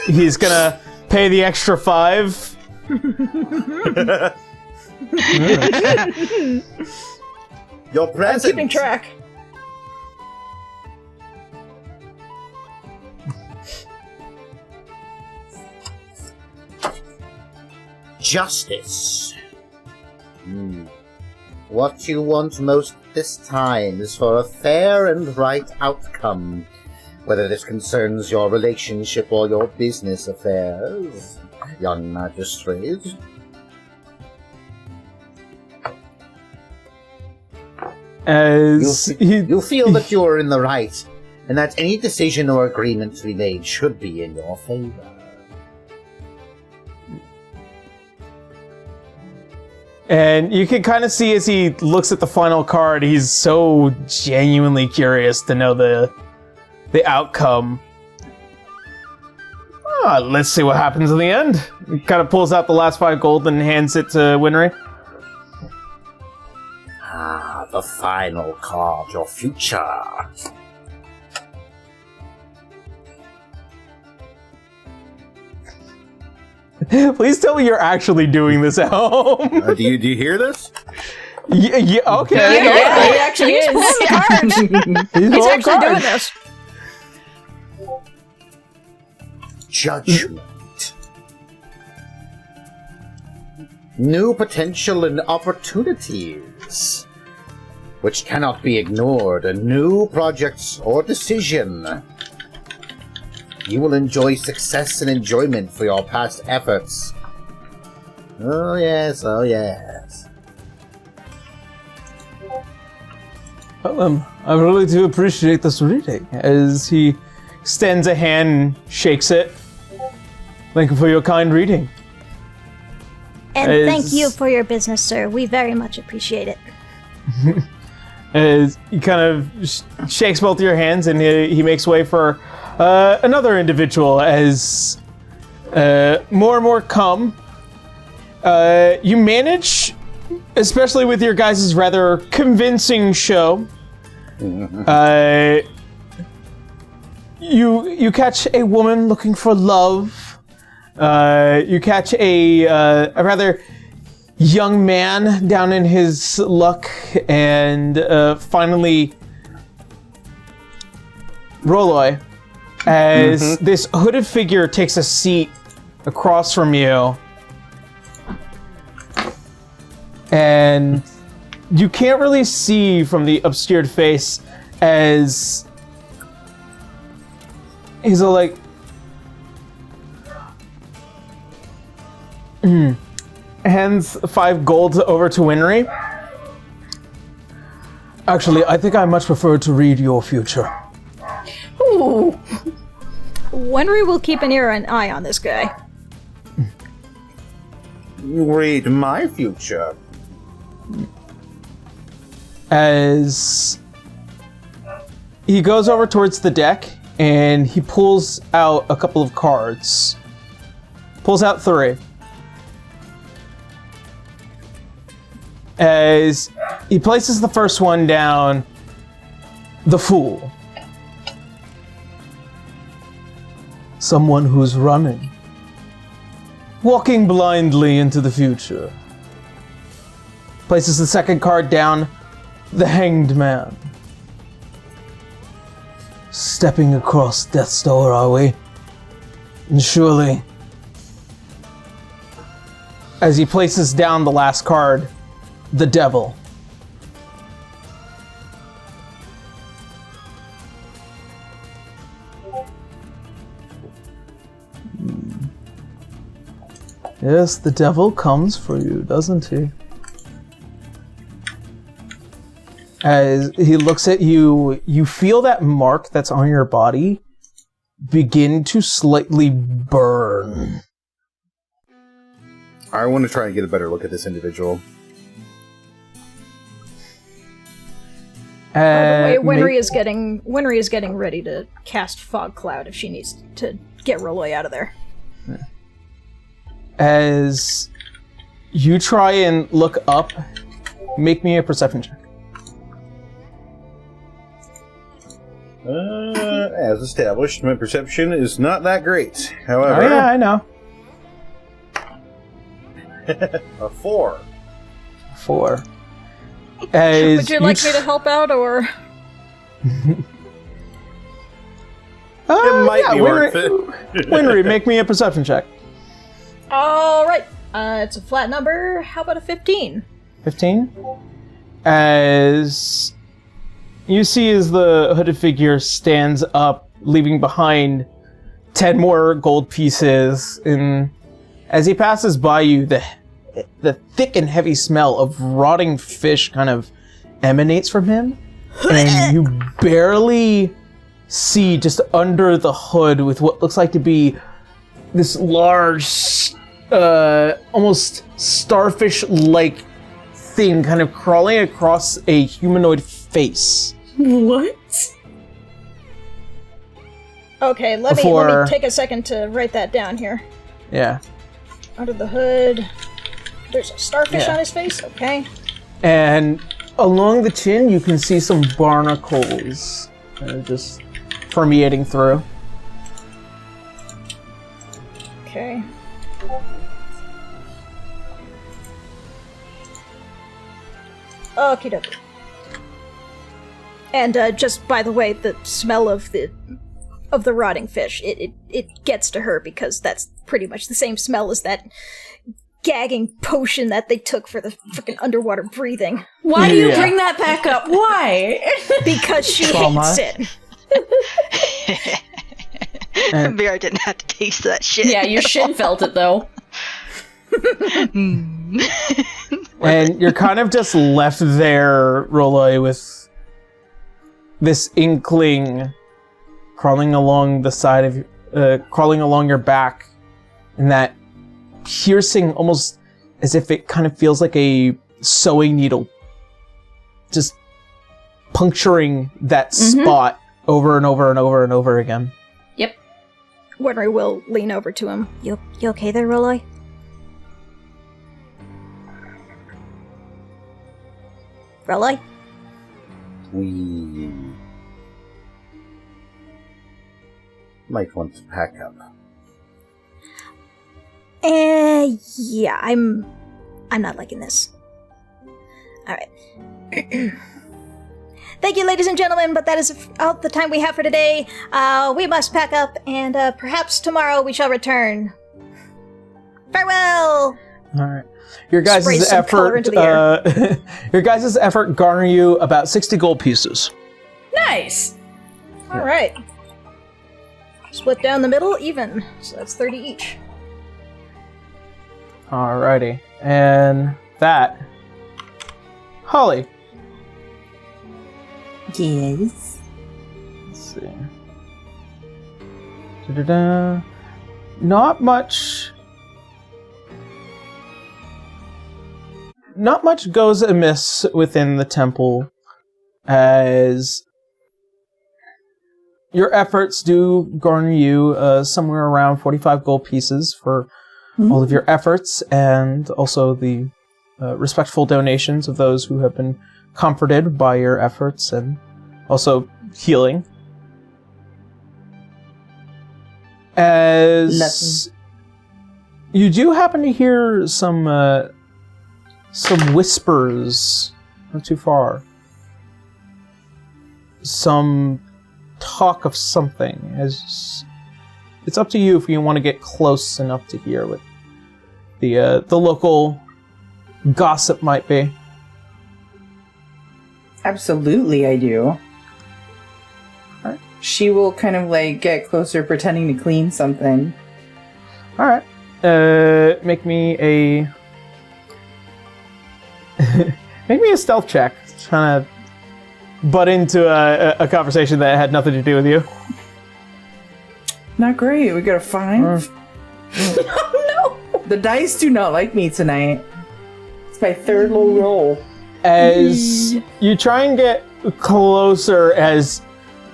S1: he's gonna pay the extra 5.
S3: I'm
S7: Your present.
S3: keeping track.
S7: justice. What you want most this time is for a fair and right outcome, whether this concerns your relationship or your business affairs, young magistrate. You feel that you are in the right, and that any decision or agreement to be made should be in your favor.
S1: And you can kind of see as he looks at the final card, he's so genuinely curious to know the outcome. Let's see what happens in the end. He kind of pulls out the last 5 gold and hands it to Winry.
S7: The final card, your future.
S1: Please tell me you're actually doing this at home.
S5: Do you hear this?
S1: Yeah, okay.
S2: Yeah, he actually is.
S3: He's actually doing this.
S7: Judgment. New potential and opportunities, which cannot be ignored. A new project or decision. You will enjoy success and enjoyment for your past efforts. Oh yes, oh yes.
S1: Well, I really do appreciate this reading. As he extends a hand and shakes it. Thank you for your kind reading.
S8: And thank you for your business, sir. We very much appreciate it.
S1: As he kind of shakes both your hands and he makes way for another individual as more and more come. You manage, especially with your guys' rather convincing show, you catch a woman looking for love. You catch a rather young man down in his luck, and finally Roloi, as this hooded figure takes a seat across from you, and you can't really see from the obscured face as he's all like, hands 5 gold over to Winry. Actually, I think I much prefer to read your future.
S2: Ooh.
S3: Winry will keep an ear and eye on this guy.
S5: Read my future.
S1: As he goes over towards the deck and he pulls out a couple of cards. Pulls out 3. As he places the first one down, the Fool. Someone who's running. Walking blindly into the future. Places the second card down, the Hanged Man. Stepping across death's door, are we? And surely, as he places down the last card, the Devil. Yes, the Devil comes for you, doesn't he? As he looks at you, you feel that mark that's on your body begin to slightly burn.
S5: I want to try and get a better look at this individual.
S3: By the way, Winry is getting ready to cast Fog Cloud if she needs to get Roloi out of there.
S1: As you try and look up, make me a perception check.
S5: As established, my perception is not that great. However,
S1: Oh yeah, I know.
S5: a 4.
S1: 4. As
S3: Would you like me to help out, or...?
S5: It might be worth it.
S1: Winry, make me a perception check.
S3: Alright. It's a flat number. How about a 15?
S1: 15? As you see as the hooded figure stands up, leaving behind 10 more gold pieces, and as he passes by you, the thick and heavy smell of rotting fish kind of emanates from him, and you barely see just under the hood with what looks like to be this large, almost starfish-like thing kind of crawling across a humanoid face.
S2: What?
S3: Okay, let me take a second to write that down here.
S1: Yeah.
S3: Under the hood, there's a starfish on his face, okay.
S1: And along the chin, you can see some barnacles just permeating through.
S3: Okay. Okie dokie. And just by the way, the smell of the rotting fish, it gets to her because that's pretty much the same smell as that gagging potion that they took for the freaking underwater breathing.
S2: Why do you bring that back up? Why?
S3: Because she hates it.
S4: Vera didn't have to taste that shit.
S2: Yeah, your shin felt it though.
S1: And you're kind of just left there, Roloi, with this inkling crawling along the side of, crawling along your back, and that piercing, almost as if it kind of feels like a sewing needle, just puncturing that spot over and over and over and over again.
S2: Yep.
S3: Winry will lean over to him.
S8: You okay there, Roloi? Roloi?
S7: We might want to pack up.
S8: Yeah, I'm not liking this. Alright. Thank you, ladies and gentlemen, but that is all the time we have for today. We must pack up, and perhaps tomorrow we shall return. Farewell!
S1: Alright. Your guys'
S3: Spray some color
S1: effort,
S3: into the
S1: your guys' effort garner you about 60 gold pieces.
S2: Nice.
S3: Alright. Split down the middle, even. So that's 30 each.
S1: Alrighty. And that... Holly.
S6: Yes.
S1: Let's see. Da-da-da. Not much goes amiss within the temple, as your efforts do garner you somewhere around 45 gold pieces for all of your efforts, and also the respectful donations of those who have been comforted by your efforts, and also healing. As you do happen to hear some whispers not too far. Some talk of something. As it's up to you if you want to get close enough to hear what the local gossip might be.
S6: Absolutely, I do.
S1: Alright.
S6: She will kind of like get closer, pretending to clean something.
S1: Alright. Make me a stealth check. Trying to butt into a conversation that had nothing to do with you.
S6: Not great. We got a 5.
S2: Oh no!
S6: The dice do not like me tonight. It's my third low roll.
S1: As you try and get closer, as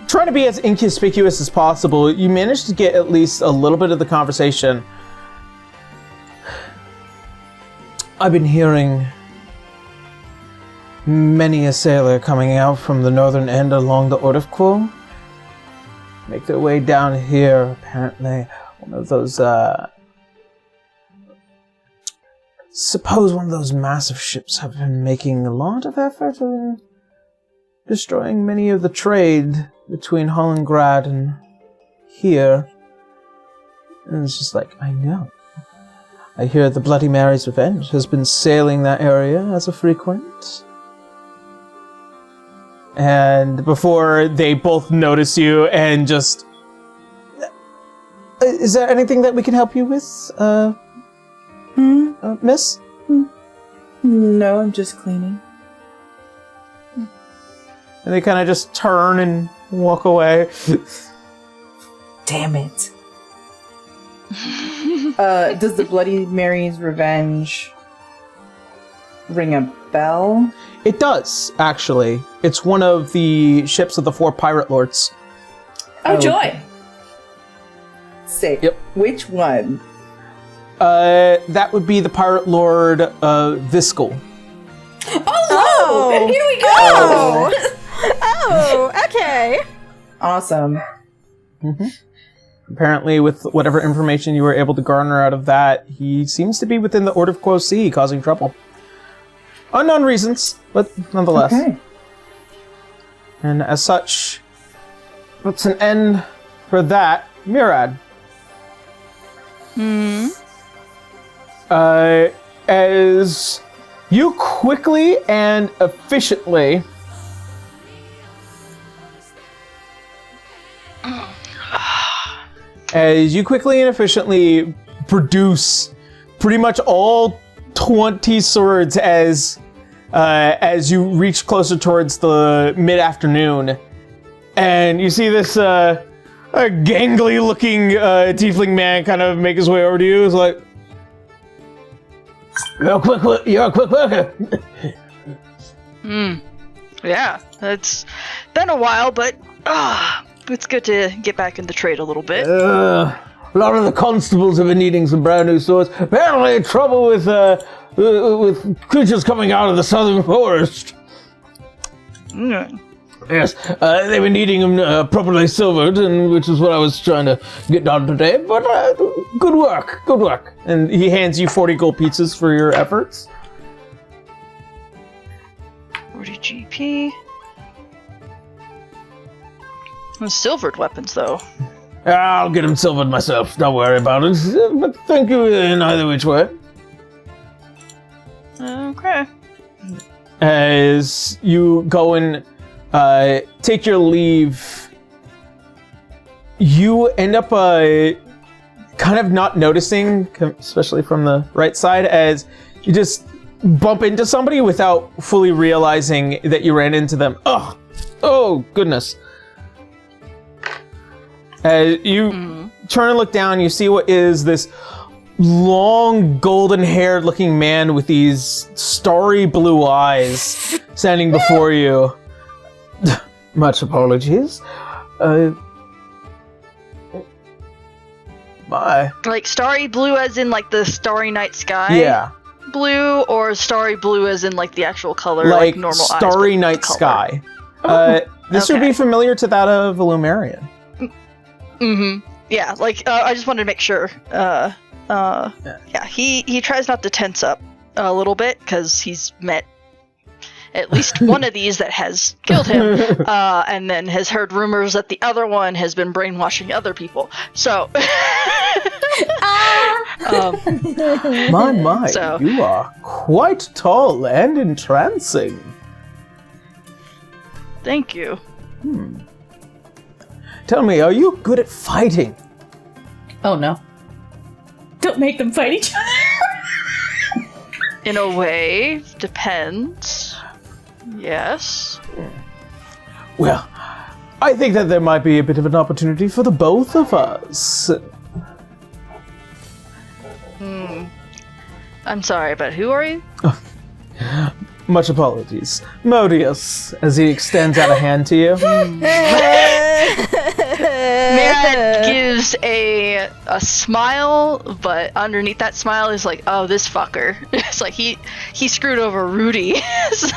S1: trying to be as inconspicuous as possible, you manage to get at least a little bit of the conversation. I've been hearing many a sailor coming out from the northern end along the Ordofquo make their way down here. Apparently, one of those, suppose one of those massive ships have been making a lot of effort in destroying many of the trade between Hollengrad and here. And it's just like, I know. I hear the Bloody Mary's Revenge has been sailing that area as a frequent. And before they both notice you and just... is there anything that we can help you with, miss?
S6: No, I'm just cleaning.
S1: And they kind of just turn and walk away.
S6: Damn it. Does the Bloody Mary's Revenge ring a bell?
S1: It does, actually. It's one of the ships of the 4 pirate lords.
S2: Oh, joy!
S6: Sick.
S1: Yep.
S6: Which one?
S1: That would be the pirate lord, Viscal.
S2: Oh! Here we go!
S8: Oh, okay.
S6: Awesome.
S1: Apparently, with whatever information you were able to garner out of that, he seems to be within the Order of Quo Sea, causing trouble. Unknown reasons, but nonetheless.
S6: Okay.
S1: And as such, that's an end for that. Murad. As you quickly and efficiently produce pretty much all 20 swords as you reach closer towards the mid-afternoon. And you see this a gangly-looking tiefling man kind of make his way over to you. He's like, you're a quick worker.
S4: Yeah, it's been a while, but it's good to get back in the trade a little bit.
S1: A lot of the constables have been needing some brand new swords. Apparently, trouble with creatures coming out of the southern forest. Yes, they were needing them properly silvered, and which is what I was trying to get done today. But good work. And he hands you 40 gold pieces for your efforts.
S4: 40 GP. And silvered weapons, though.
S1: I'll get them silvered myself. Don't worry about it. But thank you in either which way.
S4: Okay.
S1: As you go and take your leave, you end up kind of not noticing, especially from the right side, as you just bump into somebody without fully realizing that you ran into them. Oh goodness. As you turn and look down, you see what is this long, golden-haired looking man with these starry blue eyes standing before you. Much apologies. Bye.
S4: Like starry blue as in like the starry night sky?
S1: Yeah.
S4: Blue, or starry blue as in like the actual color,
S1: Like
S4: normal
S1: starry
S4: eyes, but
S1: night
S4: color.
S1: sky. This would
S4: okay.
S1: be familiar to that of Illumarian.
S4: Yeah, like I just wanted to make sure. Yeah, he tries not to tense up a little bit because he's met at least one of these that has killed him, and then has heard rumors that the other one has been brainwashing other people. So,
S1: My,
S4: So-
S1: you are quite tall and entrancing.
S4: thank you.
S1: Tell me, are you good at fighting?
S2: Oh no. Don't make them fight each other.
S4: In a way, depends. Yes.
S1: Well, I think that there might be a bit of an opportunity for the both of us.
S4: I'm sorry, but who are you?
S1: Much apologies. Modius, as he extends out a hand to you.
S4: Mad gives a smile, but underneath that smile is like, oh, this fucker. It's like he screwed over Rudy. It's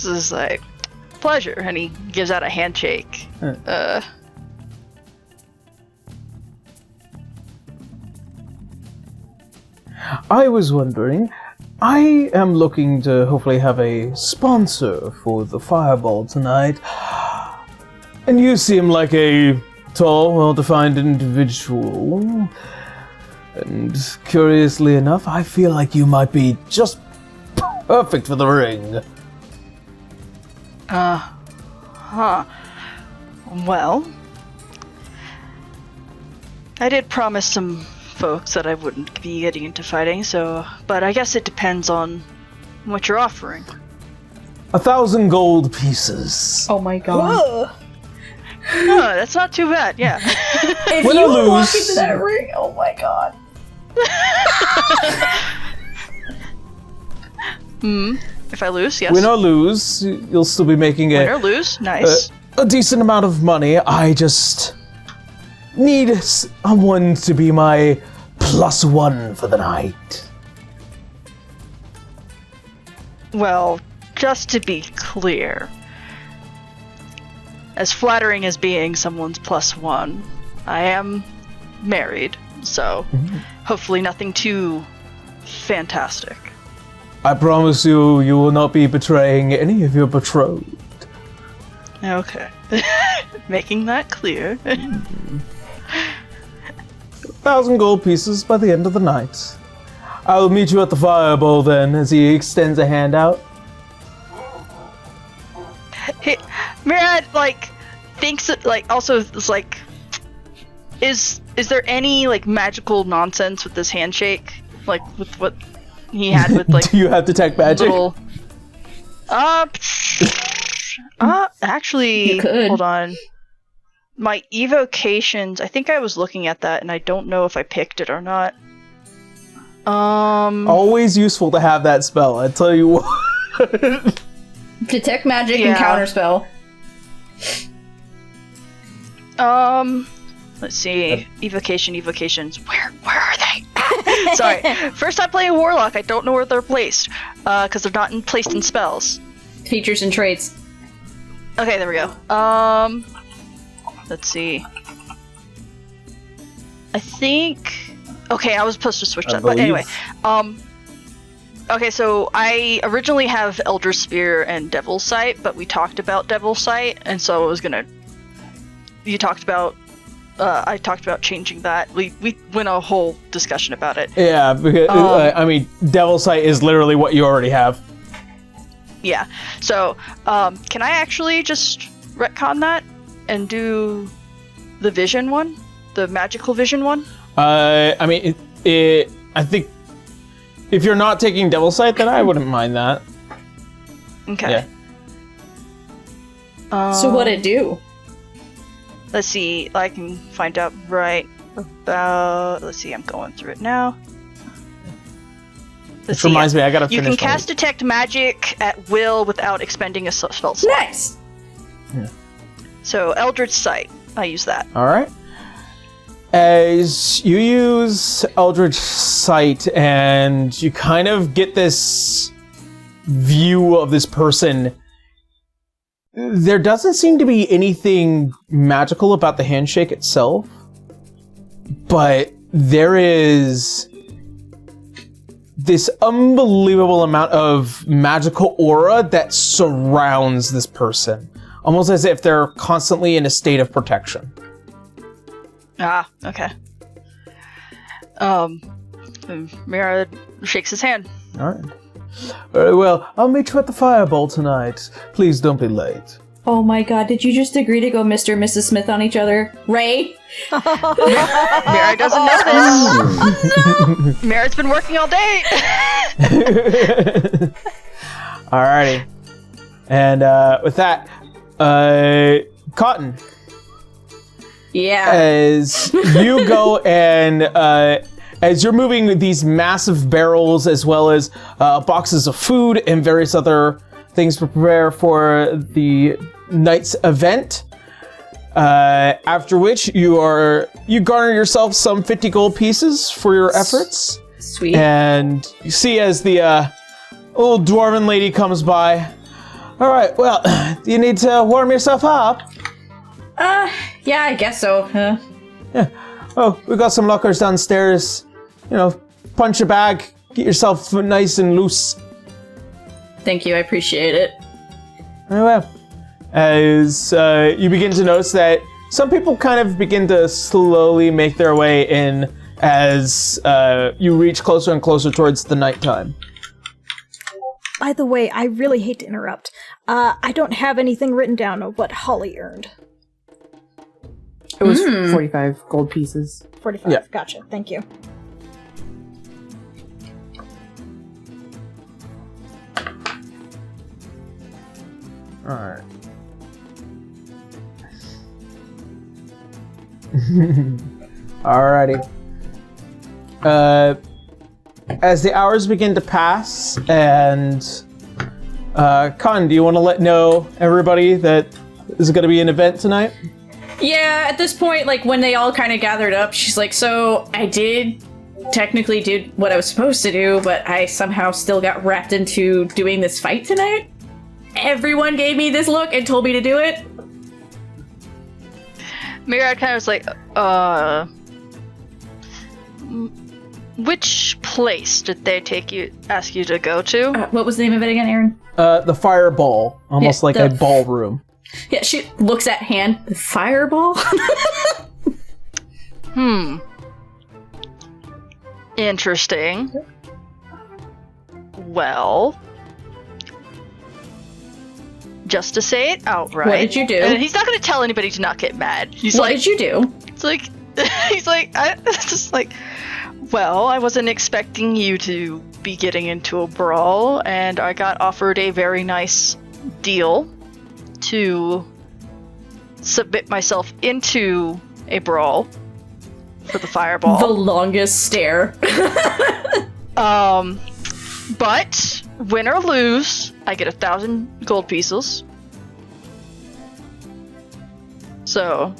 S4: just like, pleasure, and he gives out a handshake.
S1: I was wondering, I am looking to hopefully have a sponsor for the fireball tonight. And you seem like a tall, well-defined individual. And curiously enough, I feel like you might be just perfect for the ring.
S4: Well, I did promise some folks that I wouldn't be getting into fighting, but I guess it depends on what you're offering.
S1: 1,000 gold pieces.
S2: Oh my god.
S3: Whoa.
S4: Oh, that's not too bad, yeah.
S2: If
S1: Win
S2: you
S1: or lose.
S2: walk into that ring, oh my god.
S4: If I lose, yes.
S1: Win or lose, you'll still be making
S4: Win or lose, nice.
S1: a decent amount of money. I just need someone to be my +1 for the night.
S4: Well, just to be clear, as flattering as being someone's +1, I am married, so hopefully nothing too fantastic.
S1: I promise you, you will not be betraying any of your betrothed.
S4: Okay. Making that clear.
S1: 1,000 gold pieces by the end of the night. I will meet you at the fireball then, as he extends a hand out.
S4: Murad, thinks that, also is is there any, magical nonsense with this handshake? With what he had with,
S1: Do you have detect magic?
S4: little... Actually,
S2: You could.
S4: hold on. My evocations, I think I was looking at that, and I don't know if I picked it or not.
S1: Always useful to have that spell, I tell you what.
S2: Detect magic and
S4: Yeah.
S2: counterspell.
S4: Let's see. Evocations. Where are they? Sorry. First time playing Warlock, I don't know where they're placed. Because they're not placed in spells.
S2: Features and traits.
S4: Okay, there we go. Let's see. I think... Okay, I was supposed to switch that, but anyway. Okay, so I originally have Elder Spear and Devil's Sight, but we talked about Devil's Sight, and so I was gonna... I talked about changing that. We went a whole discussion about it.
S1: Yeah, because, Devil's Sight is literally what you already have.
S4: Yeah. So, can I actually just retcon that and do the vision one? The magical vision one?
S1: I think if you're not taking Devil's Sight, then I wouldn't mind that.
S4: Okay.
S1: Yeah.
S2: So what'd it do?
S4: Let's see. I can find out right about... Let's see, I'm going through it now.
S1: This reminds me, I gotta
S4: You
S1: finish
S4: can cast Detect Magic at will without expending a spell slot.
S2: Nice!
S4: So, Eldritch Sight. I use that.
S1: Alright. As you use Eldritch Sight and you kind of get this view of this person, there doesn't seem to be anything magical about the handshake itself, but there is this unbelievable amount of magical aura that surrounds this person, almost as if they're constantly in a state of protection.
S4: Ah, okay. Mira shakes his hand.
S1: All right. Very well. I'll meet you at the fireball tonight. Please don't be late.
S2: Oh my god, did you just agree to go Mr. and Mrs. Smith on each other? Ray?
S4: Mira doesn't know this. Oh, no! Mira's been working all day.
S1: Alrighty. And with that, Cotton,
S2: Yeah.
S1: as you go and as you're moving these massive barrels as well as boxes of food and various other things to prepare for the night's event, after which you garner yourself some 50 gold pieces for your efforts.
S2: Sweet.
S1: And you see as the old dwarven lady comes by. All right, well, do you need to warm yourself up?
S2: Yeah, I guess so.
S1: Yeah. Oh, we got some lockers downstairs. You know, punch a bag, get yourself nice and loose.
S2: Thank you, I appreciate it.
S1: Very well. As you begin to notice that some people kind of begin to slowly make their way in as you reach closer and closer towards the nighttime.
S3: By the way, I really hate to interrupt. I don't have anything written down of what Holly earned.
S6: It was 45 gold pieces.
S3: 45,
S1: Yeah.
S3: Gotcha. Thank you.
S1: Alright. Alrighty. As the hours begin to pass, and Con, do you want to let know everybody that there's going to be an event tonight?
S2: Yeah, at this point, like, when they all kind of gathered up, she's like, so I technically did what I was supposed to do, but I somehow still got wrapped into doing this fight tonight? Everyone gave me this look and told me to do it?
S4: Murad kind of was like, which place did they ask you to go to?
S2: What was the name of it again, Aaron?
S1: The fireball, almost
S2: Yeah,
S1: like a ballroom.
S2: Yeah, she looks at hand. Fireball?
S4: Interesting. Well, just to say it outright.
S2: What did you do?
S4: And he's not going to tell anybody to not get mad.
S2: What did you do?
S4: It's like, well, I wasn't expecting you to be getting into a brawl, and I got offered a very nice deal to submit myself into a brawl for the fireball.
S2: The longest stare.
S4: But win or lose, I get 1,000 gold pieces. So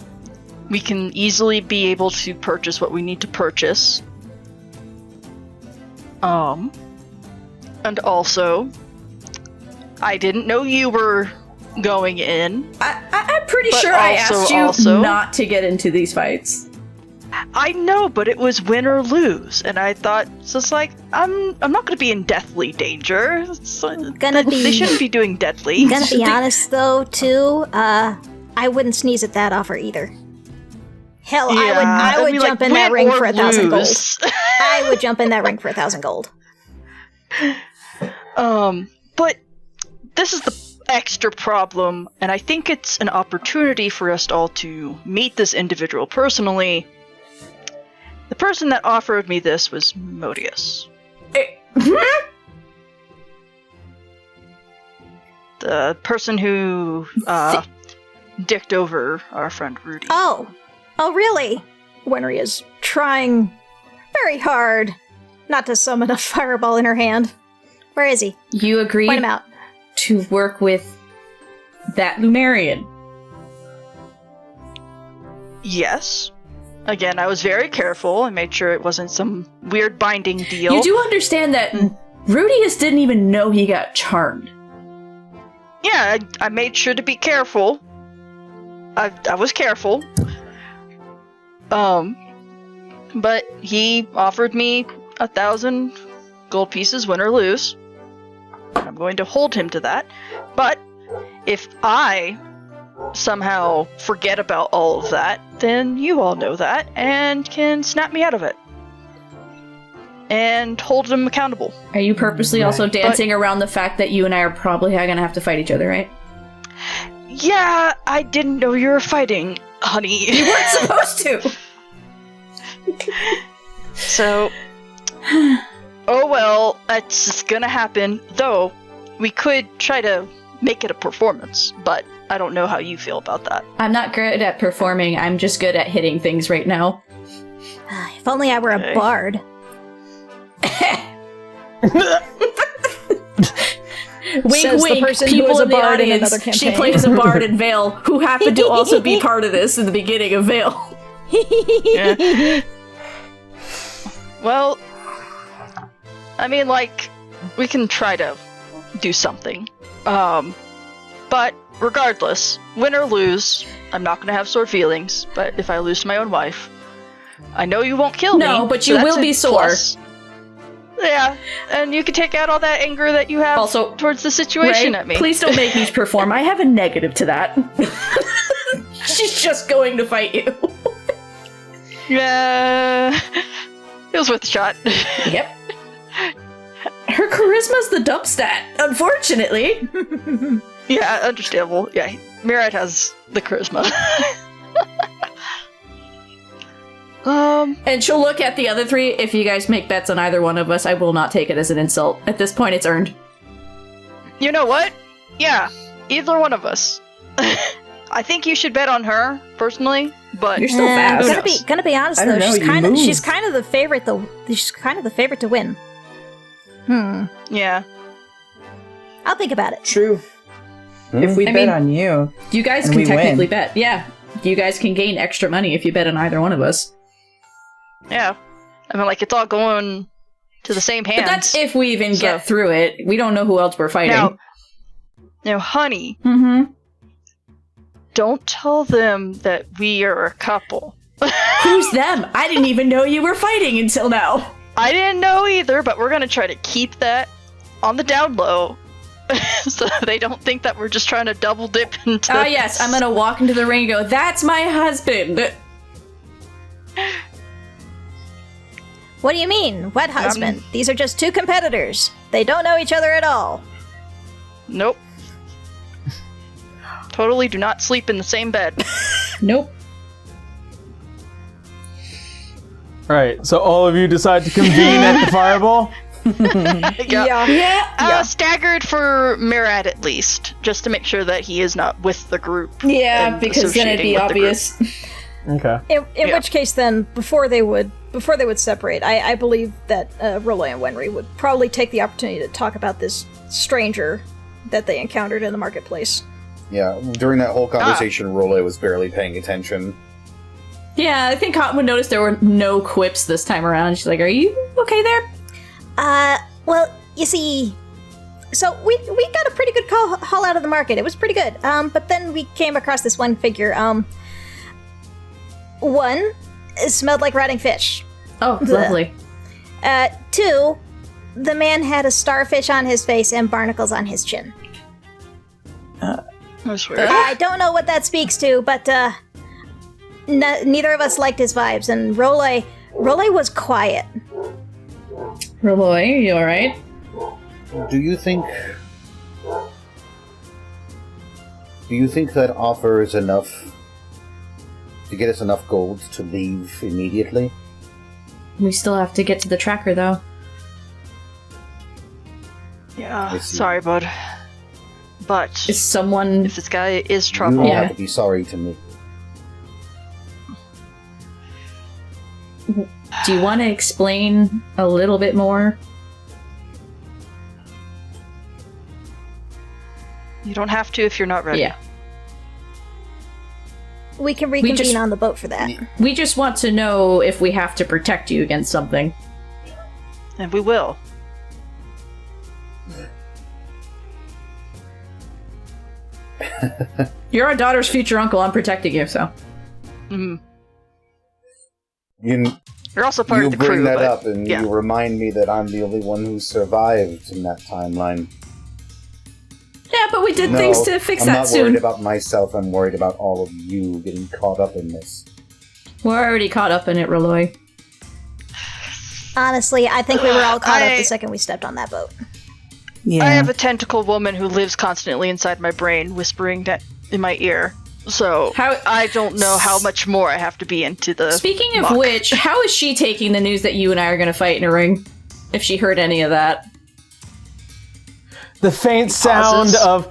S4: we can easily be able to purchase what we need to purchase. And also, I didn't know you were going in.
S2: I'm pretty
S4: But
S2: sure I asked you
S4: also-
S2: not to get into these fights.
S4: I know, but it was win or lose, and I thought, so it's like, I'm not going to be in deathly danger. They shouldn't be doing deadly.
S8: Gonna be honest though, too, I wouldn't sneeze at that offer either. Hell, I would jump in that ring for 1,000 gold. I would jump in that ring for 1,000 gold.
S4: But this is the extra problem, and I think it's an opportunity for us all to meet this individual personally. The person that offered me this was Modius. The person who dicked over our friend Rudy.
S8: Oh, really?
S3: Winry is trying very hard not to summon a fireball in her hand.
S8: Where is he?
S2: You agreed
S8: Point him out.
S2: to work with that Lumerian.
S4: Yes. Again, I was very careful. I made sure it wasn't some weird binding deal.
S2: You do understand that Rudius didn't even know he got charmed.
S4: Yeah, I made sure to be careful. I was careful. But he offered me 1,000 gold pieces, win or lose. I'm going to hold him to that. But if I somehow forget about all of that, then you all know that and can snap me out of it. And hold him accountable.
S2: Are you purposely also dancing around the fact that you and I are probably going to have to fight each other, right?
S4: Yeah, I didn't know you were fighting, honey.
S2: You weren't supposed to!
S4: So, oh well, that's just gonna happen. Though, we could try to make it a performance, but I don't know how you feel about that.
S2: I'm not good at performing, I'm just good at hitting things right now.
S8: If only I were a bard.
S2: Wink,
S3: Says the
S2: wink,
S3: person who
S2: people
S3: was a
S2: in the
S3: bard in
S2: audience.
S3: another
S2: She
S3: campaign.
S2: plays a bard in Vale, who happened to also be part of this in the beginning of Vale.
S4: Yeah. Well, I mean, like, we can try to do something. But regardless, win or lose, I'm not gonna have sore feelings. But if I lose my own wife, I know you won't kill me.
S2: No, but
S4: so
S2: you
S4: that's
S2: will
S4: a
S2: be sore.
S4: plus. Yeah, and you can take out all that anger that you have
S2: Also,
S4: towards the situation
S2: Ray,
S4: at me.
S2: please don't make me perform. I have a negative to that. She's just going to fight you.
S4: Yeah. It was worth a shot.
S2: Yep. Her charisma's the dump stat, unfortunately.
S4: Yeah, understandable. Yeah, Mirad has the charisma.
S2: And she'll look at the other three. If you guys make bets on either one of us, I will not take it as an insult. At this point, it's earned.
S4: You know what? Yeah, either one of us. I think you should bet on her, personally, but
S2: You're still fast.
S8: Gonna be honest
S6: I don't
S8: though,
S6: know,
S8: she's kind of the favorite though. She's kind of the favorite to win.
S4: yeah.
S8: I'll think about it.
S6: True. If we bet on you,
S2: You guys
S6: and
S2: can
S6: we
S2: technically
S6: win.
S2: bet. Yeah. You guys can gain extra money if you bet on either one of us.
S4: Yeah. I mean, like, it's all going to the same hands.
S2: But that's if we even get through it. We don't know who else we're fighting.
S4: Now, honey,
S2: Mm-hmm.
S4: don't tell them that we are a couple.
S2: Who's them? I didn't even know you were fighting until now.
S4: I didn't know either, but we're gonna try to keep that on the down low. So they don't think that we're just trying to double dip into...
S2: Ah, yes. I'm gonna walk into the ring and go, that's my husband.
S8: What do you mean? What husband? These are just two competitors. They don't know each other at all.
S4: Nope. Totally do not sleep in the same bed.
S2: Nope.
S1: Right, so all of you decide to convene at the fireball?
S2: Yeah.
S4: Staggered for Mirad at least, just to make sure that he is not with the group.
S2: Yeah,
S4: and
S2: because then it'd be
S4: associating with
S2: obvious.
S1: Okay.
S3: In which case, then, before they would separate, I believe that Rolay and Wenry would probably take the opportunity to talk about this stranger that they encountered in the marketplace.
S5: Yeah, during that whole conversation, Rolay was barely paying attention.
S2: Yeah, I think Cotton would notice there were no quips this time around. She's like, are you okay there?
S8: Well, you see, so we got a pretty good haul out of the market. It was pretty good. But then we came across this one figure. One, it smelled like rotting fish.
S2: Oh, lovely.
S8: 2, the man had a starfish on his face and barnacles on his chin.
S4: That's weird.
S8: I don't know what that speaks to, but neither of us liked his vibes, and Rolay was quiet.
S2: Roy, you alright?
S7: Do you think that offer is enough to get us enough gold to leave immediately?
S2: We still have to get to the tracker, though.
S4: Yeah,
S7: I see.
S4: sorry, bud. But
S2: Is someone...
S4: if this guy is
S7: You
S4: trouble...
S7: don't
S2: Yeah.
S7: have to be sorry to me.
S2: Do you want to explain a little bit more?
S4: You don't have to if you're not ready.
S2: Yeah.
S8: We can reconvene
S2: just-
S8: on the boat for that.
S2: We just want to know if we have to protect you against something.
S4: And we will.
S2: You're our daughter's future uncle. I'm protecting you, so...
S4: Mhm.
S5: You're
S4: also part of the
S5: bring
S4: crew,
S5: that
S4: but,
S5: up, and
S4: yeah.
S5: you remind me that I'm the only one who survived in that timeline.
S2: Yeah, but we did
S5: No,
S2: things to fix
S5: I'm
S2: that
S5: not
S2: soon.
S5: worried about myself. I'm worried about all of you getting caught up in this.
S2: We're already caught up in it, Reloy.
S8: Honestly, I think we were all caught up the second we stepped on that boat.
S6: Yeah.
S4: I have a tentacle woman who lives constantly inside my brain, whispering that in my ear. So I don't know how much more I have to be into the.
S2: Speaking of
S4: muck.
S2: which, how is she taking the news that you and I are going to fight in a ring? If she heard any of that.
S1: The faint sound of...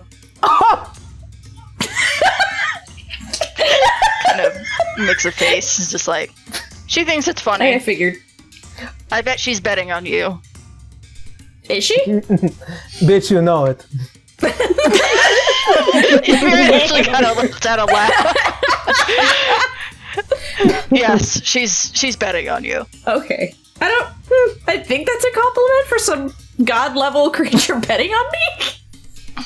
S4: kind of makes a face. It's just like she thinks it's funny.
S2: I figured.
S4: I bet she's betting on you.
S2: Is she?
S1: Bitch, you know it.
S4: Miriam actually kind of lets out a laugh. Yes, she's betting on you.
S2: Okay. I think that's a compliment for some god-level creature betting on me?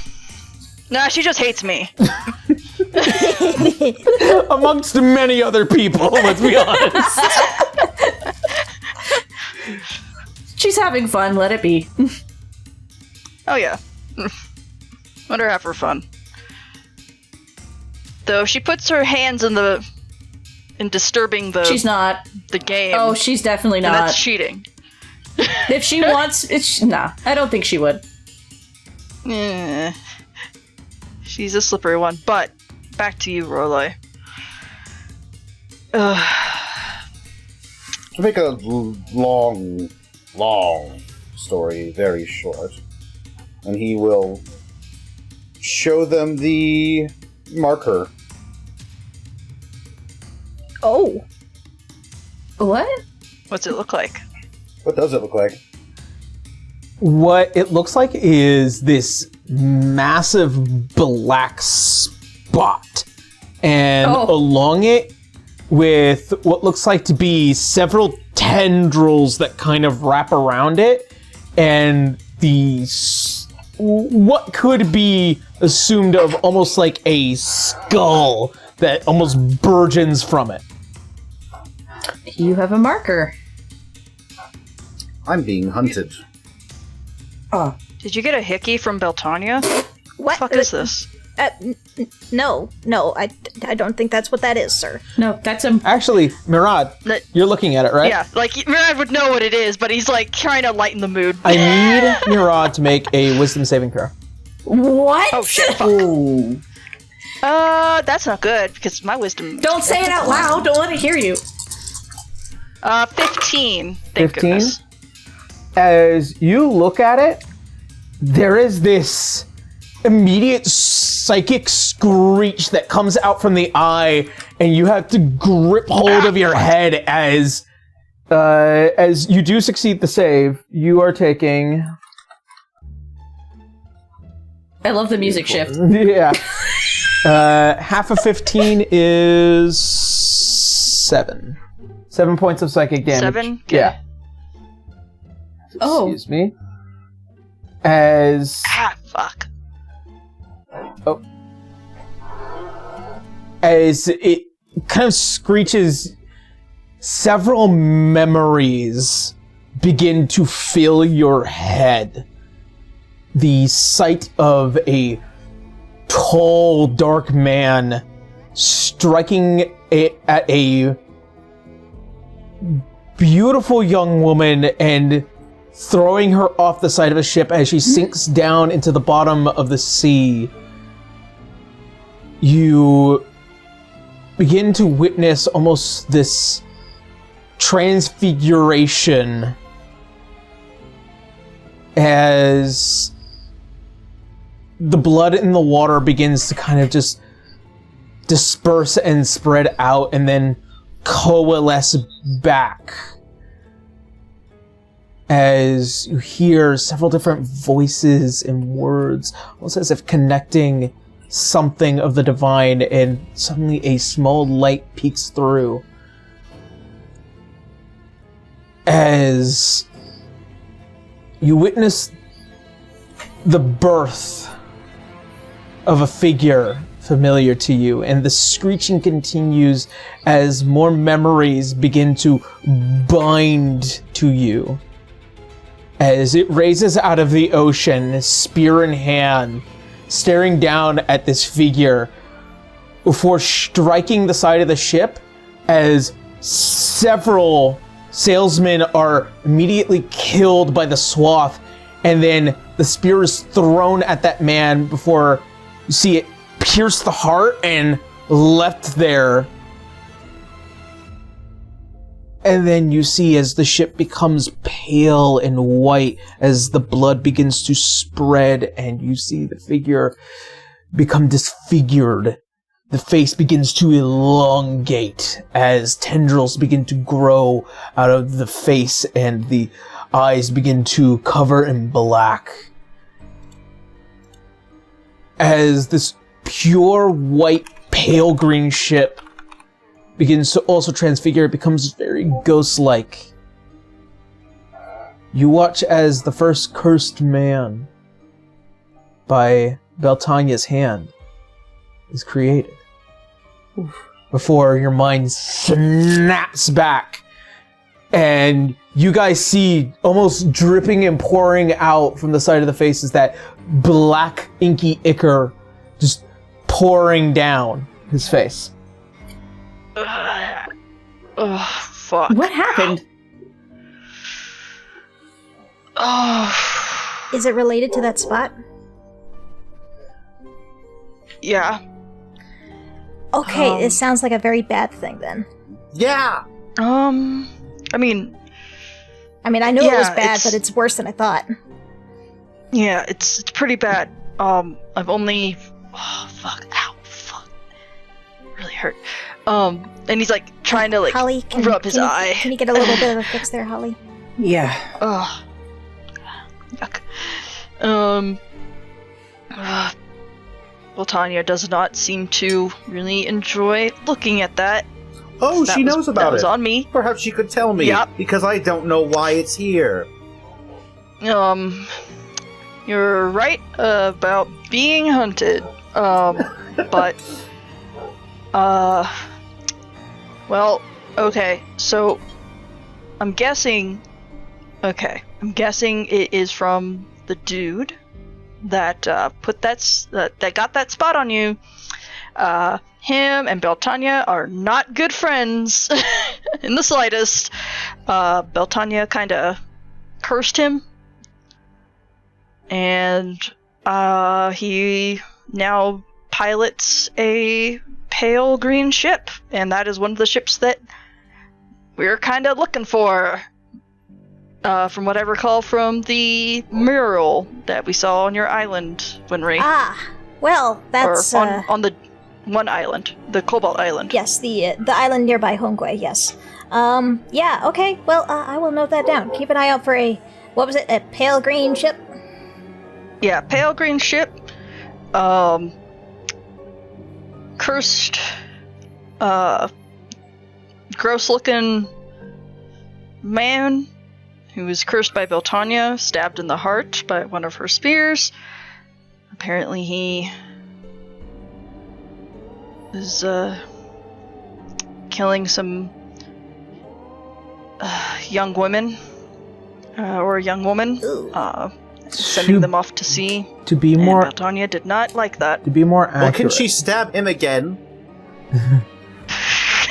S4: Nah, she just hates me.
S1: Amongst many other people, let's be honest.
S2: She's having fun, let it be.
S4: Oh yeah. Let her have her fun. though. If she puts her hands in disturbing the
S2: She's not.
S4: the game.
S2: Oh, she's definitely
S4: then
S2: not.
S4: that's cheating.
S2: If she wants, nah, I don't think she would.
S4: She's a slippery one. But back to you, Roloi.
S7: To make a long story very short, and he will show them the marker.
S3: Oh.
S2: What?
S4: What's it look like?
S7: What does it look like?
S1: What it looks like is this massive black spot, and along it, with what looks like to be several tendrils that kind of wrap around it, and what could be assumed of almost like a skull that almost burgeons from it.
S2: You have a marker.
S7: I'm being hunted.
S6: Oh,
S4: Did you get a hickey from Beltania?
S8: What?
S4: The fuck is this?
S8: No, I don't think that's what that is, sir.
S2: No, that's a.
S1: Actually, Mirad, you're looking at it, right?
S4: Yeah, like Mirad would know what it is, but he's like trying to lighten the mood.
S1: I need Mirad to make a wisdom saving throw.
S2: What?
S4: Oh shit! Fuck.
S6: ooh.
S4: That's not good because my wisdom.
S2: Don't say it out loud. Don't let it hear you.
S4: 15. Thank
S1: 15?
S4: goodness.
S1: As you look at it, there is this immediate psychic screech that comes out from the eye, and you have to grip hold of your head as you do succeed the save. You are taking...
S2: I love the music shift.
S1: Yeah. Half of 15 is 7. 7 points of psychic damage.
S4: 7? Okay.
S1: Yeah.
S2: Oh.
S1: Excuse me. As...
S4: Fuck.
S1: Oh. As it kind of screeches, several memories begin to fill your head. The sight of a tall, dark man striking at a beautiful young woman and throwing her off the side of a ship as she sinks down into the bottom of the sea. You begin to witness almost this transfiguration as the blood in the water begins to kind of just disperse and spread out and then coalesce back. As you hear several different voices and words, almost as if connecting something of the divine, and suddenly a small light peeks through. As you witness the birth of a figure familiar to you, and the screeching continues as more memories begin to bind to you. As it raises out of the ocean, spear in hand, staring down at this figure before striking the side of the ship, as several sailsmen are immediately killed by the swath, and then the spear is thrown at that man before you see it pierce the heart and left there. And then you see as the ship becomes pale and white, as the blood begins to spread, and you see the figure become disfigured. The face begins to elongate as tendrils begin to grow out of the face, and the eyes begin to cover in black. As this pure white, pale green ship begins to also transfigure, it becomes very ghost-like. You watch as the first cursed man by Beltania's hand is created. Before your mind snaps back, and you guys see almost dripping and pouring out from the side of the face is that black inky ichor just pouring down. his face.
S4: Oh, fuck.
S2: What happened?
S4: Oh.
S8: Is it related to that spot?
S4: Yeah.
S8: Okay, this sounds like a very bad thing then.
S5: Yeah!
S4: I mean,
S8: I know it was bad,
S4: it's-
S8: but it's worse than I thought.
S4: yeah, it's pretty bad. I've only... Oh, fuck. Ow, fuck. Really hurt. And he's, like, trying to, like,
S8: Holly,
S4: rub his eye.
S8: Can you get a little bit of a fix there, Holly?
S6: Yeah.
S4: Ugh. Yuck. Well, Tanya does not seem to really enjoy looking at that.
S5: Oh, she knows about it.
S4: That was on me.
S5: Perhaps she could tell me.
S4: Yep.
S5: Because I don't know why it's here.
S4: You're right about being hunted. But, well, okay, so I'm guessing it is from the dude that that got that spot on you. Him and Beltania are not good friends in the slightest. Beltania kind of cursed him, and he now pilots a pale green ship, and that is one of the ships that we're kind of looking for. From what I recall from the mural that we saw on your island, Winry.
S8: Well, that's...
S4: Or on the one island, the Cobalt Island.
S8: Yes, the island nearby Hongwei, yes. Yeah, okay, well, I will note that down. Keep an eye out for a pale green ship?
S4: Yeah, pale green ship. Cursed, gross-looking man who was cursed by Beltania, stabbed in the heart by one of her spears. Apparently he is killing some young women, or a young woman, sending them off to sea.
S1: To be more,
S4: Beltania did not like that.
S1: to be more accurate.
S5: Well, can she stab him again?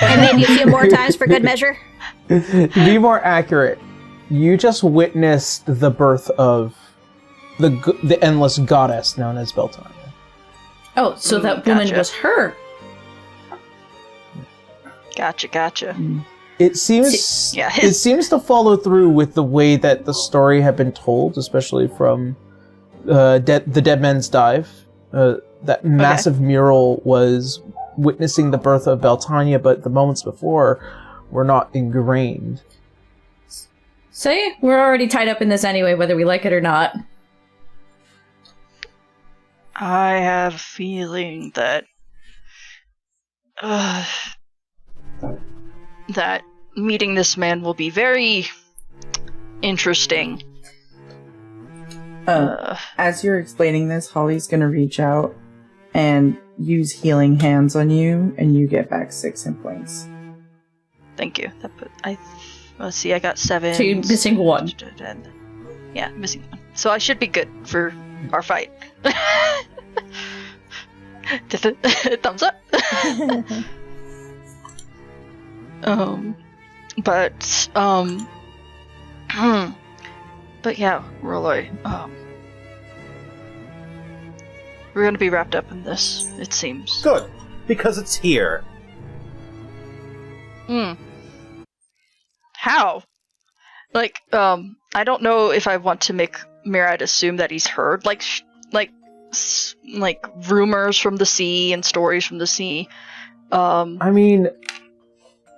S8: And maybe a few more times for good measure?
S1: To be more accurate, you just witnessed the birth of the endless goddess known as Beltania.
S2: Oh, so that woman
S4: Gotcha.
S2: was her.
S4: Gotcha.
S1: It seems
S4: Yeah,
S1: it seems to follow through with the way that the story had been told, especially from the Dead Men's Dive. That massive mural was witnessing the birth of Beltania, but the moments before were not ingrained.
S2: See, we're already tied up in this anyway, whether we like it or not.
S4: I have a feeling that that meeting this man will be very interesting.
S6: As you're explaining this, Holly's gonna reach out and use healing hands on you, and you get back 6 hit points.
S4: Thank you. Let's see, I got 7.
S2: So you're missing 1.
S4: Yeah, missing 1. So I should be good for our fight. Thumbs up. But yeah, Rolloy, we're gonna be wrapped up in this, it seems.
S5: Good, because it's here.
S4: How? Like, I don't know if I want to make Mirad assume that he's heard, like rumors from the sea and stories from the sea.
S1: I mean,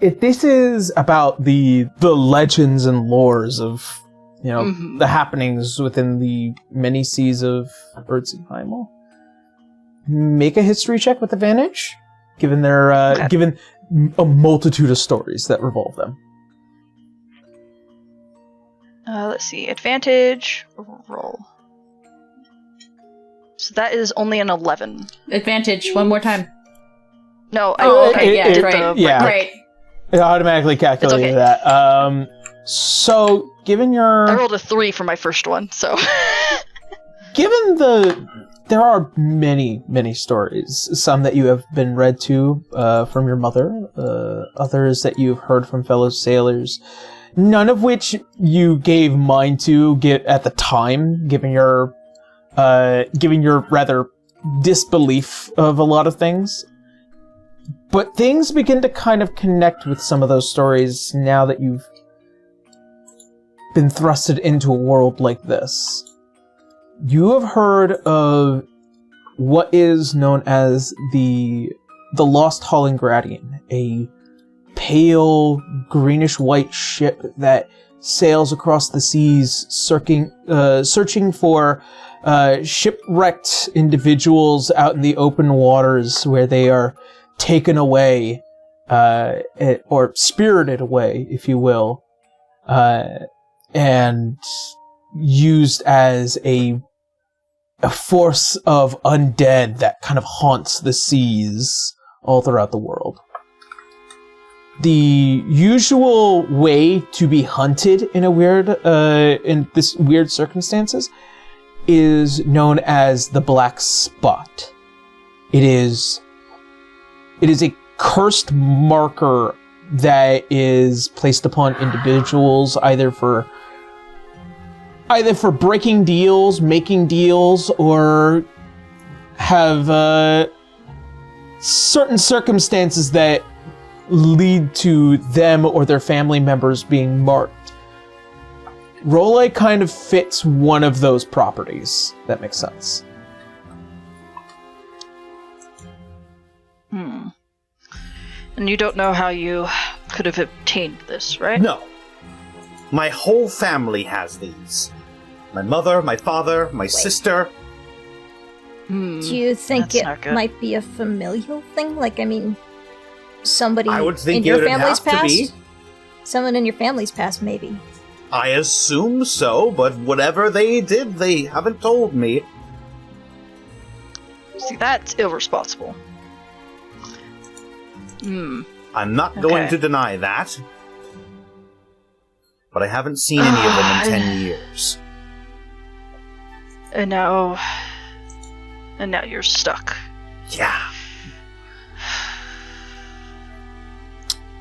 S1: if this is about the legends and lores of, the happenings within the many seas of Erdsenheimel, make a history check with advantage, given their given a multitude of stories that revolve them.
S4: Let's see, advantage, roll. So that is only an 11.
S2: Advantage, one more time.
S4: No,
S2: Great.
S1: It automatically calculated that. So, given your...
S4: I rolled a 3 for my first one, so...
S1: given there are many, many stories, some that you have been read to from your mother, others that you've heard from fellow sailors, none of which you gave mind to at the time, given your rather disbelief of a lot of things. But things begin to kind of connect with some of those stories now that you've been thrusted into a world like this. You have heard of what is known as the Lost Hollingradian, a pale greenish-white ship that sails across the seas, searching for shipwrecked individuals out in the open waters where they are taken away, or spirited away, if you will, and used as a force of undead that kind of haunts the seas all throughout the world. The usual way to be hunted in in this weird circumstances is known as the Black Spot. It is a cursed marker that is placed upon individuals either for breaking deals, making deals, or have certain circumstances that lead to them or their family members being marked. Role kind of fits one of those properties. That makes sense.
S4: And you don't know how you could have obtained this, right?
S5: No. My whole family has these. My mother, my father, my sister.
S8: Do you think it might be a familial thing? Like, I mean, somebody
S5: I would think
S8: in your
S5: it would
S8: family's
S5: have to
S8: past?
S5: be.
S8: Someone in your family's past, maybe.
S5: I assume so, but whatever they did, they haven't told me.
S4: See, that's irresponsible.
S5: I'm not going to deny that. But I haven't seen any of them in 10 years.
S4: And now you're stuck.
S5: Yeah.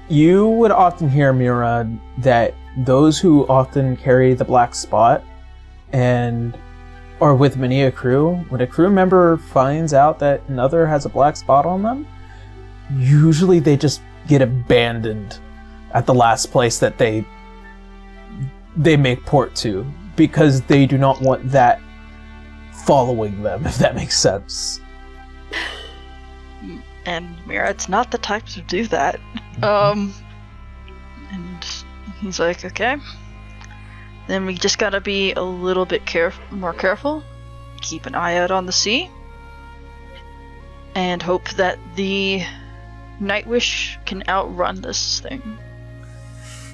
S1: You would often hear, Murad, that those who often carry the Black Spot or with many a crew, when a crew member finds out that another has a black spot on them, usually they just get abandoned at the last place that they make port to, because they do not want that following them, if that makes sense.
S4: And Murad's not the type to do that. And he's like, okay. Then we just gotta be a little bit more careful. Keep an eye out on the sea. And hope that the Nightwish can outrun this thing.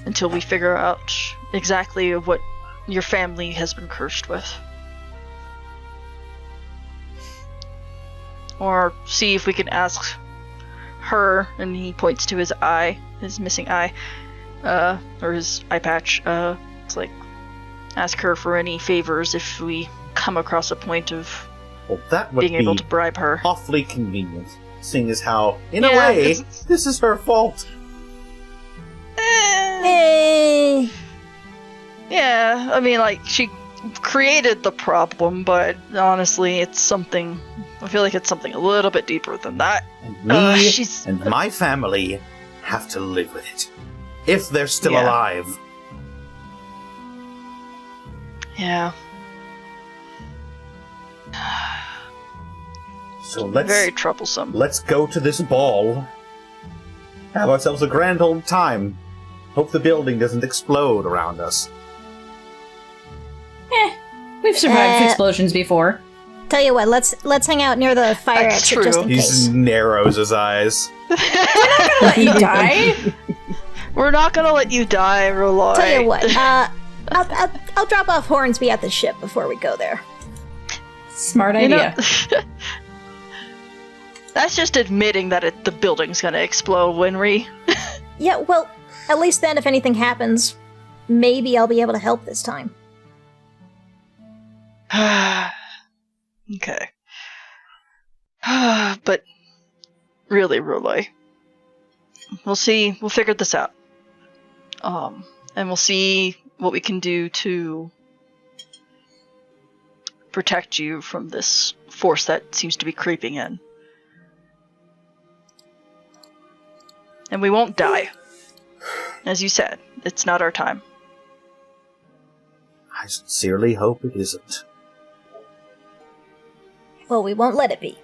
S4: Until we figure out exactly what your family has been cursed with. Or see if we can ask her, and he points to his eye, his missing eye, or his eye patch. It's like, ask her for any favors if we come across a point of
S5: that would
S4: being able to bribe her.
S5: Awfully convenient, seeing as how, in a way, this is her fault.
S4: Yeah, I mean, like, she created the problem, but honestly, it's something. I feel like it's something a little bit deeper than that.
S5: And me and my family have to live with it. If they're still alive.
S4: Yeah.
S5: So let's...
S4: Very troublesome.
S5: Let's go to this ball. Have ourselves a grand old time. Hope the building doesn't explode around us.
S2: We've survived explosions before.
S8: Tell you what, let's hang out near the fire exit just in
S5: He
S8: case.
S5: narrows his eyes.
S2: Let you die?
S4: We're not gonna let you die, Roloi.
S8: Tell you what, I'll drop off Hornsby at the ship before we go there.
S2: Smart idea.
S4: That's just admitting that the building's gonna explode, Winry.
S8: Yeah, well, at least then if anything happens, maybe I'll be able to help this time.
S4: Okay. But really, Roy, we'll see. We'll figure this out. And we'll see what we can do to protect you from this force that seems to be creeping in. And we won't die. As you said, it's not our time.
S5: I sincerely hope it isn't.
S8: Well, we won't let it be.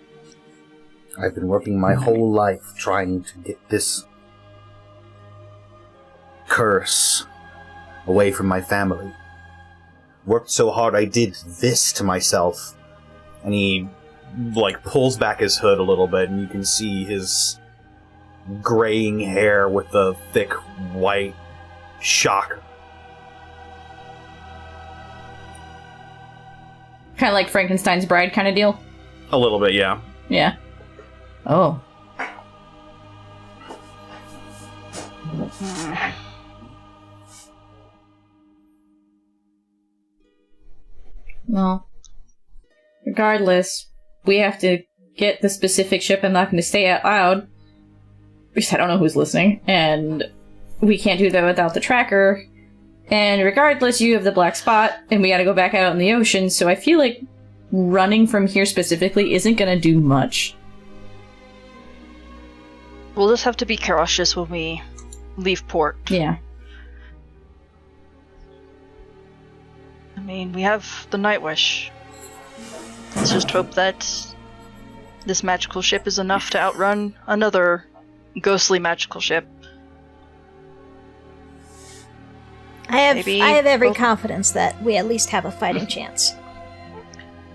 S5: I've been working my whole life trying to get this curse away from my family. Worked so hard I did this to myself. And he, pulls back his hood a little bit, and you can see his graying hair with the thick white shock.
S2: Kind of like Frankenstein's bride kind of deal?
S5: A little bit, yeah.
S2: Yeah. Oh. Well, regardless, we have to get the specific ship. I'm not going to say out loud, because I don't know who's listening, and we can't do that without the tracker. And regardless, you have the black spot, and we gotta go back out in the ocean, so I feel like running from here specifically isn't gonna do much.
S4: We'll just have to be cautious when we leave port.
S2: Yeah.
S4: I mean, we have the Night Wish. Let's just hope that this magical ship is enough to outrun another ghostly magical ship.
S8: I have every confidence that we at least have a fighting chance.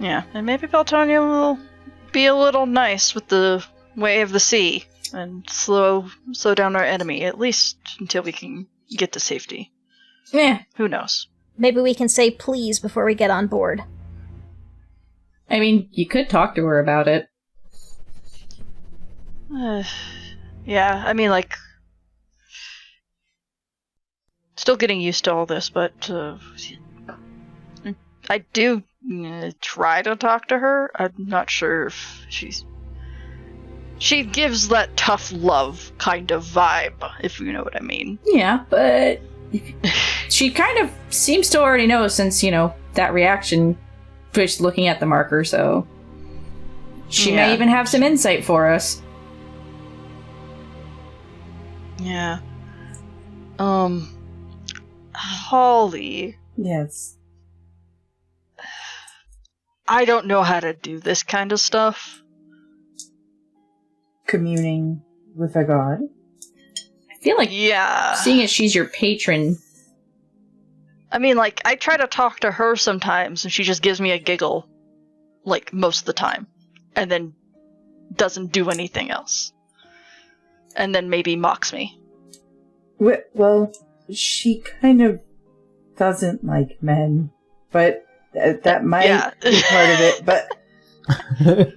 S4: Yeah, and maybe Beltania will be a little nice with the way of the sea and slow down our enemy, at least until we can get to safety.
S2: Yeah.
S4: Who knows?
S8: Maybe we can say please before we get on board.
S2: I mean, you could talk to her about it.
S4: Yeah, I mean, still getting used to all this, but I do try to talk to her. I'm not sure if she gives that tough love kind of vibe, if you know what I mean.
S2: Yeah, but she kind of seems to already know since, that reaction, just looking at the marker, so she may even have some insight for us.
S4: Yeah. Holly.
S6: Yes.
S4: I don't know how to do this kind of stuff.
S6: Communing with a god?
S2: I feel like,
S4: yeah,
S2: seeing as she's your patron.
S4: I mean, I try to talk to her sometimes, and she just gives me a giggle, most of the time, and then doesn't do anything else. And then maybe mocks me.
S6: Well, she kind of doesn't like men, but that might be part of it, but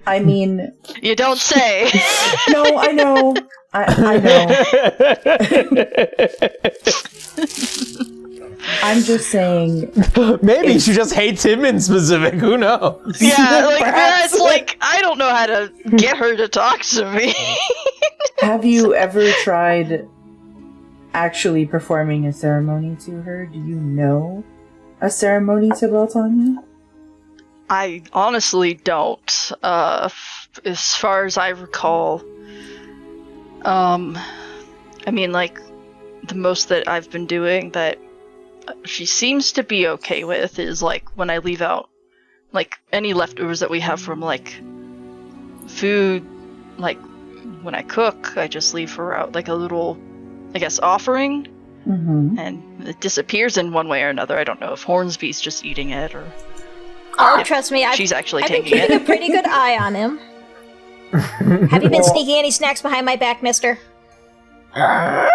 S6: I mean...
S4: You don't say!
S6: No, I know. I know. I'm just saying...
S1: Maybe she just hates him in specific, who knows?
S4: Yeah, that's I don't know how to get her to talk to me.
S6: Have you ever tried actually performing a ceremony to her? Do you know a ceremony to Beltania?
S4: I honestly don't. As far as I recall, I mean, the most that I've been doing that she seems to be okay with is when I leave out any leftovers that we have from food, when I cook, I just leave her out a little, I guess, offering, and it disappears in one way or another. I don't know if Hornsby's just eating it or.
S8: Oh, trust me, I've
S4: been
S8: keeping a pretty good eye on him. Have you been sneaking any snacks behind my back, mister?
S6: That's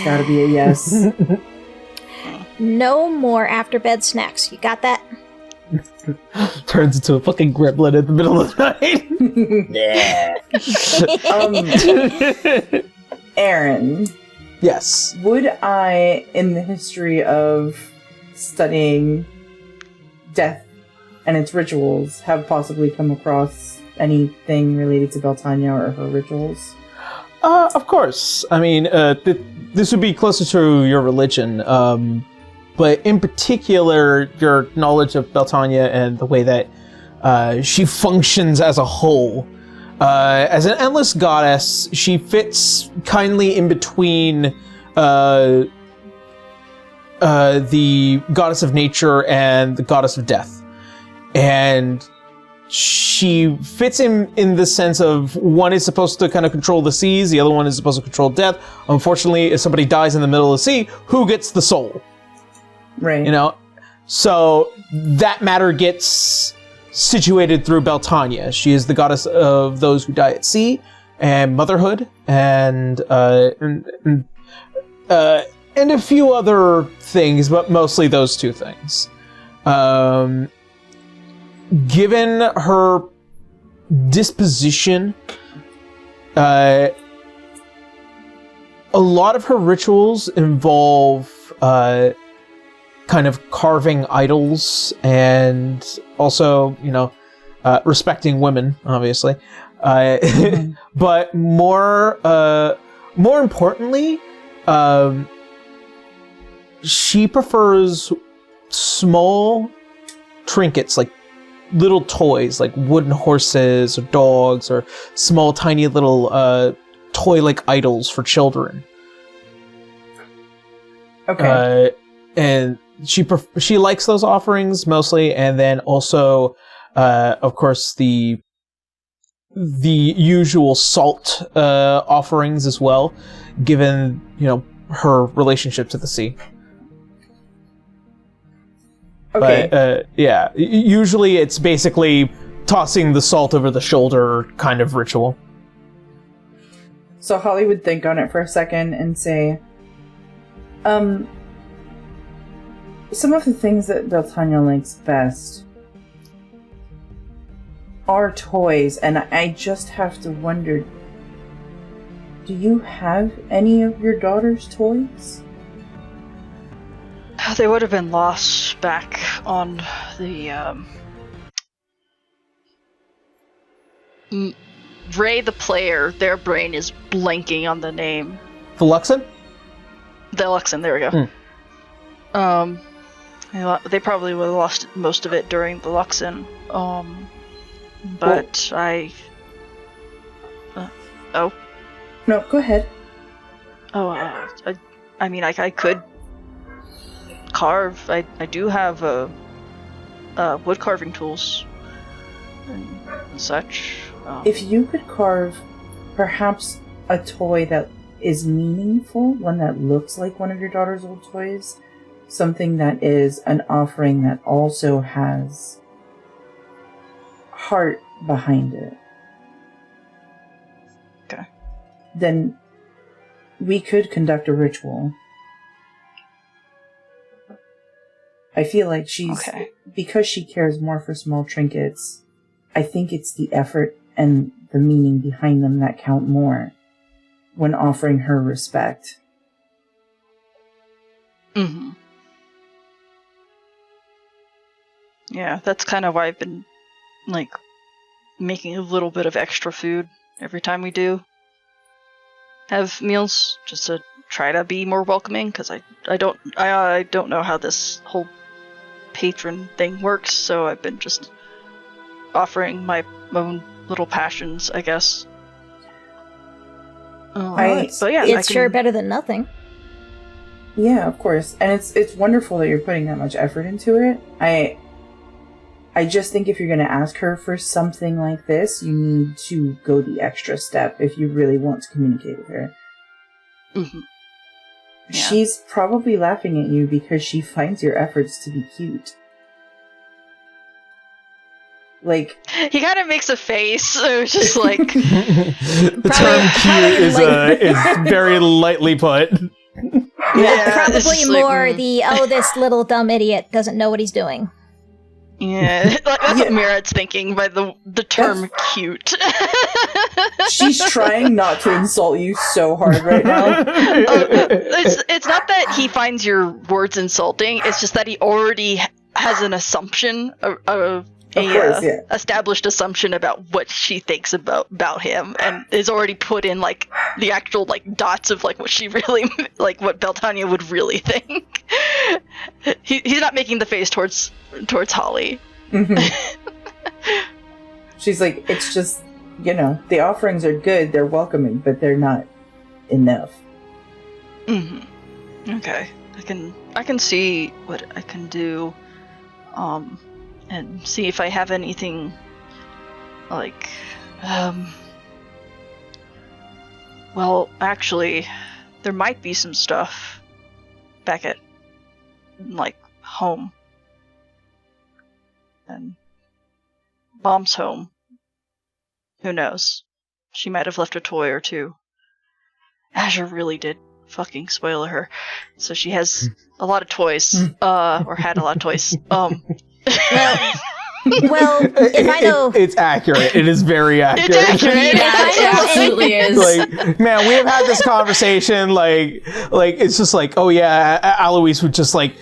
S6: gotta be a yes.
S8: No more after-bed snacks. You got that?
S1: Turns into a fucking gremlin in the middle of the
S6: night. Aaron.
S1: Yes.
S6: Would I, in the history of studying death and its rituals have possibly come across anything related to Beltania or her rituals?
S1: Of course. I mean, this would be closer to your religion, but in particular, your knowledge of Beltania and the way that she functions as a whole. As an endless goddess, she fits kindly in between the goddess of nature and the goddess of death. And she fits in the sense of one is supposed to kind of control the seas, the other one is supposed to control death. Unfortunately, if somebody dies in the middle of the sea, who gets the soul?
S6: Right.
S1: You know? So that matter gets situated through Beltania. She is the goddess of those who die at sea and motherhood and a few other things, but mostly those two things. Given her disposition, a lot of her rituals involve kind of carving idols and also, respecting women, obviously. But more importantly, she prefers small trinkets, like little toys, like wooden horses or dogs or small, tiny little toy-like idols for children.
S6: Okay.
S1: And she likes those offerings mostly, and then also, of course, the usual salt offerings as well, given her relationship to the sea.
S6: Okay.
S1: But, usually it's basically tossing the salt over the shoulder kind of ritual.
S6: So Holly would think on it for a second and say, some of the things that Beltania likes best are toys, and I just have to wonder, do you have any of your daughter's toys?
S4: They would have been lost back on the, Ray the player, their brain is blanking on the name.
S1: The Luxon?
S4: The Luxon, there we go. They probably would have lost most of it during the Luxon. But I... oh?
S6: No, go ahead.
S4: I could carve. I do have wood carving tools and such.
S6: If you could carve perhaps a toy that is meaningful, one that looks like one of your daughter's old toys, something that is an offering that also has heart behind it.
S4: Okay.
S6: Then we could conduct a ritual. I feel like because she cares more for small trinkets, I think it's the effort and the meaning behind them that count more when offering her respect.
S4: Mm-hmm. Yeah, that's kind of why I've been, making a little bit of extra food every time we do have meals, just to try to be more welcoming, because I don't know how this whole patron thing works, so I've been just offering my own little passions, I guess. But yeah,
S8: it's sure better than nothing.
S6: Yeah, of course, and it's wonderful that you're putting that much effort into it. I just think if you're going to ask her for something like this, you need to go the extra step if you really want to communicate with her.
S4: Mm-hmm. Yeah.
S6: She's probably laughing at you because she finds your efforts to be cute.
S4: He kind of makes a face. It was just like
S1: the term cute is very lightly put.
S4: Yeah,
S8: probably more this little dumb idiot doesn't know what he's doing.
S4: Yeah, that's what Mirat's thinking by the term cute.
S6: She's trying not to insult you so hard right now.
S4: It's not that he finds your words insulting, it's just that he already has an assumption, established assumption about what she thinks about him, and is already put in like the actual like dots of like what she really like what Beltania would really think. He's not making the face towards Holly.
S6: Mm-hmm. She's like, it's just, the offerings are good, they're welcoming, but they're not enough.
S4: Mm-hmm. Okay, I can see what I can do, and see if I have anything like, well, actually, there might be some stuff back at, like, home. And Mom's home. Who knows? She might have left a toy or two. Azure really did fucking spoil her. So she has a lot of toys. Or had a lot of toys.
S8: Well, if I know...
S1: It's accurate. It is very accurate.
S4: It's accurate.
S2: Yeah, it absolutely is.
S1: Like, man, we have had this conversation, like, it's just like, oh yeah, Alois would just, like,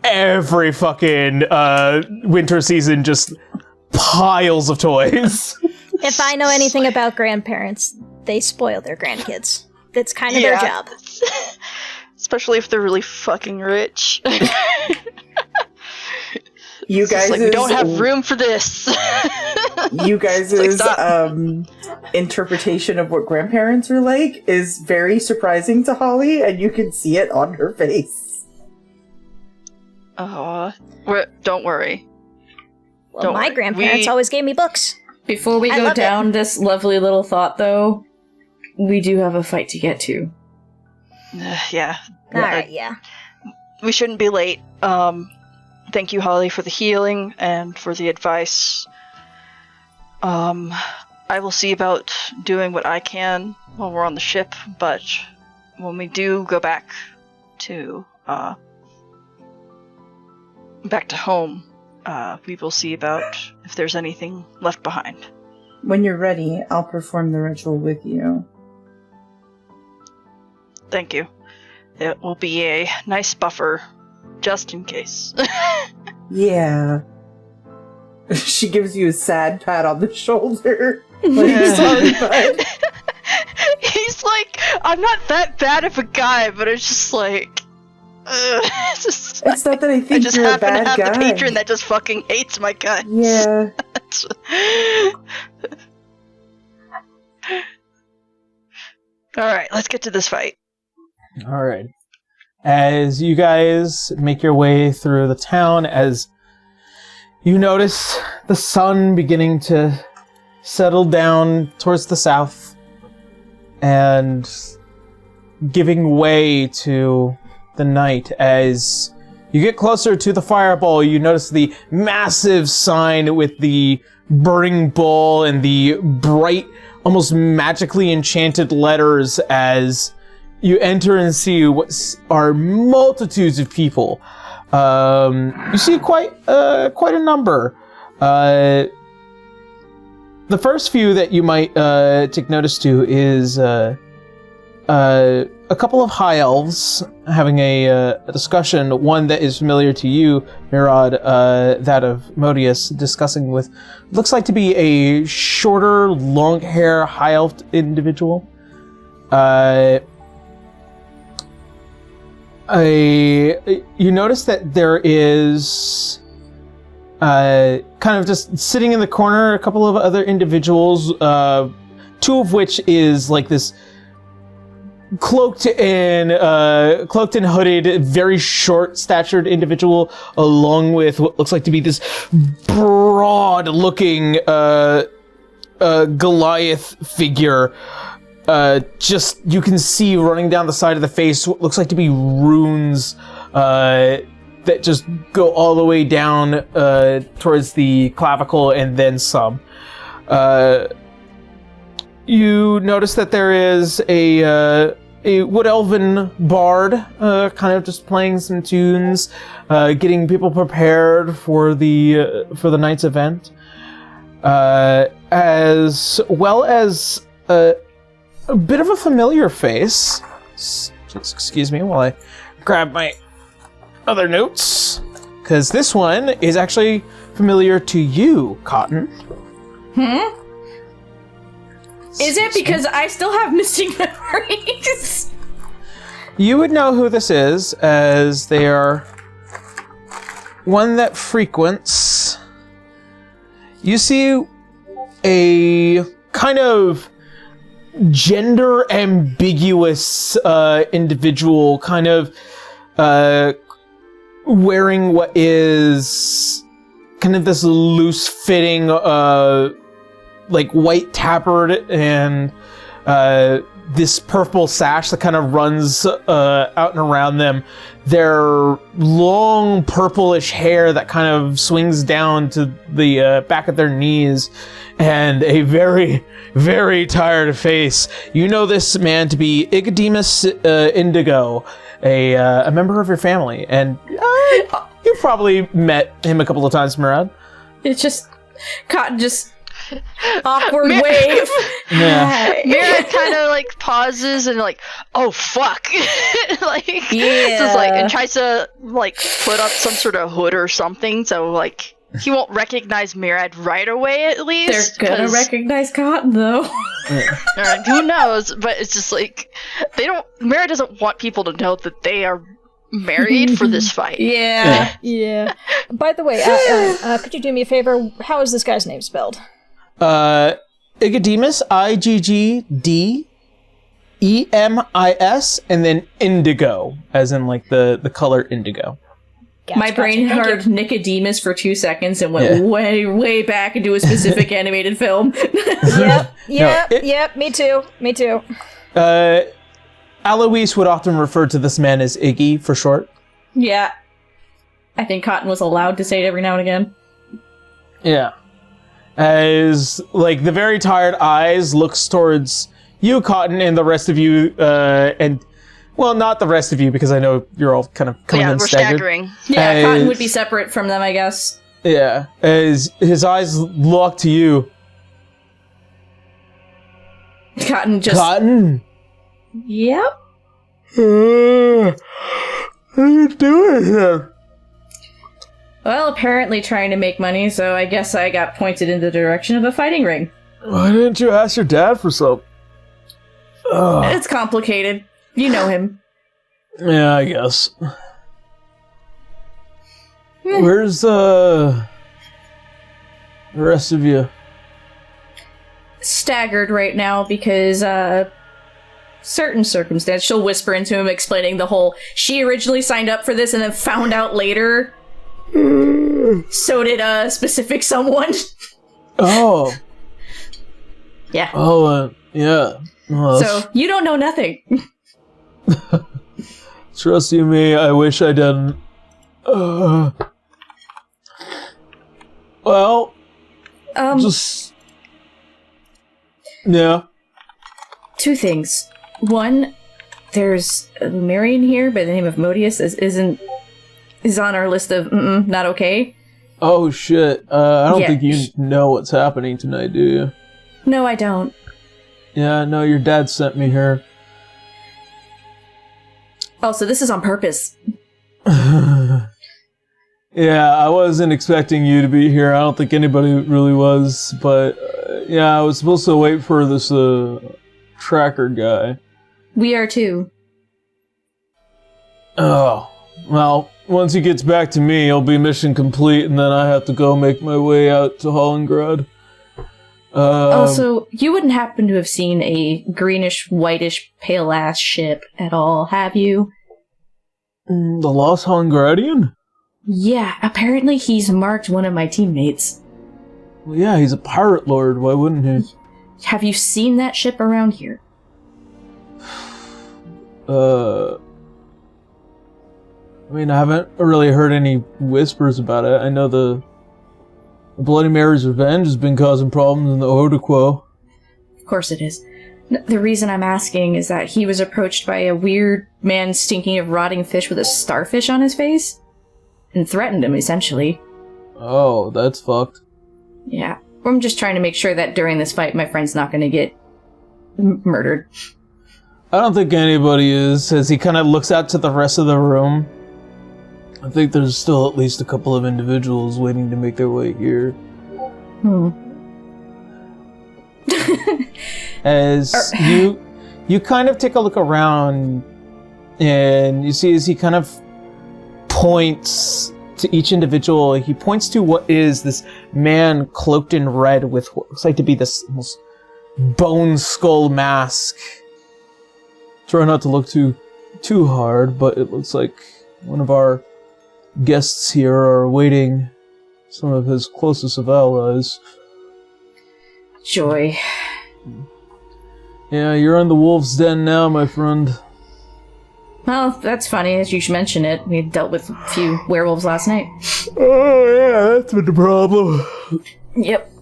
S1: every fucking winter season, just piles of toys.
S8: If I know anything about grandparents, they spoil their grandkids. That's kind of their job.
S4: Especially if they're really fucking rich.
S6: You guys,
S4: like, we don't have room for this.
S6: You guys' interpretation of what grandparents are like is very surprising to Holly, and you can see it on her face.
S4: Don't worry.
S8: Well, my grandparents always gave me books.
S2: Before we go down this lovely little thought, though, we do have a fight to get to.
S4: Yeah.
S8: Alright, yeah.
S4: We shouldn't be late. Thank you, Holly, for the healing and for the advice. I will see about doing what I can while we're on the ship, but when we do go back to home, we will see about if there's anything left behind.
S6: When you're ready, I'll perform the ritual with you.
S4: Thank you. It will be a nice buffer, just in case.
S6: Yeah. She gives you a sad pat on the shoulder. Like, sorry, bud.
S4: He's like, I'm not that bad of a guy, but it's just like...
S6: it's not that I think you're a bad guy.
S4: I just happen to have the patron that just fucking hates my guts.
S6: Yeah.
S4: Alright, let's get to this fight.
S1: Alright. As you guys make your way through the town, as you notice the sun beginning to settle down towards the south and giving way to the night. As you get closer to the fireball, you notice the massive sign with the burning bull and the bright, almost magically enchanted letters as you enter and see what are multitudes of people. You see quite a number. The first few that you might take notice to is a couple of high elves having a discussion. One that is familiar to you, Mirad, that of Modius, discussing with looks like to be a shorter, long hair high elf individual. You notice that there is kind of just sitting in the corner a couple of other individuals, two of which is like this cloaked and hooded, very short-statured individual, along with what looks like to be this broad-looking Goliath figure. Just, you can see running down the side of the face what looks like to be runes that just go all the way down towards the clavicle and then some. You notice that there is a wood elven bard kind of just playing some tunes, getting people prepared for the night's event, as well as a bit of a familiar face. Just excuse me while I grab my other notes, because this one is actually familiar to you, Cotton.
S2: Is it because I still have missing memories?
S1: You would know who this is, as they are one that frequents. You see a kind of gender ambiguous individual, kind of wearing what is kind of this loose fitting like white tabard and this purple sash that kind of runs out and around them. Their long purplish hair that kind of swings down to the back of their knees, and a very, very tired face. You know this man to be Igademus Indigo, a member of your family, and you've probably met him a couple of times, Murad.
S2: It's just Cotton just awkward wave.
S1: Yeah.
S4: Mira kind of like pauses and like, oh fuck, like just like and tries to like put up some sort of hood or something, so like he won't recognize Mirad right away. At least
S2: they're gonna recognize Cotton though.
S4: Who knows? But it's just like they don't. Mirad doesn't want people to know that they are married for this fight.
S3: Yeah. By the way, could you do me a favor? How is this guy's name spelled?
S1: Igademus, Iggdemis, and then Indigo, as in like the color indigo.
S2: My brain heard Nicodemus for 2 seconds and went way back into a specific animated film.
S3: Yep, me too.
S1: Alois would often refer to this man as Iggy for short.
S2: Yeah. I think Cotton was allowed to say it every now and again.
S1: Yeah. As, like, the very tired eyes looks towards you, Cotton, and the rest of you, and, well, not the rest of you, because I know you're all kind of coming in staggered.
S4: Staggering.
S2: Yeah, Cotton would be separate from them, I guess.
S1: Yeah. As his eyes lock to you.
S2: Cotton just...
S1: Cotton?
S2: Yep.
S1: What are you doing here?
S2: Well, apparently trying to make money, so I guess I got pointed in the direction of a fighting ring.
S1: Why didn't you ask your dad for some?
S2: It's complicated. You know him.
S1: Yeah, I guess. Where's the rest of you?
S2: Staggered right now because, certain circumstance. She'll whisper into him, explaining the whole, she originally signed up for this and then found out later. So did a specific someone.
S1: Oh.
S2: Yeah.
S1: Oh, yeah. Well,
S2: so, you don't know nothing.
S1: Trust you me, I wish I didn't. Well, just... Yeah.
S2: 2 things. One, there's a Marion here by the name of Modius is on our list of not okay.
S1: Oh shit. I don't think you know what's happening tonight, do you?
S2: No, I don't.
S1: Yeah, no, your dad sent me here.
S2: Oh, so this is on purpose.
S1: Yeah, I wasn't expecting you to be here. I don't think anybody really was, but yeah, I was supposed to wait for this tracker guy.
S2: We are too.
S1: Oh, well, once he gets back to me, it'll be mission complete, and then I have to go make my way out to Hollengrad.
S2: Also, you wouldn't happen to have seen a greenish, whitish, pale-ass ship at all, have you?
S1: The Lost Hollengradian?
S2: Yeah, apparently he's marked one of my teammates.
S1: Well, yeah, he's a pirate lord, why wouldn't he?
S2: Have you seen that ship around here?
S1: I mean, I haven't really heard any whispers about it. I know the Bloody Mary's Revenge has been causing problems in the Odequo.
S2: Of course it is. The reason I'm asking is that he was approached by a weird man stinking of rotting fish with a starfish on his face, and threatened him, essentially.
S1: Oh, that's fucked.
S2: Yeah. I'm just trying to make sure that during this fight, my friend's not going to get murdered.
S1: I don't think anybody is, as he kind of looks out to the rest of the room. I think there's still at least a couple of individuals waiting to make their way here. As you kind of take a look around, and you see as he kind of points to each individual, he points to what is this man cloaked in red with what looks like to be this almost bone skull mask. Try not to look too hard, but it looks like one of our guests here are awaiting some of his closest of allies.
S2: Joy.
S1: Yeah, you're in the wolf's den now, my friend.
S2: Well, that's funny, as you should mention it. We dealt with a few werewolves last night.
S1: Oh, yeah, that's been the problem.
S2: Yep.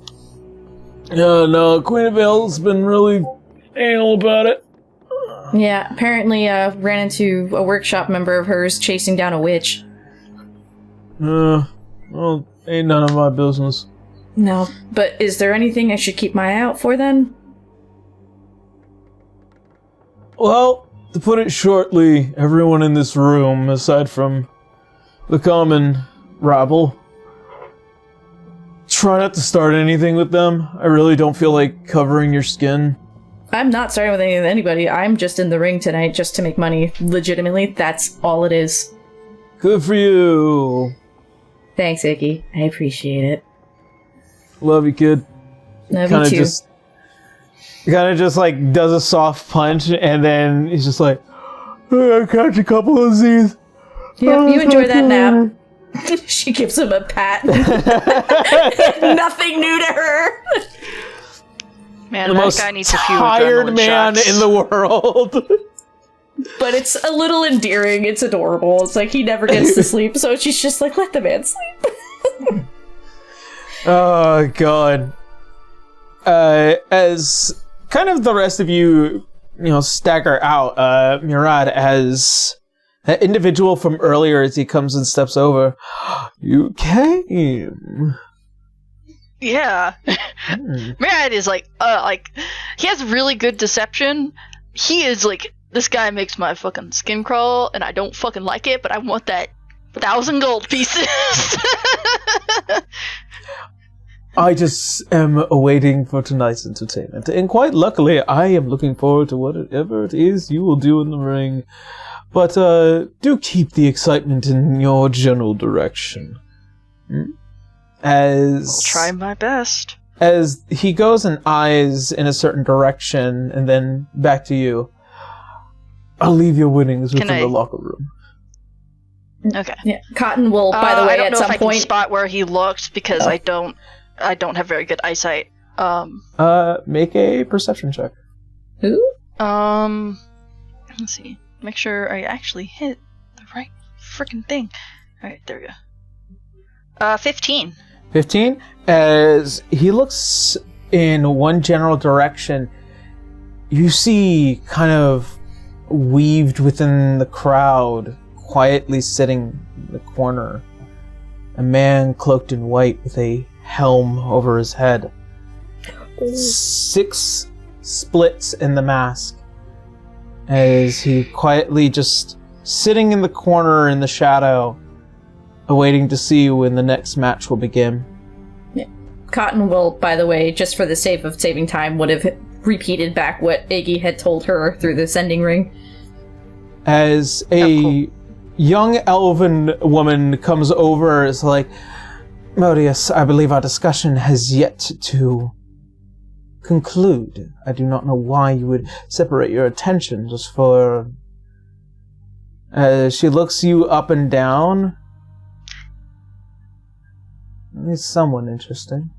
S1: Yeah, no, Queen of Vale's been really anal about it.
S2: Yeah, apparently ran into a workshop member of hers chasing down a witch.
S1: Well, ain't none of my business.
S2: No, but is there anything I should keep my eye out for then?
S1: Well, to put it shortly, everyone in this room, aside from the common rabble, try not to start anything with them. I really don't feel like covering your skin.
S2: I'm not starting with anybody. I'm just in the ring tonight just to make money. Legitimately, that's all it is.
S1: Good for you.
S2: Thanks, Icky. I appreciate it.
S1: Love you, kid.
S2: Love you too.
S1: Kind of just like does a soft punch, and then he's just like, I'll catch a couple of these.
S2: Yep, you enjoy that nap. She gives him a pat. Nothing new to her.
S4: Man,
S1: The
S4: that
S1: most
S4: guy needs a few
S1: tired
S4: adrenaline
S1: man
S4: shots.
S1: in the world.
S2: But it's a little endearing. It's adorable. It's like he never gets to sleep, so she's just like, let the man sleep.
S1: Oh, God. As kind of the rest of you, stagger out, Murad, as that individual from earlier, as he comes and steps over. You came.
S4: Yeah. Murad is like, he has really good deception. He is like, this guy makes my fucking skin crawl, and I don't fucking like it, but I want that 1,000 gold pieces.
S1: I just am awaiting for tonight's entertainment, and quite luckily, I am looking forward to whatever it is you will do in the ring. But do keep the excitement in your general direction.
S4: I'll try my best.
S1: As he goes and eyes in a certain direction, and then back to you. I'll leave your winnings within the locker room.
S4: Okay.
S2: Yeah, Cotton will, by the way,
S4: I don't
S2: at
S4: know
S2: some
S4: if I
S2: point
S4: can spot where he looked because I don't have very good eyesight.
S1: Make a perception check.
S2: Who?
S4: Let's see. Make sure I actually hit the right freaking thing. Alright, there we go. 15.
S1: 15? As he looks in one general direction, you see kind of weaved within the crowd, quietly sitting in the corner, a man cloaked in white with a helm over his head. 6 splits in the mask as he quietly just sitting in the corner in the shadow, awaiting to see when the next match will begin.
S2: Yeah. Cotton will, by the way, just for the sake of saving time, would have repeated back what Iggy had told her through the sending ring.
S1: As a young elven woman comes over, is like, Modius, I believe our discussion has yet to conclude. I do not know why you would separate your attention just for... she looks you up and down. He's someone interesting.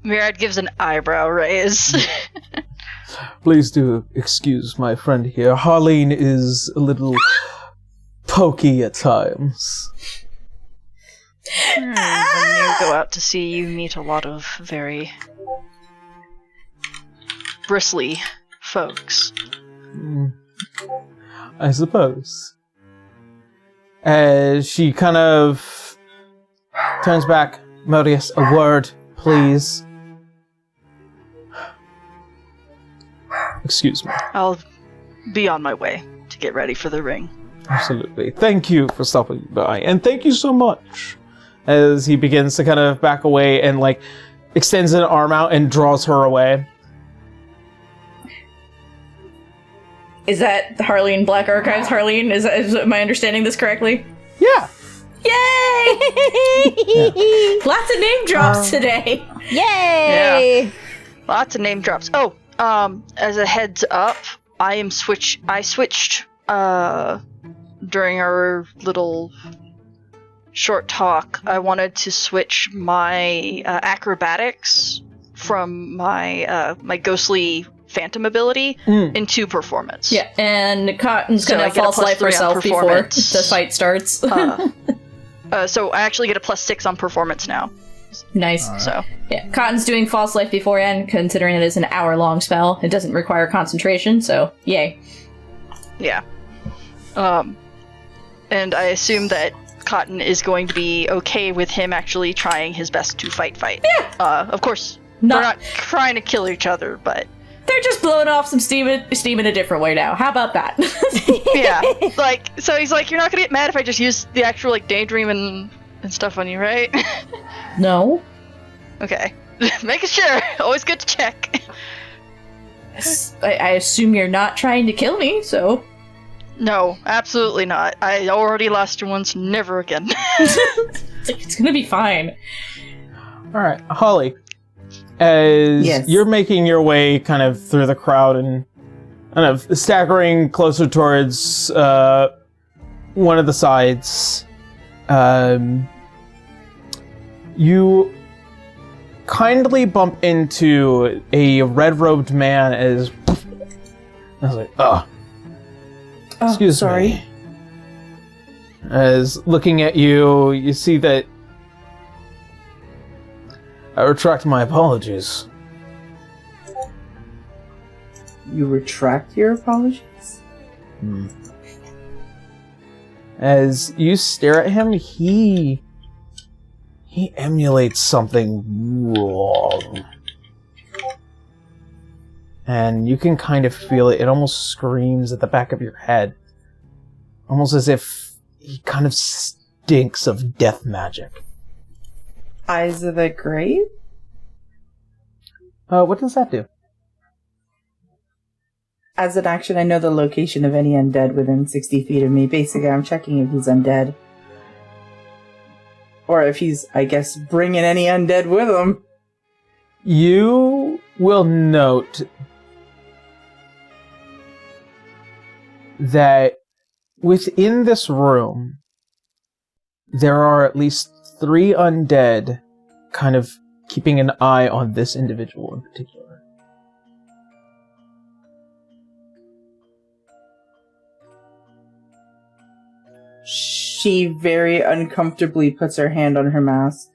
S4: Murad gives an eyebrow raise.
S1: Please do excuse my friend here. Harleen is a little pokey at times.
S4: When you go out to sea, you meet a lot of very bristly folks.
S1: I suppose. As she kind of turns back, Modius, a word, please. Excuse me.
S4: I'll be on my way to get ready for the ring.
S1: Absolutely. Thank you for stopping by, and thank you so much. As he begins to kind of back away and like extends an arm out and draws her away.
S2: Is that Harleen Black Archives? Harleen, am I understanding this correctly?
S1: Yeah.
S2: Yay! Yeah. Lots of name drops today.
S8: Yay!
S4: Yeah. Lots of name drops. Oh, as a heads up, I switched during our little short talk. I wanted to switch my acrobatics from my my ghostly phantom ability into performance.
S2: Yeah, and Cotton's gonna false life herself before the fight starts.
S4: So I actually get a +6 on performance now.
S2: Nice.
S5: Right.
S4: So
S2: yeah, Cotton's doing false life beforehand, considering it is an hour-long spell. It doesn't require concentration, so yay.
S4: yeah. And I assume that Cotton is going to be okay with him actually trying his best to fight. Yeah. Of course, they're not trying to kill each other, but
S2: they're just blowing off some steam in a different way now. How about that?
S4: yeah. Like, so he's like, you're not gonna get mad if I just use the actual like daydream and stuff on you, right?
S2: No.
S4: Okay. Making sure. Always good to check.
S2: I assume you're not trying to kill me, so.
S4: No, absolutely not. I already lost you once, never again.
S2: It's gonna be fine.
S1: Alright, Holly. As
S6: Yes.
S1: you're making your way kind of through the crowd and kind of staggering closer towards one of the sides, you kindly bump into a red-robed man as... I was like, excuse
S6: sorry.
S1: me. As looking at you, you see that I retract my apologies.
S6: You retract your apologies?
S1: As you stare at him, he emulates something wrong. And you can kind of feel it. It almost screams at the back of your head. Almost as if he kind of stinks of death magic.
S6: Eyes of the Grave?
S1: What does that do?
S6: As an action, I know the location of any undead within 60 feet of me. Basically, I'm checking if he's undead. Or if he's, I guess, bringing any undead with him.
S1: You will note that within this room, there are at least 3 undead kind of keeping an eye on this individual in particular.
S6: She very uncomfortably puts her hand on her mask.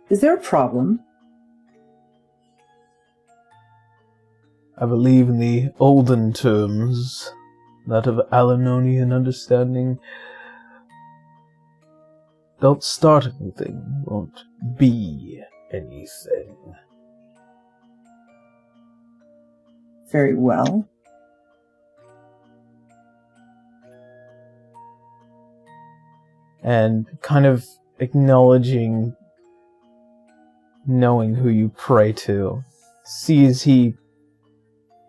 S6: Is there a problem?
S1: I believe in the olden terms, that of Alanonian understanding. Don't start anything, won't be anything.
S6: Very well.
S1: And kind of acknowledging, knowing who you pray to, sees he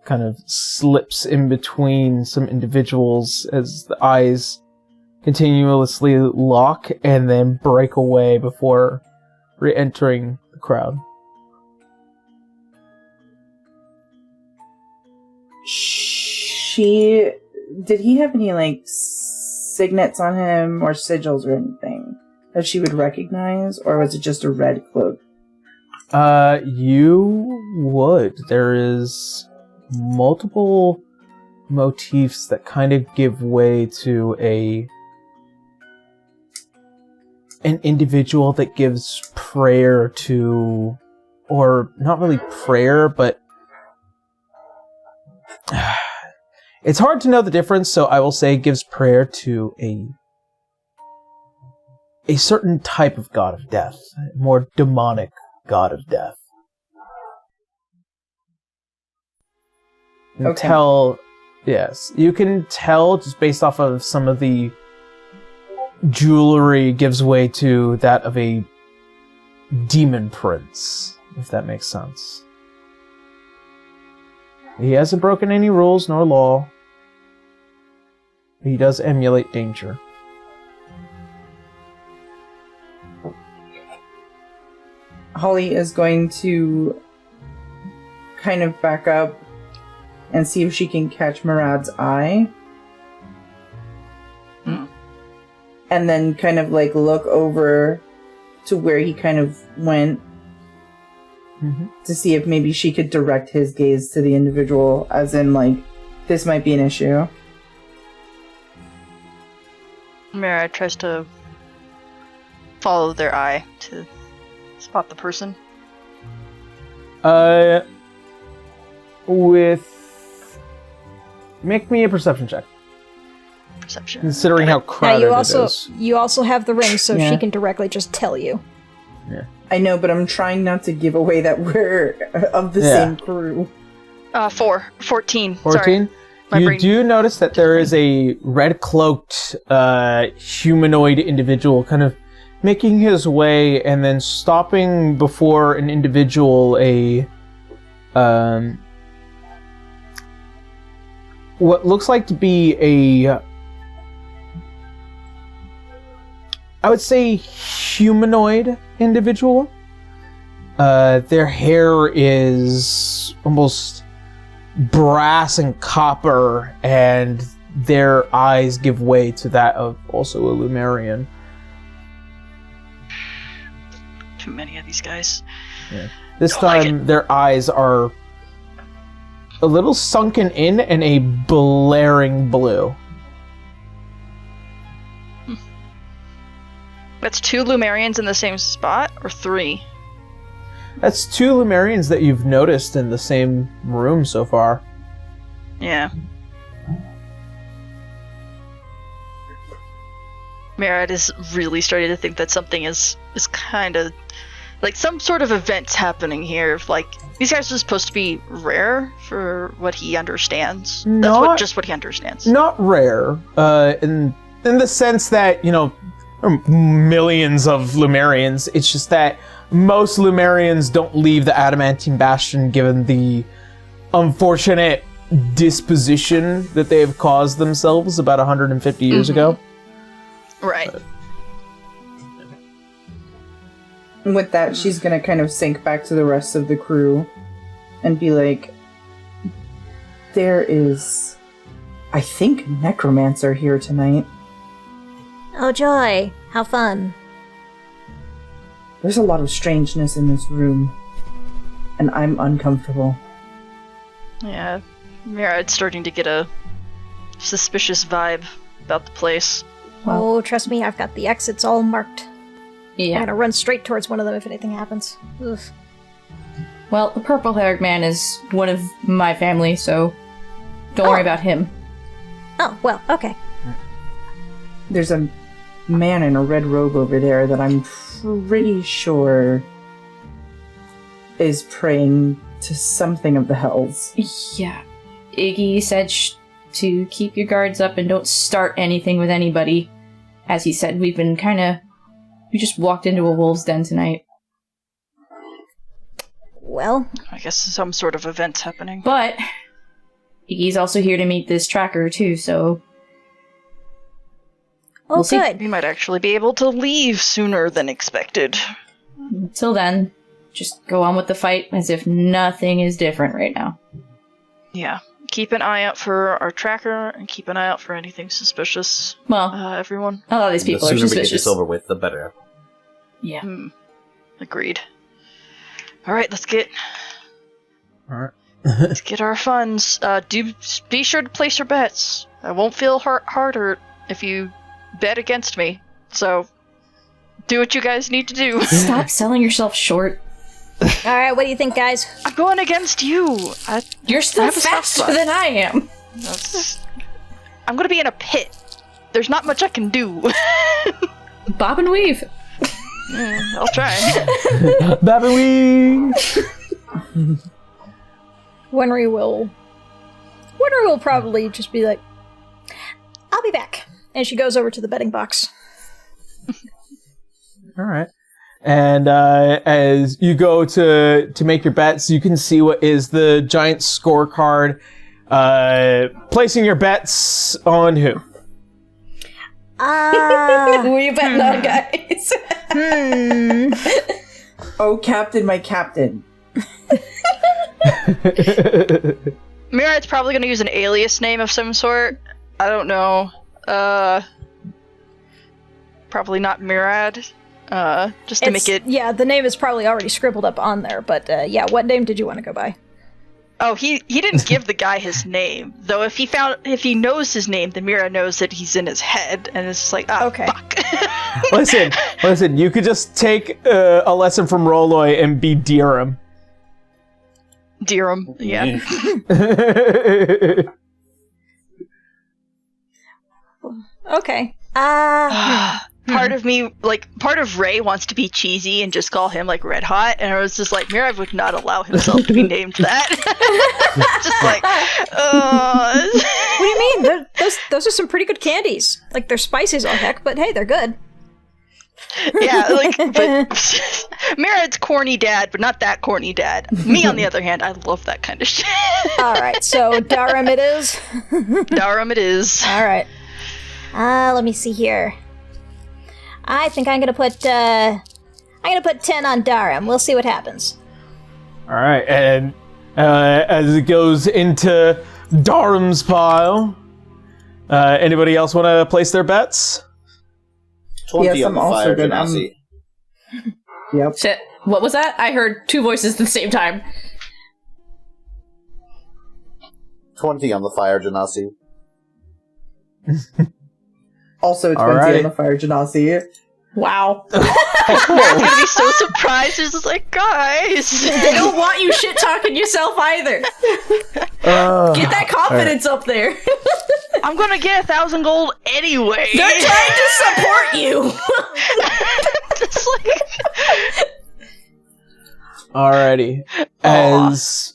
S1: kind of slips in between some individuals as the eyes continuously lock and then break away before re-entering the crowd.
S6: Did he have any, like, signets on him or sigils or anything that she would recognize, or was it just a red cloak?
S1: You would. There is multiple motifs that kind of give way to an individual that gives prayer to, or not really prayer, but it's hard to know the difference, so I will say gives prayer to a certain type of god of death, a more demonic god of death.
S6: Okay.
S1: Until Yes, you can tell just based off of some of the jewelry gives way to that of a demon prince, if that makes sense. He hasn't broken any rules nor law. He does emulate danger.
S6: Holly is going to kind of back up and see if she can catch Murad's eye. And then kind of like look over to where he kind of went to see if maybe she could direct his gaze to the individual, as in like, this might be an issue.
S4: Mira tries to follow their eye to spot the person.
S1: Make me a perception check.
S4: Perception.
S1: Considering how crowded it is.
S3: You also have the ring, so
S6: Yeah.
S3: she can directly just tell you.
S1: Yeah.
S6: I know, but I'm trying not to give away that we're of the same crew.
S4: 14.
S1: 14?
S4: Sorry. My
S1: You
S4: brain-
S1: do notice that there is a red-cloaked humanoid individual kind of making his way and then stopping before an individual, what looks like to be I would say humanoid individual. Their hair is almost brass and copper, and their eyes give way to that of also a Lumerian.
S4: Too many of these guys.
S1: Yeah. This
S4: Don't like
S1: time, their eyes are a little sunken in and a blaring blue.
S4: That's 2 Lumerians in the same spot, or 3?
S1: That's 2 Lumerians that you've noticed in the same room so far.
S4: Yeah. Merritt is really starting to think that something is kind of like some sort of event's happening here. Like, these guys are supposed to be rare for what he understands. That's just what he understands.
S1: Not rare, in the sense that, you know, there are millions of Lumerians. It's just that most Lumerians don't leave the Adamantine Bastion given the unfortunate disposition that they have caused themselves about 150 years ago.
S4: Right.
S6: With that, she's gonna kind of sink back to the rest of the crew and be like, there is, I think, Necromancer here tonight.
S8: Oh joy, how fun.
S6: There's a lot of strangeness in this room, and I'm uncomfortable.
S4: Yeah. Merritt's starting to get a suspicious vibe about the place.
S3: Oh, trust me, I've got the exits all marked. I'm
S2: Yeah.
S3: gonna run straight towards one of them if anything happens. Oof.
S2: Well, the purple-haired man is one of my family, so don't worry about him.
S8: Oh, well, okay.
S6: There's a man in a red robe over there that I'm pretty sure is praying to something of the hells.
S2: Yeah. Iggy said to keep your guards up and don't start anything with anybody. As he said, we just walked into a wolf's den tonight.
S8: Well,
S4: I guess some sort of event's happening.
S2: But Iggy's also here to meet this tracker too, so
S8: oh
S2: We'll see.
S8: good.
S4: We might actually be able to leave sooner than expected.
S2: until then, just go on with the fight as if nothing is different right now.
S4: Yeah. Keep an eye out for our tracker, and keep an eye out for anything suspicious,
S2: Well,
S4: everyone.
S2: a lot of these people
S5: the
S2: are
S5: sooner we get
S2: suspicious.
S5: this over with, the better.
S2: Yeah.
S4: Agreed. Alright, let's get
S1: Alright.
S4: let's get our funds. Do be sure to place your bets. I won't feel hurt if you bet against me. So do what you guys need to do.
S2: Stop selling yourself short.
S3: Alright, what do you think, guys?
S4: I'm going against you.
S2: You're
S4: I
S2: still
S4: have a soft
S2: faster
S4: spot.
S2: than I am.
S4: I'm gonna be in a pit. There's not much I can do.
S2: Bob and weave.
S4: I'll try.
S1: Babawee!
S3: Winry will Winter will probably just be like, I'll be back. And she goes over to the betting box.
S1: All right. And as you go to make your bets, you can see what is the giant scorecard. Placing your bets on who?
S2: Who are you betting on, guys?
S6: Oh, Captain, my Captain.
S4: Mirad's probably going to use an alias name of some sort. I don't know. Probably not Mirad. Just to make it...
S3: Yeah, the name is probably already scribbled up on there, but yeah, what name did you want to go by?
S4: Oh, he didn't give the guy his name. Though if he knows his name, then Mira knows that he's in his head, and it's like,
S3: okay.
S4: Fuck.
S1: Listen, you could just take a lesson from Roloy and be Dirham.
S4: Dirham, yeah.
S3: Okay.
S4: Part of me, part of Ray wants to be cheesy and just call him, Red Hot, and I was just like, Mira would not allow himself to be named that. Just like,
S3: What do you mean? Those are some pretty good candies. They're spicy as all heck, but hey, they're good.
S4: Yeah, but Mirad's corny dad, but not that corny dad. Me, on the other hand, I love that kind of shit.
S3: Alright, so Dharam it is?
S4: Dharam it is.
S3: Alright.
S8: Let me see here. I think I'm gonna put 10 on Dharam. We'll see what happens.
S1: All right, and as it goes into Dharam's pile, anybody else want to place their bets?
S5: 20
S6: Yes,
S5: on the
S6: I'm also
S5: fire
S6: good.
S5: genasi.
S6: Yep.
S2: Shit. What was that? I heard two voices at the same time.
S5: 20 on the fire genasi.
S6: Also 20
S1: Alrighty.
S6: on the fire genasi.
S2: Wow.
S4: Mirad's gonna be so surprised. She's just like, guys.
S2: I don't want you shit talking yourself either. Get that confidence up there.
S4: I'm gonna get 1,000 gold anyway.
S2: They're trying to support you.
S4: Just like...
S1: Alrighty. As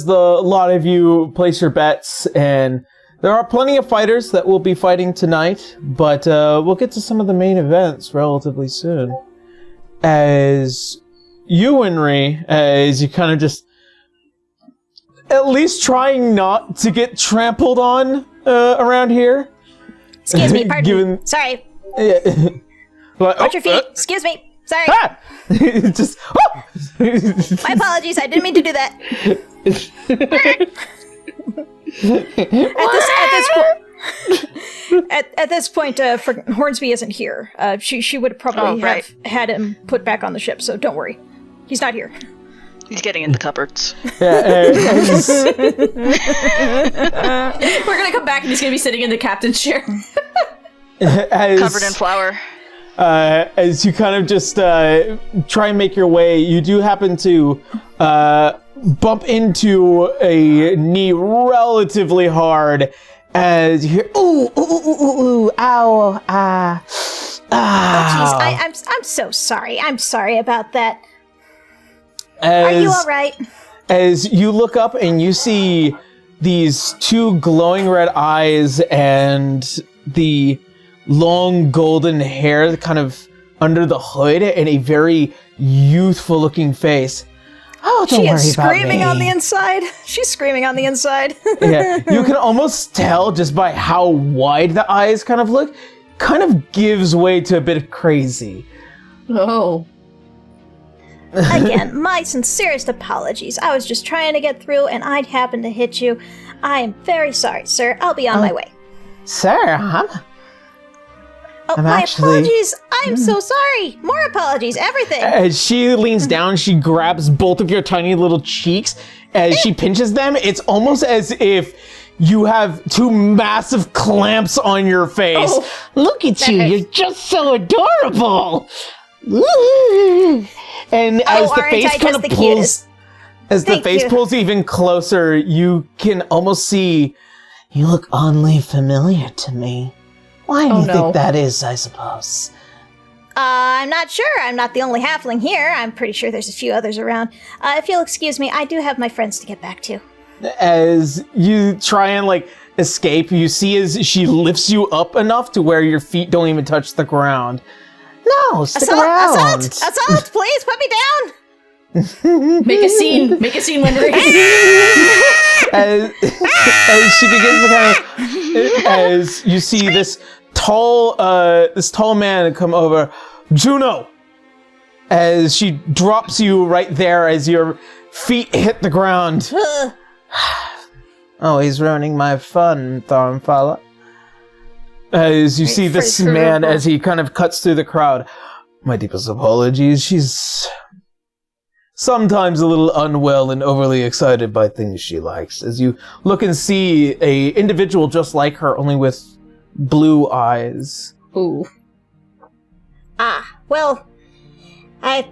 S1: the lot of you place your bets, and there are plenty of fighters that will be fighting tonight, but we'll get to some of the main events relatively soon. As you, Winry, as you kind of just at least trying not to get trampled on around here.
S8: Excuse me, pardon me. Sorry.
S1: Watch
S8: your feet. Excuse me. Sorry.
S1: Ah! Just.
S8: My apologies. I didn't mean to do that.
S3: At this point, Hornsby isn't here. She would probably have had him put back on the ship, so don't worry. He's not here.
S4: He's getting in the cupboards.
S1: Yeah,
S2: We're gonna come back and he's gonna be sitting in the captain's chair.
S4: Covered in flour.
S1: As you kind of just try and make your way, you do happen to bump into a knee relatively hard as you hear, ooh, ow, ah.
S8: Oh, jeez, I'm so sorry. I'm sorry about that. Are you all right?
S1: As you look up and you see these two glowing red eyes and the long golden hair kind of under the hood and a very youthful looking face. Oh, don't worry about me.
S3: She's screaming on the inside. She's screaming on the inside.
S1: Yeah, you can almost tell just by how wide the eyes kind of look, kind of gives way to a bit of crazy.
S2: Oh.
S8: Again, my sincerest apologies. I was just trying to get through and I'd happened to hit you. I am very sorry, sir. I'll be on my way.
S1: Sir, huh?
S8: Oh, my apologies. I'm so sorry. More apologies. Everything.
S1: As she leans down, she grabs both of your tiny little cheeks. As she pinches them, it's almost as if you have two massive clamps on your face.
S2: Oh.
S1: Look at you. You're just so adorable. Ooh. And as the face kind of pulls, as the face pulls even closer, you can almost see, you look oddly familiar to me. Why do you think that is, I suppose?
S8: I'm not sure. I'm not the only halfling here. I'm pretty sure there's a few others around. If you'll excuse me, I do have my friends to get back to.
S1: As you try and like escape, you see as she lifts you up enough to where your feet don't even touch the ground. No, stick around.
S8: Assault, please put me down.
S2: Make a scene, Winry.
S1: as she begins to kind of, as you see this tall man come over, Juno, as she drops you right there as your feet hit the ground. Oh, he's ruining my fun, Thornfalla. As you see this man as he kind of cuts through the crowd. My deepest apologies. She's sometimes a little unwell and overly excited by things she likes. As you look and see a individual just like her, only with blue eyes.
S2: Ooh.
S8: Well, I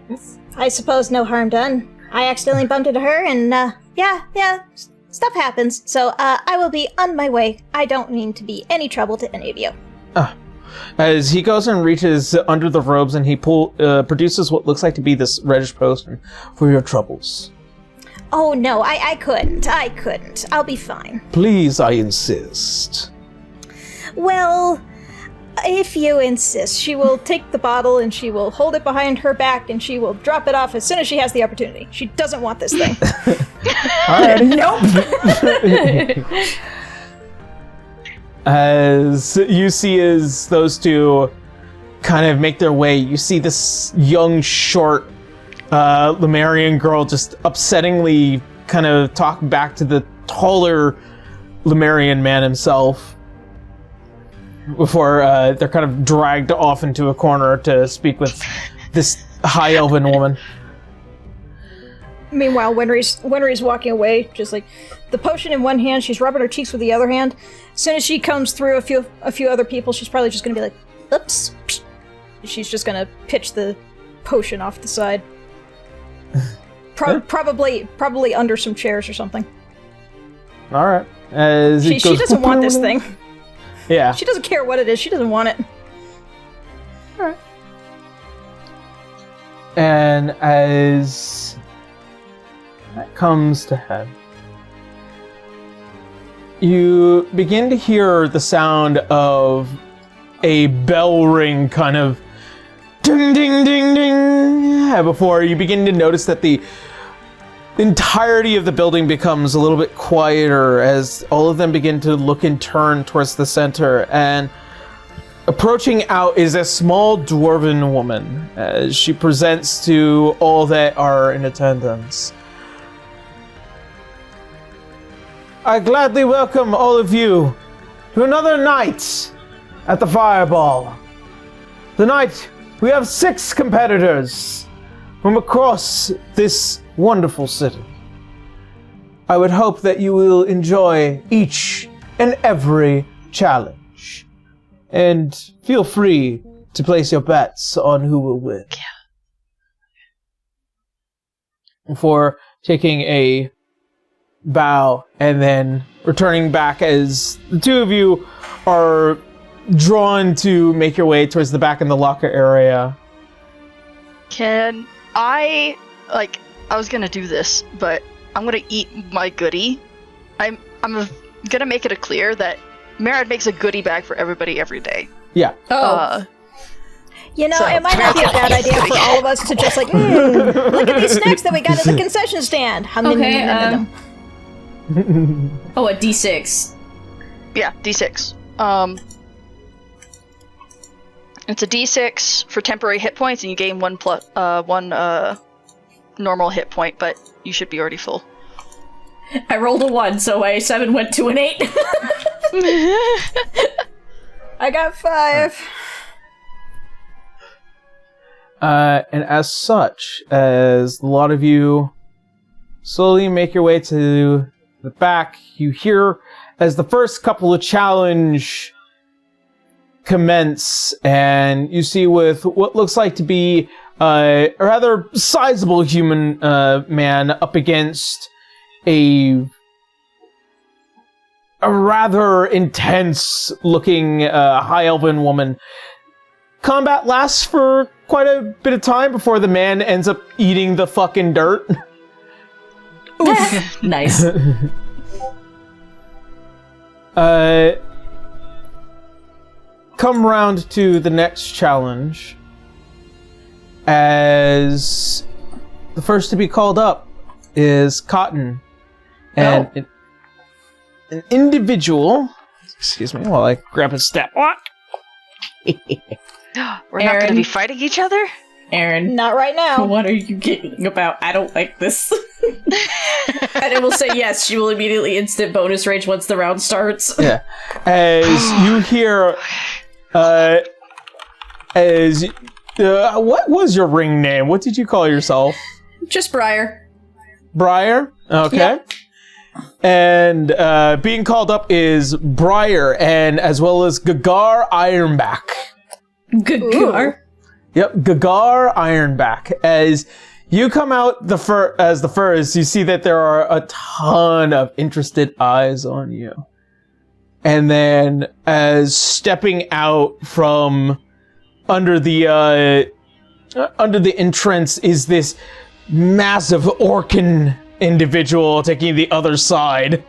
S8: suppose no harm done. I accidentally bumped into her, and yeah, stuff happens. So I will be on my way. I don't mean to be any trouble to any of you.
S1: As he goes and reaches under the robes and he produces what looks like to be this reddish potion for your troubles.
S8: Oh no, I couldn't. I'll be fine.
S1: Please, I insist.
S8: Well, if you insist, she will take the bottle and she will hold it behind her back and she will drop it off as soon as she has the opportunity. She doesn't want this thing.
S1: Nope. As you see as those two kind of make their way, you see this young, short Lemurian girl just upsettingly kind of talk back to the taller Lemurian man himself before they're kind of dragged off into a corner to speak with this high elven woman.
S3: Meanwhile, Winry's walking away, just like the potion in one hand, she's rubbing her cheeks with the other hand. As soon as she comes through a few other people, she's probably just gonna be like, "Oops." She's just gonna pitch the potion off the side. Probably under some chairs or something.
S1: All right. As
S3: she doesn't want this thing.
S1: Yeah.
S3: She doesn't care what it is. She doesn't want it.
S1: All right. And as that comes to head, you begin to hear the sound of a bell ring kind of ding, ding, ding, ding, before you begin to notice that the entirety of the building becomes a little bit quieter as all of them begin to look and turn towards the center. And approaching out is a small dwarven woman as she presents to all that are in attendance. I gladly welcome all of you to another night at the Fireball. Tonight, we have 6 competitors from across this wonderful city. I would hope that you will enjoy each and every challenge. And feel free to place your bets on who will win. Before taking a bow and then returning back as the two of you are drawn to make your way towards the back in the locker area.
S4: Can I, I was gonna do this, but I'm gonna eat my goodie. I'm gonna make it clear that Merad makes a goodie bag for everybody every day.
S1: Yeah.
S3: It might not be a bad idea for all of us to just look at these snacks that we got at the concession stand.
S2: Okay, a D6.
S4: Yeah, D6. It's a D6 for temporary hit points, and you gain one normal hit point, but you should be already full.
S2: I rolled a 1, so a 7 went to an 8.
S3: I got 5.
S1: And as such, as a lot of you slowly make your way to the back, you hear as the first couple of challenge commence, and you see with what looks like to be a rather sizable human man up against a rather intense looking high elven woman. Combat lasts for quite a bit of time before the man ends up eating the fucking dirt.
S2: Nice.
S1: come round to the next challenge. As the first to be called up is Cotton. And an individual... Excuse me while I grab his stat block.
S4: We're not going to be fighting each other?
S2: Aaron.
S3: Not right now.
S2: What are you giggling about? I don't like this. And it will say yes, she will immediately instant bonus rage once the round starts.
S1: Yeah. As you hear... what was your ring name? What did you call yourself?
S2: Just Briar.
S1: Briar? Okay.
S2: Yep.
S1: And being called up is Briar, and as well as Gagar Ironback.
S2: Gagar?
S1: Yep, Gagar Ironback. As you come out the first, you see that there are a ton of interested eyes on you. And then, as stepping out from under the entrance is this massive Orcan individual taking the other side.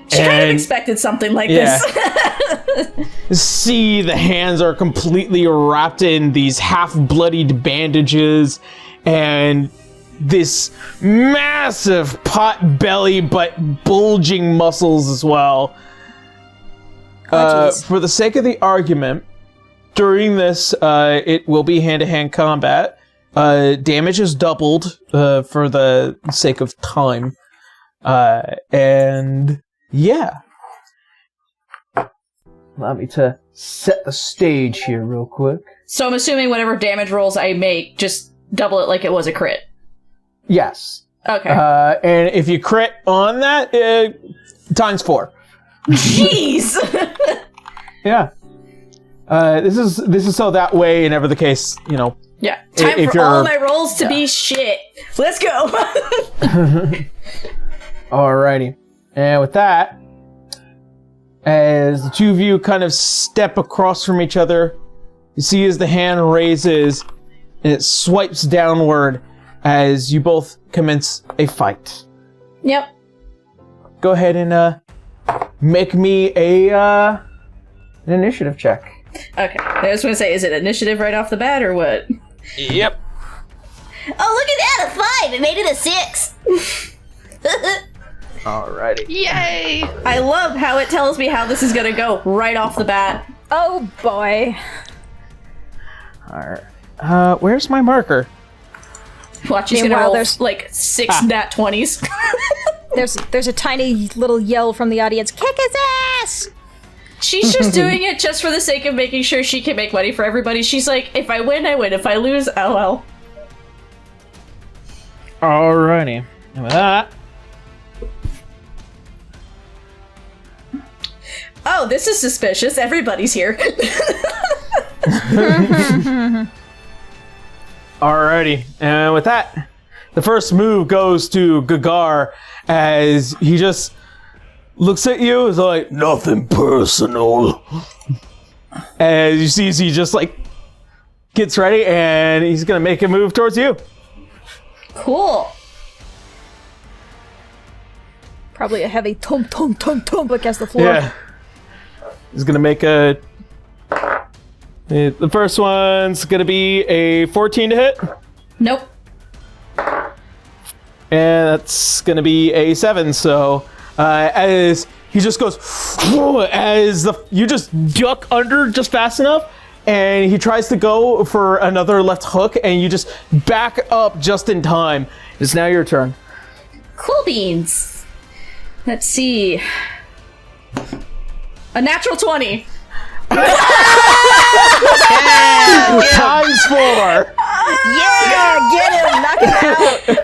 S2: She kind of expected something like this.
S1: See, the hands are completely wrapped in these half-bloodied bandages, and this massive pot belly, but bulging muscles as well. For the sake of the argument, during this, it will be hand-to-hand combat. Damage is doubled for the sake of time. And yeah. Allow me to set the stage here real quick.
S2: So I'm assuming whatever damage rolls I make, just double it like it was a crit.
S1: Yes.
S2: Okay.
S1: And if you crit on that, times 4.
S2: Jeez!
S1: Yeah. This is so that way, in ever the case, you know.
S2: Yeah. Time for all my rolls to be shit. Let's go!
S1: Alrighty. And with that, as the two of you kind of step across from each other, you see as the hand raises, and it swipes downward as you both commence a fight.
S2: Yep.
S1: Go ahead and make me an initiative check.
S2: Okay. I was going to say, is it initiative right off the bat, or what?
S1: Yep.
S8: Oh, look at that, a 5! It made it a 6!
S1: Alrighty.
S4: Yay!
S2: I love how it tells me how this is going to go right off the bat.
S3: Oh boy.
S1: Alright. Where's my marker?
S2: Watch, he's going to
S3: Meanwhile,
S2: roll
S3: there's-
S2: like 6 nat 20s.
S3: There's a tiny little yell from the audience. Kick his ass!
S2: She's just doing it just for the sake of making sure she can make money for everybody. She's like, if I win, I win. If I lose, oh well.
S1: Alrighty. And with that...
S2: Oh, this is suspicious. Everybody's here.
S1: Alrighty, and with that, the first move goes to Gagar as he just looks at you, is like, nothing personal. As you see, he just like gets ready and he's gonna make a move towards you.
S2: Cool.
S3: Probably a heavy thump thump thump thump against the floor.
S1: Yeah. He's gonna make a... The first one's gonna be a 14 to hit.
S2: Nope.
S1: And that's gonna be a 7, so as he just goes, as you just duck under just fast enough, and he tries to go for another left hook, and you just back up just in time. It's now your turn.
S2: Cool beans. Let's see. A natural 20.
S1: Times 4.
S3: Yeah, get him, knock him out.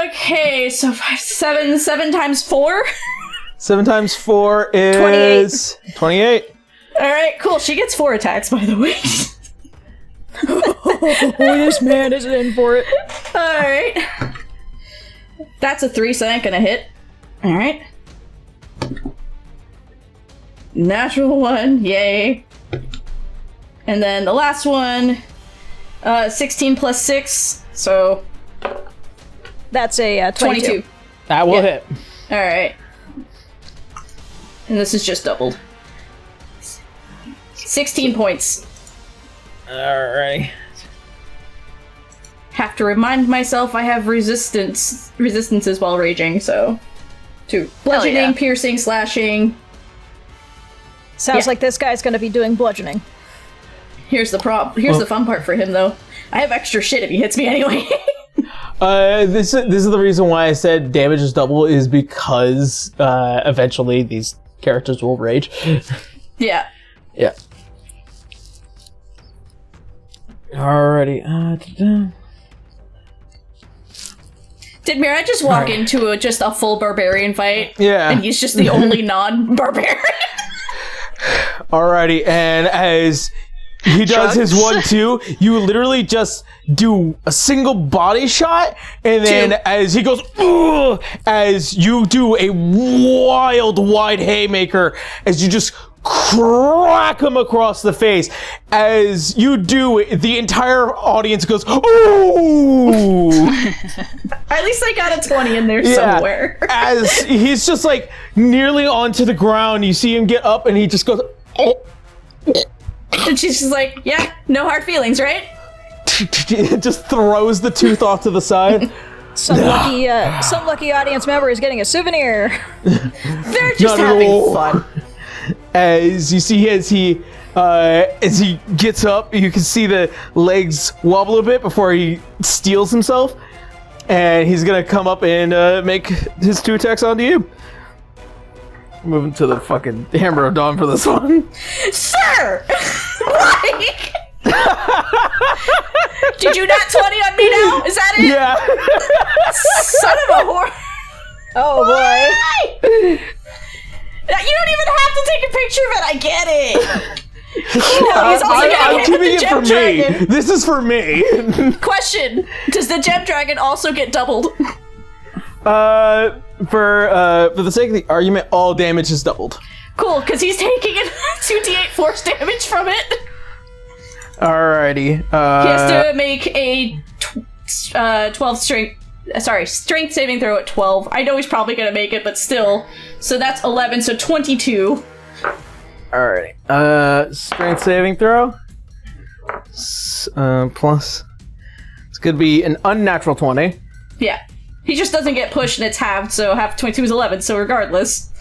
S2: Okay, so 7 times 4.
S1: 7 times 4 is 28.
S2: All right, cool. She gets 4 attacks, by the way.
S3: Oh, this man is in for it.
S2: All right. That's a 3, so that ain't gonna hit. All right. Natural 1, yay. And then the last one, 16 plus 6, so
S3: That's a 22.
S2: 22.
S1: That will hit.
S2: All right. And this is just doubled. 16 points.
S1: Alright.
S2: Have to remind myself I have resistances while raging, so... To bludgeoning,
S4: yeah.
S2: piercing, slashing.
S3: Sounds
S2: Yeah.
S3: like this guy's gonna be doing bludgeoning.
S2: Here's the the fun part for him, though. I have extra shit if he hits me anyway.
S1: This is the reason why I said damage is double, is because eventually these characters will rage.
S2: Yeah.
S1: Yeah. Alrighty.
S2: Did Mira just walk into just a full barbarian fight?
S1: Yeah.
S2: And he's just the only non-barbarian?
S1: Alrighty, and as he does his 1-2, you literally just do a single body shot, and then as he goes, ugh, as you do a wild wide haymaker, as you just crack him across the face. As you do, the entire audience goes, ooh!
S2: At least I got a 20 in there somewhere.
S1: As he's just like nearly onto the ground, you see him get up and he just goes, oh.
S2: And she's just like, yeah, no hard feelings, right?
S1: Just throws the tooth off to the side.
S3: Some lucky audience member is getting a souvenir.
S2: They're just having fun.
S1: As you see, as he gets up, you can see the legs wobble a bit before he steals himself, and he's gonna come up and make his 2 attacks onto you. Moving to the fucking Hammer of Dawn for this one.
S2: Sir! Like... Did you not 20 on me now? Is that it?
S1: Yeah.
S2: Son of a whore.
S3: Oh boy.
S2: You don't even have to take a picture of it. I get it. No, he's also
S1: I'm
S2: getting hit with
S1: keeping
S2: the
S1: it
S2: gem
S1: for
S2: dragon.
S1: me. This is for me.
S2: Question: does the gem dragon also get doubled?
S1: For the sake of the argument, all damage is doubled.
S2: Cool, because he's taking 2d8 force damage from it.
S1: Alrighty.
S2: He has to make a 12 strength. Strength saving throw at 12. I know he's probably gonna make it, but still. So that's 11. So 22.
S1: Alrighty. Strength saving throw. Plus. It's gonna be an unnatural 20.
S2: Yeah. He just doesn't get pushed and it's halved, so half 22 is 11, so regardless.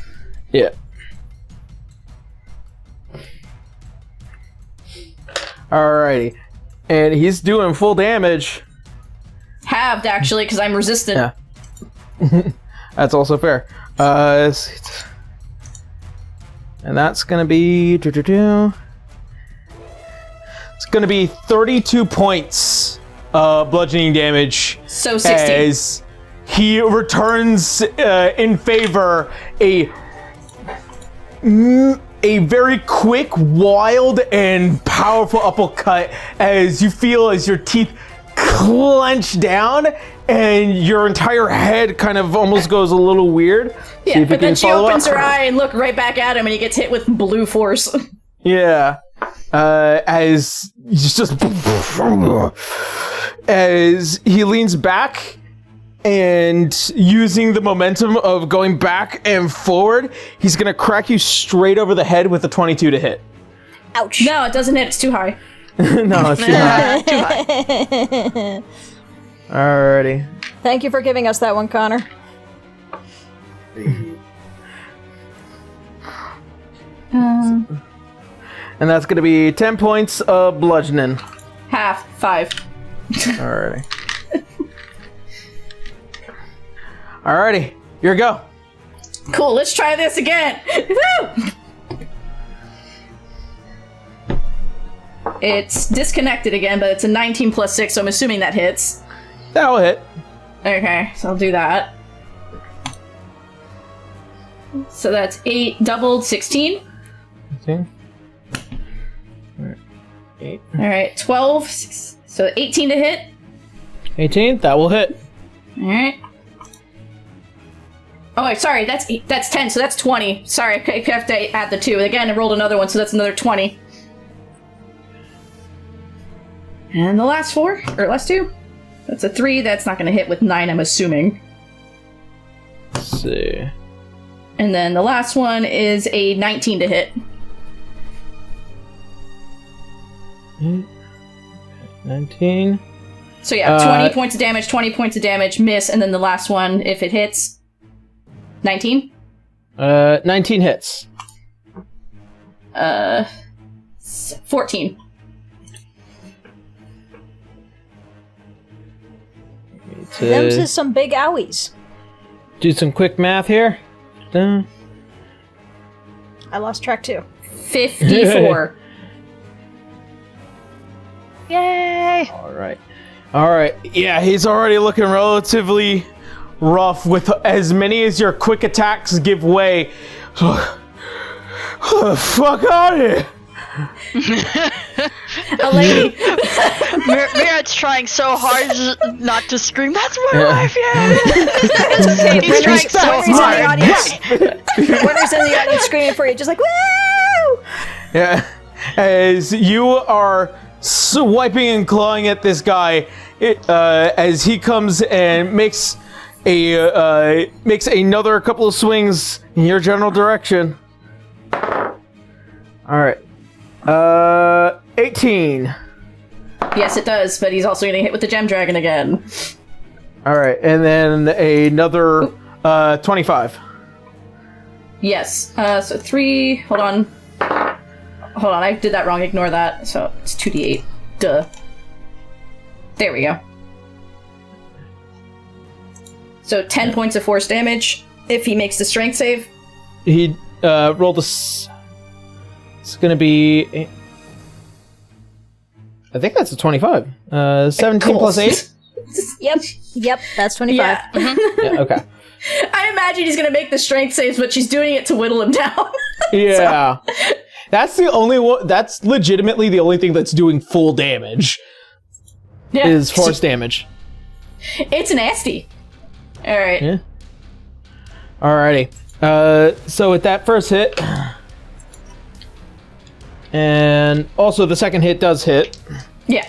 S1: Yeah. Alrighty. And he's doing full damage.
S2: Halved, actually, because I'm resistant.
S1: Yeah. That's also fair. And that's gonna be... It's gonna be 32 points bludgeoning damage.
S2: So 16.
S1: As he returns in favor a very quick, wild, and powerful uppercut as you feel as your teeth clench down and your entire head kind of almost goes a little weird.
S2: Yeah, but then she opens her eye and look right back at him and he gets hit with blue force.
S1: Yeah. As he's just... As he leans back and using the momentum of going back and forward, he's gonna crack you straight over the head with a 22 to hit.
S3: Ouch.
S2: No, it doesn't hit. It's too high.
S1: No, it's too high.
S2: Too high.
S1: Alrighty.
S3: Thank you for giving us that one, Connor.
S1: And that's gonna be 10 points of bludgeoning.
S2: Half. 5.
S1: Alrighty. Alrighty, here we go.
S2: Cool, let's try this again. Woo! It's disconnected again, but it's a 19 plus 6, so I'm assuming that hits.
S1: That'll hit.
S2: Okay, so I'll do that. So that's 8 doubled, 16.
S1: Okay. 8.
S2: Alright, 12, 6, so 18 to hit.
S1: 18, that will hit.
S2: Alright. Oh, wait, sorry, that's 10, so that's 20. Sorry, I have to add the 2. Again, I rolled another one, so that's another 20. And the last 4, or last 2. That's a 3, that's not gonna hit with 9, I'm assuming.
S1: Let's see.
S2: And then the last one is a 19 to hit.
S1: 19.
S2: So yeah, 20 points of damage, 20 points of damage, miss, and then the last one, if it hits, 19?
S1: 19 hits.
S2: 14.
S3: Them's is some big owies.
S1: Do some quick math here.
S3: I lost track too.
S2: 54.
S4: Yay!
S1: All right. Yeah, he's already looking relatively rough with as many as your quick attacks give way. Fuck out of here!
S2: A lady.
S4: Mirad's trying so hard not to scream, that's my wife, yeah! He's trying so hard.
S3: Winter's in the audience screaming for you, just like, woo!
S1: Yeah. As you are swiping and clawing at this guy, as he comes and makes another couple of swings in your general direction. All right. 18.
S2: Yes, it does, but he's also getting hit with the gem dragon again.
S1: All right, and then another 25.
S2: Yes. So 3. Hold on, I did that wrong. Ignore that. So it's 2d8. Duh. There we go. So 10 points of force damage if he makes the strength save.
S1: He rolled a. It's gonna be. I think that's a 25. 17 plus 8.
S3: Yep, that's 25.
S2: Yeah.
S1: Yeah, okay.
S2: I imagine he's gonna make the strength saves, but she's doing it to whittle him down.
S1: Yeah. That's the only one. That's legitimately the only thing that's doing full damage.
S2: Yeah.
S1: Is force damage.
S2: It's nasty. All right.
S1: Yeah. Alrighty. So with that first hit, and also the second hit does hit.
S2: Yeah.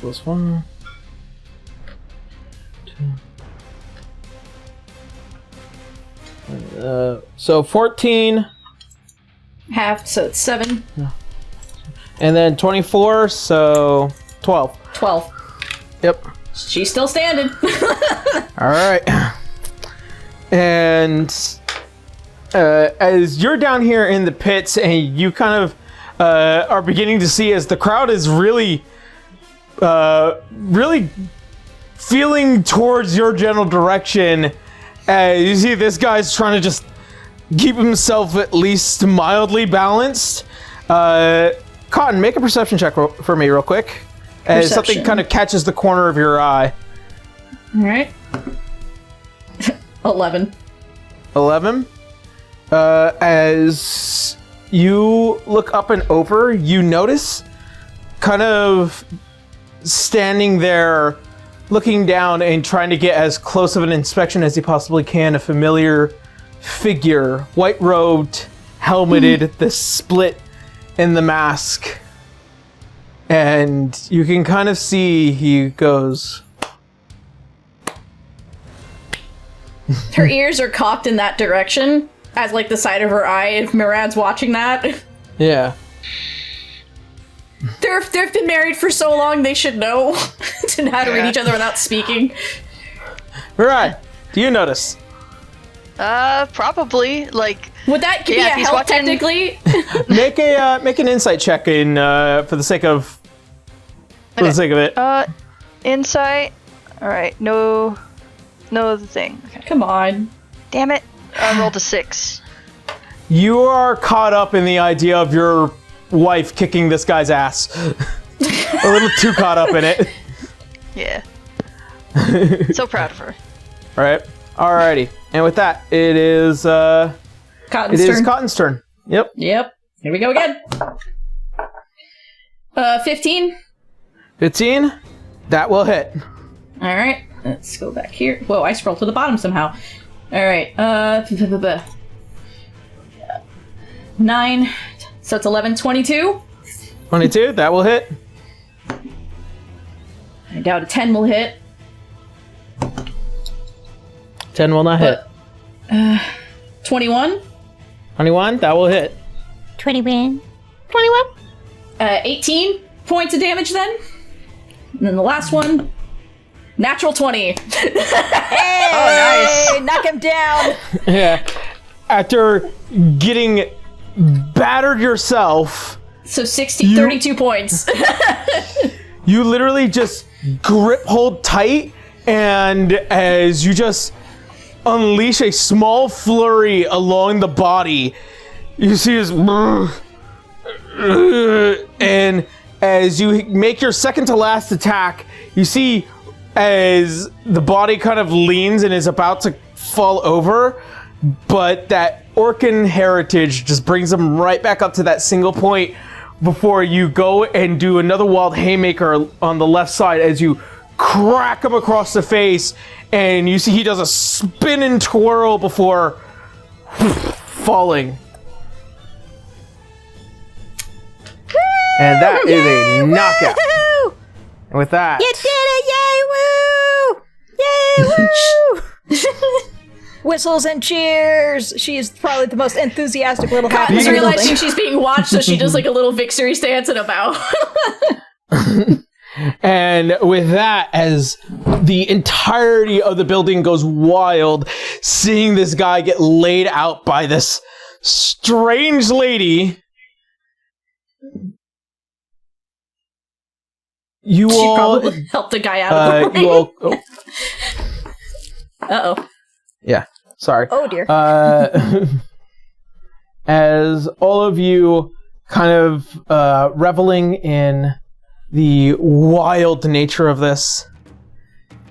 S1: Plus 1, 2. So 14.
S2: Half, so it's 7.
S1: And then 24, so 12.
S2: 12.
S1: Yep.
S2: She's still standing.
S1: All right. And as you're down here in the pits and you kind of are beginning to see as the crowd is really feeling towards your general direction, you see this guy's trying to just keep himself at least mildly balanced. Cotton, make a perception check for me real quick. As something kind of catches the corner of your eye.
S2: All right. 11.
S1: 11. As you look up and over, you notice kind of standing there, looking down and trying to get as close of an inspection as he possibly can, a familiar figure, white-robed, helmeted, the split in the mask. And you can kind of see he goes...
S2: Her ears are cocked in that direction, as like the side of her eye, if Mirad's watching that.
S1: Yeah.
S2: They've been married for so long, they should know how to read each other without speaking.
S1: Mirad, do you notice?
S4: Probably. Like,
S2: Would that be a
S4: he's
S2: help,
S4: watching-
S2: technically?
S1: Make an insight check in for the sake of it.
S4: Insight. All right. No thing. Okay.
S2: Come on.
S4: Damn it. I rolled a 6.
S1: You are caught up in the idea of your wife kicking this guy's ass. A little too caught up in it.
S4: Yeah. So proud of her.
S1: All right. Alrighty. And with that, it is
S2: Cotton's turn.
S1: Cotton's turn. Yep.
S2: Yep. Here we go again. 15.
S1: 15. That will hit.
S2: All right. Let's go back here. Whoa, I scrolled to the bottom somehow. All right. 9. So it's 11, 22.
S1: 22. That will hit.
S2: I down to 10 will hit.
S1: 10 will not hit.
S2: 21.
S1: 21, that will hit.
S8: 21.
S2: 18 points of damage then. And then the last one, natural 20.
S3: Hey, knock him down.
S1: Yeah. After getting battered yourself,
S2: So 32 points.
S1: you literally just grip hold tight, and as you just unleash a small flurry along the body, you see his and as you make your second to last attack, you see as the body kind of leans and is about to fall over, but that Orcan heritage just brings him right back up to that single point before you go and do another wild haymaker on the left side as you crack him across the face, and you see he does a spin and twirl before falling. And that is a knockout. And with that,
S8: You did it! Yay, woo! Yay, woo!
S3: Whistles and cheers. She is probably the most enthusiastic little happy
S2: Cotton's
S3: in the building.
S2: realizing she's being watched, so she does like a little victory stance and a bow.
S1: and with that, as the entirety of the building goes wild, seeing this guy get laid out by this strange lady, you
S2: She
S1: all
S2: probably helped the guy out of the way.
S1: you all
S2: Uh-oh.
S1: yeah, sorry.
S3: Oh dear.
S1: As all of you kind of reveling in the wild nature of this,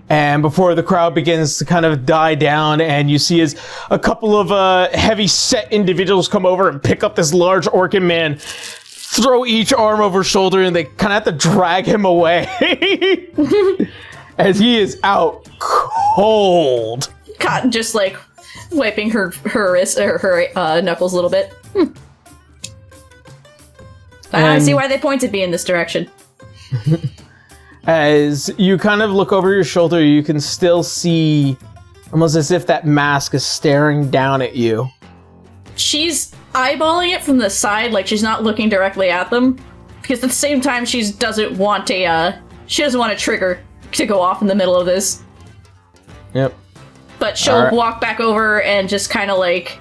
S1: and before the crowd begins to kind of die down, and you see as a couple of heavy set individuals come over and pick up this large Orcan man, throw each arm over shoulder, and they kind of have to drag him away as he is out cold.
S2: Cotton just like wiping her wrist or her knuckles a little bit. I see why they pointed me in this direction.
S1: As you kind of look over your shoulder, you can still see almost as if that mask is staring down at you.
S2: She's eyeballing it from the side, like she's not looking directly at them, because at the same time she doesn't want a trigger to go off in the middle of this.
S1: Yep.
S2: But she'll
S1: Alright.
S2: walk back over and just kind of like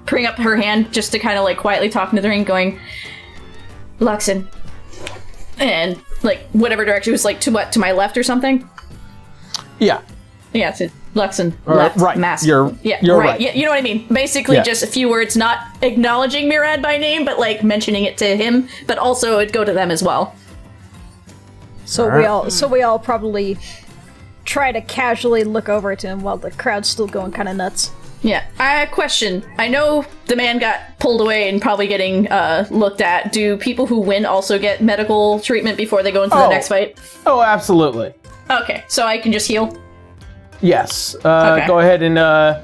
S2: bring up her hand just to kind of like quietly talk to the ring, going, Luxon. And like whatever direction it was, like to my left or something.
S1: Yeah.
S2: Yeah, to Luxon,
S1: Or
S2: left,
S1: right.
S2: mask.
S1: You're right.
S2: Yeah, you know what I mean. Basically,
S1: Yeah.
S2: just a few words, not acknowledging Murad by name, but like mentioning it to him. But also, it'd go to them as well.
S3: So we all probably try to casually look over to him while the crowd's still going kind of nuts.
S2: Yeah. Question. I know the man got pulled away and probably getting looked at. Do people who win also get medical treatment before they go into the next fight?
S1: Oh, absolutely.
S2: Okay, so I can just heal.
S1: Yes.
S2: Okay.
S1: Go ahead and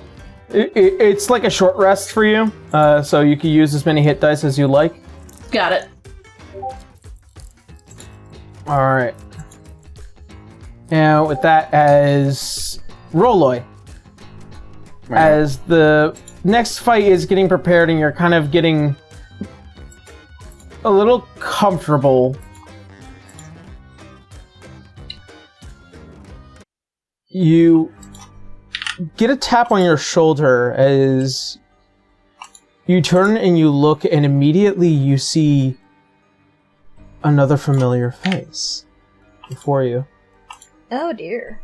S1: it's like a short rest for you, so you can use as many hit dice as you like.
S2: Got it.
S1: All right. Now with that, as Roloy, as the next fight is getting prepared and you're kind of getting a little comfortable, you get a tap on your shoulder as you turn and you look, and immediately you see another familiar face before you.
S3: Oh dear.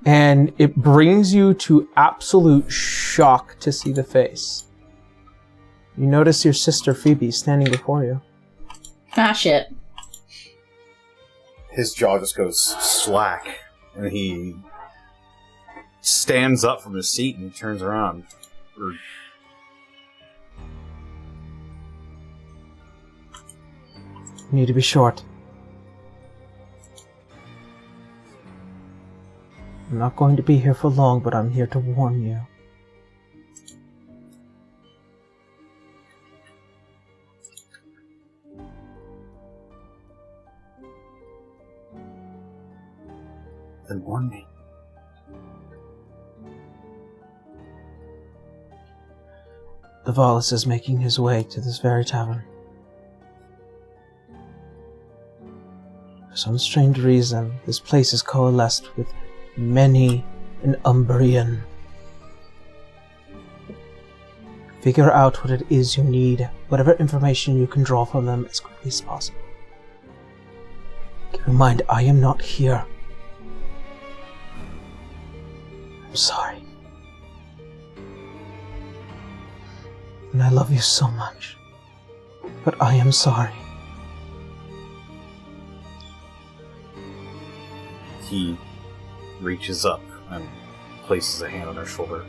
S1: And it brings you to absolute shock to see the face. You notice your sister Phoebe standing before you.
S2: Ah, shit.
S5: His jaw just goes slack, and he stands up from his seat and turns around.
S1: You need to be short. I'm not going to be here for long, but I'm here to warn you.
S7: Then warn me.
S1: The Valus is making his way to this very tavern. For some strange reason, this place is coalesced with many an Umbrian. Figure out what it is you need, whatever information you can draw from them as quickly as possible. Keep in mind, I am not here. I'm sorry. And I love you so much. But I am sorry.
S5: He reaches up and places a hand on her shoulder.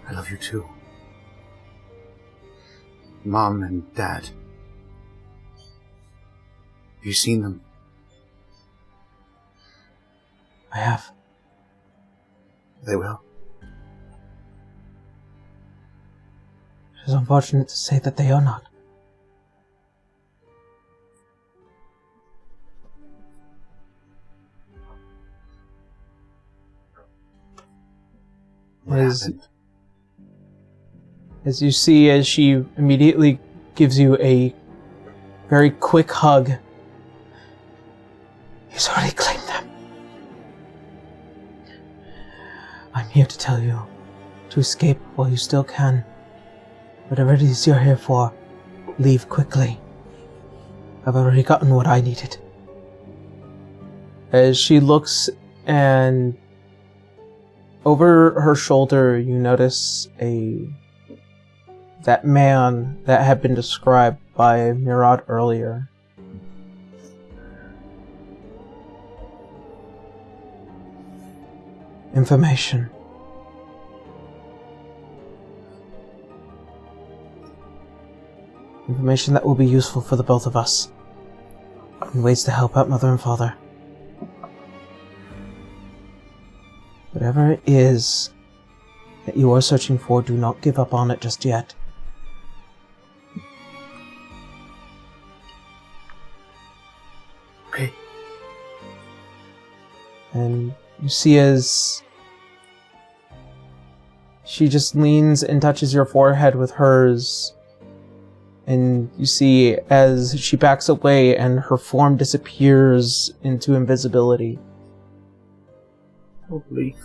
S7: I love you too. Mom and Dad. Have you seen them?
S1: I have.
S7: They will.
S1: It is unfortunate to say that they are not.
S7: What happened?
S1: As you see, as she immediately gives you a very quick hug. He's already claimed them. I'm here to tell you to escape while you still can. Whatever it is you're here for, leave quickly. I've already gotten what I needed. As she looks and over her shoulder, you notice that man that had been described by Mirad earlier. Information. Information that will be useful for the both of us. And ways to help out Mother and Father. Whatever it is that you are searching for, do not give up on it just yet.
S7: Okay.
S1: And you see as she just leans and touches your forehead with hers. And you see as she backs away and her form disappears into invisibility.
S7: Don't leave.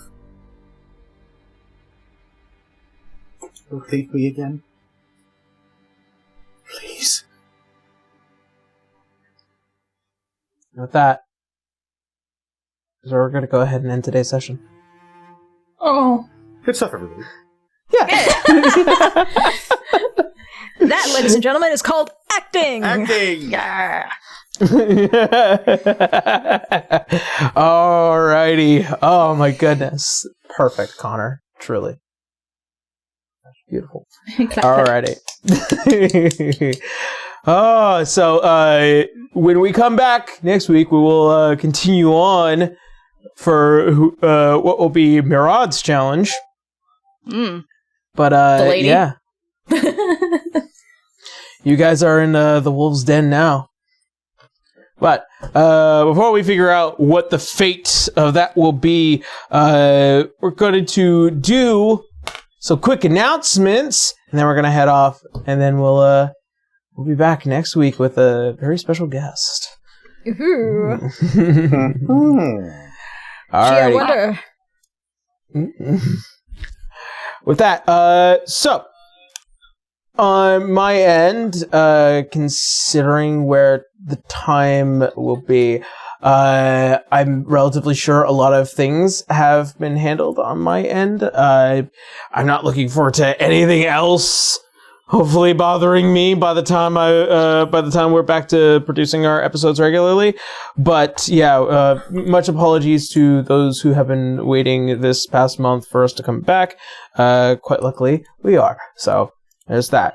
S7: Don't leave me again. Please.
S1: And with that, so we're going to go ahead and end today's session.
S3: Oh.
S5: Good stuff, everybody.
S1: Yeah.
S3: That, ladies and gentlemen, is called acting.
S5: Acting!
S4: Yeah.
S1: Alrighty. Oh my goodness. Perfect, Connor. Truly. Beautiful. Alrighty. So when we come back next week, we will continue on for what will be Mirad's challenge. But
S2: The lady?
S1: yeah. You guys are in the wolf's den now. But before we figure out what the fate of that will be, we're going to do some quick announcements, and then we're going to head off, and then we'll be back next week with a very special guest.
S3: Ooh.
S1: All
S3: Gee, I
S1: right.
S3: wonder.
S1: With that, so on my end, considering where the time will be, I'm relatively sure a lot of things have been handled on my end. I'm not looking forward to anything else hopefully bothering me by the time we're back to producing our episodes regularly. But yeah, much apologies to those who have been waiting this past month for us to come back. Quite luckily, we are. So there's that.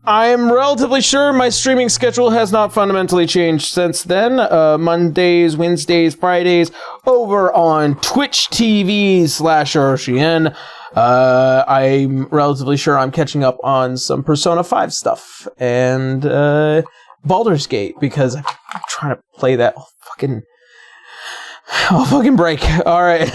S1: I'm relatively sure my streaming schedule has not fundamentally changed since then. Mondays, Wednesdays, Fridays, over on Twitch TV/Ocean. I'm relatively sure I'm catching up on some Persona 5 stuff and Baldur's Gate, because I'm trying to play that fucking Oh, fucking break. All right.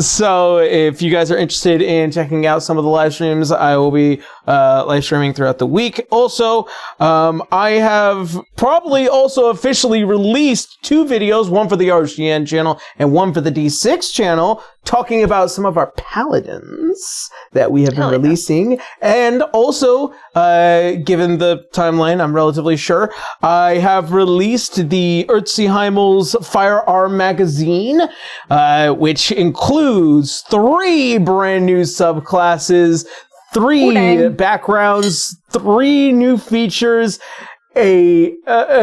S1: So if you guys are interested in checking out some of the live streams, I will be live streaming throughout the week. Also, I have probably also officially released 2 videos, one for the RGN channel and one for the D6 channel, talking about some of our paladins that we have been releasing. And also, given the timeline, I'm relatively sure, I have released the Urtziheimel's Firearm Magazine, which includes 3 brand new subclasses, 3 backgrounds, 3 new features, a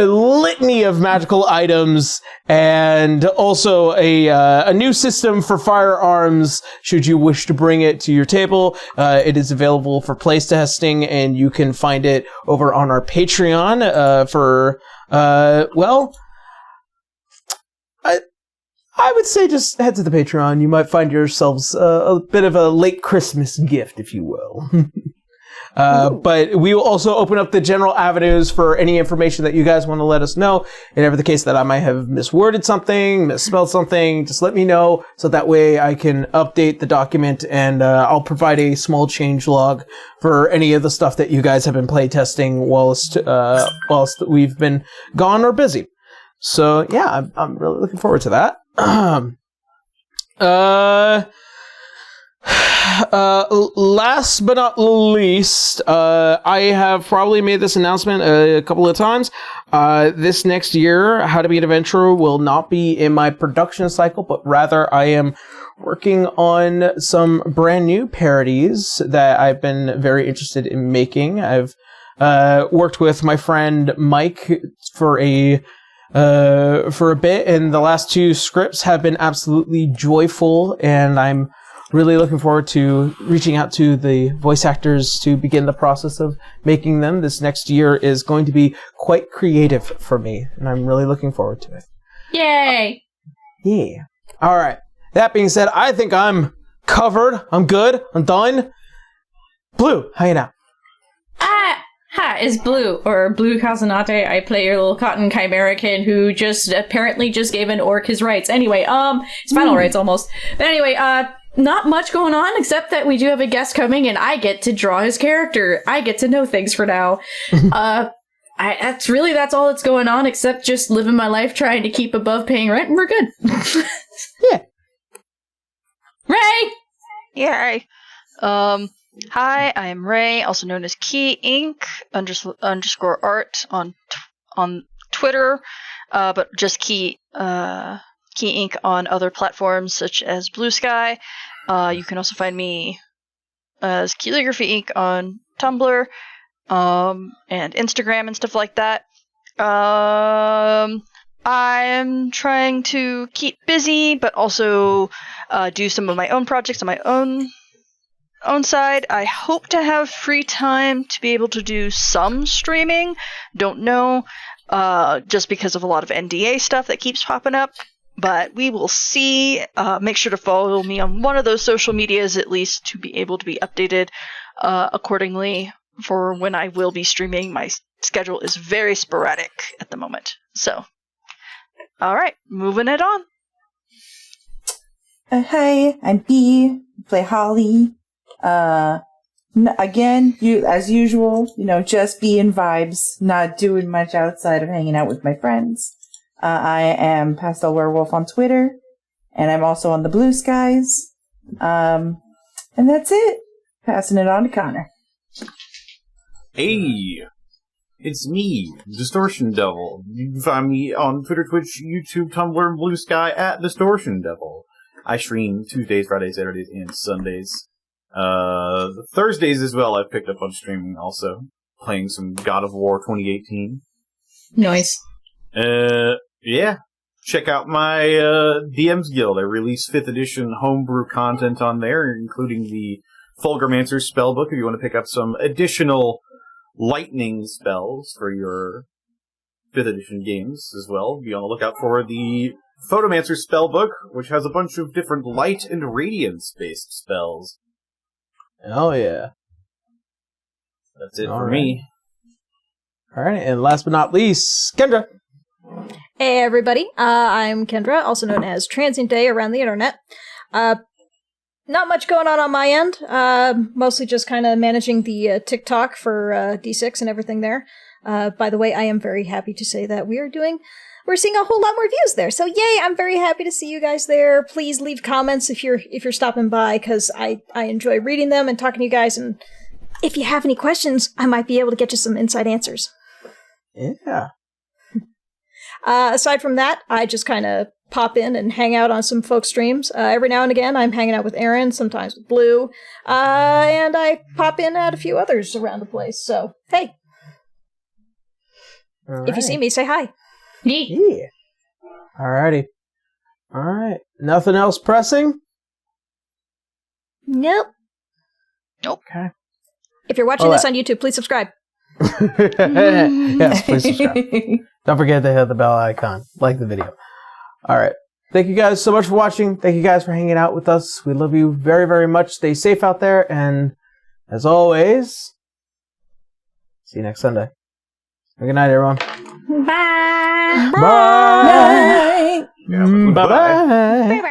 S1: litany of magical items, and also a new system for firearms should you wish to bring it to your table. It is available for playtesting, and you can find it over on our Patreon for, I would say just head to the Patreon. You might find yourselves a bit of a late Christmas gift, if you will. But we will also open up the general avenues for any information that you guys want to let us know. In ever the case that I might have misworded something, misspelled something, just let me know so that way I can update the document, and I'll provide a small change log for any of the stuff that you guys have been playtesting whilst we've been gone or busy. So yeah, I'm really looking forward to that. Last but not least, I have probably made this announcement a couple of times. This next year, How to Be an Adventurer will not be in my production cycle, but rather I am working on some brand new parodies that I've been very interested in making. I've worked with my friend Mike for a bit, and the last 2 scripts have been absolutely joyful, and I'm really looking forward to reaching out to the voice actors to begin the process of making them. This next year is going to be quite creative for me, and I'm really looking forward to it.
S2: Yay!
S1: Yeah. All right. That being said, I think I'm covered. I'm good. I'm done. Blue, how you now?
S2: Hi, it's Blue, or Blue Kazanate. I play your little cotton chimerican who apparently just gave an orc his rights. Anyway, his final rights almost. But anyway, not much going on except that we do have a guest coming and I get to draw his character. I get to know things for now. That's all that's going on, except just living my life trying to keep above paying rent, and we're good.
S1: Yeah.
S2: Ray!
S4: Yeah. Hi, I am Ray, also known as Key Inc. _ art on Twitter, but just Key Inc. on other platforms such as Blue Sky. You can also find me as Calligraphy Inc. on Tumblr and Instagram and stuff like that. I'm trying to keep busy, but also do some of my own projects on my own side. I hope to have free time to be able to do some streaming. Don't know, just because of a lot of NDA stuff that keeps popping up. But we will see. Make sure to follow me on one of those social medias at least to be able to be updated accordingly for when I will be streaming. My schedule is very sporadic at the moment. So, all right, moving it on.
S6: Hi, I'm B. Play Holly. Again, as usual, just being vibes, not doing much outside of hanging out with my friends. I am Pastel Werewolf on Twitter, and I'm also on the Blue Skies. And that's it. Passing it on to Connor.
S5: Hey, it's me, Distortion Devil. You can find me on Twitter, Twitch, YouTube, Tumblr, and Blue Sky at Distortion Devil. I stream Tuesdays, Fridays, Saturdays, and Sundays. Thursdays as well, I've picked up on streaming also. Playing some God of War 2018.
S2: Nice.
S5: Yeah. Check out my DM's Guild. I release 5th edition homebrew content on there, including the Fulgurmancer's spellbook if you want to pick up some additional lightning spells for your 5th edition games as well. Be on the lookout for the Photomancer's spellbook, which has a bunch of different light and radiance-based spells.
S1: Oh, yeah.
S5: That's it for me.
S1: All right, and last but not least, Kendra.
S3: Hey everybody, I'm Kendra, also known as Transient Day around the internet. Not much going on my end, mostly just kind of managing the TikTok for D6 and everything there. By the way, I am very happy to say that we're seeing a whole lot more views there, so yay, I'm very happy to see you guys there. Please leave comments if you're stopping by, because I enjoy reading them and talking to you guys, and if you have any questions, I might be able to get you some inside answers.
S1: Yeah.
S3: Aside from that, I just kind of pop in and hang out on some folks' streams. Every now and again, I'm hanging out with Aaron, sometimes with Blue, and I pop in at a few others around the place. So, hey, if you see me, say hi.
S1: Yeah. Alrighty. Alright. Nothing else pressing?
S3: Nope.
S1: Okay.
S3: If you're watching this on YouTube, please subscribe.
S1: Yes, please subscribe. Don't forget to hit the bell icon. Like the video. Alright. Thank you guys so much for watching. Thank you guys for hanging out with us. We love you very, very much. Stay safe out there. And as always, see you next Sunday. Good night, everyone.
S2: Bye.
S1: Bye.
S5: Yeah,
S1: Bye.
S2: Bye.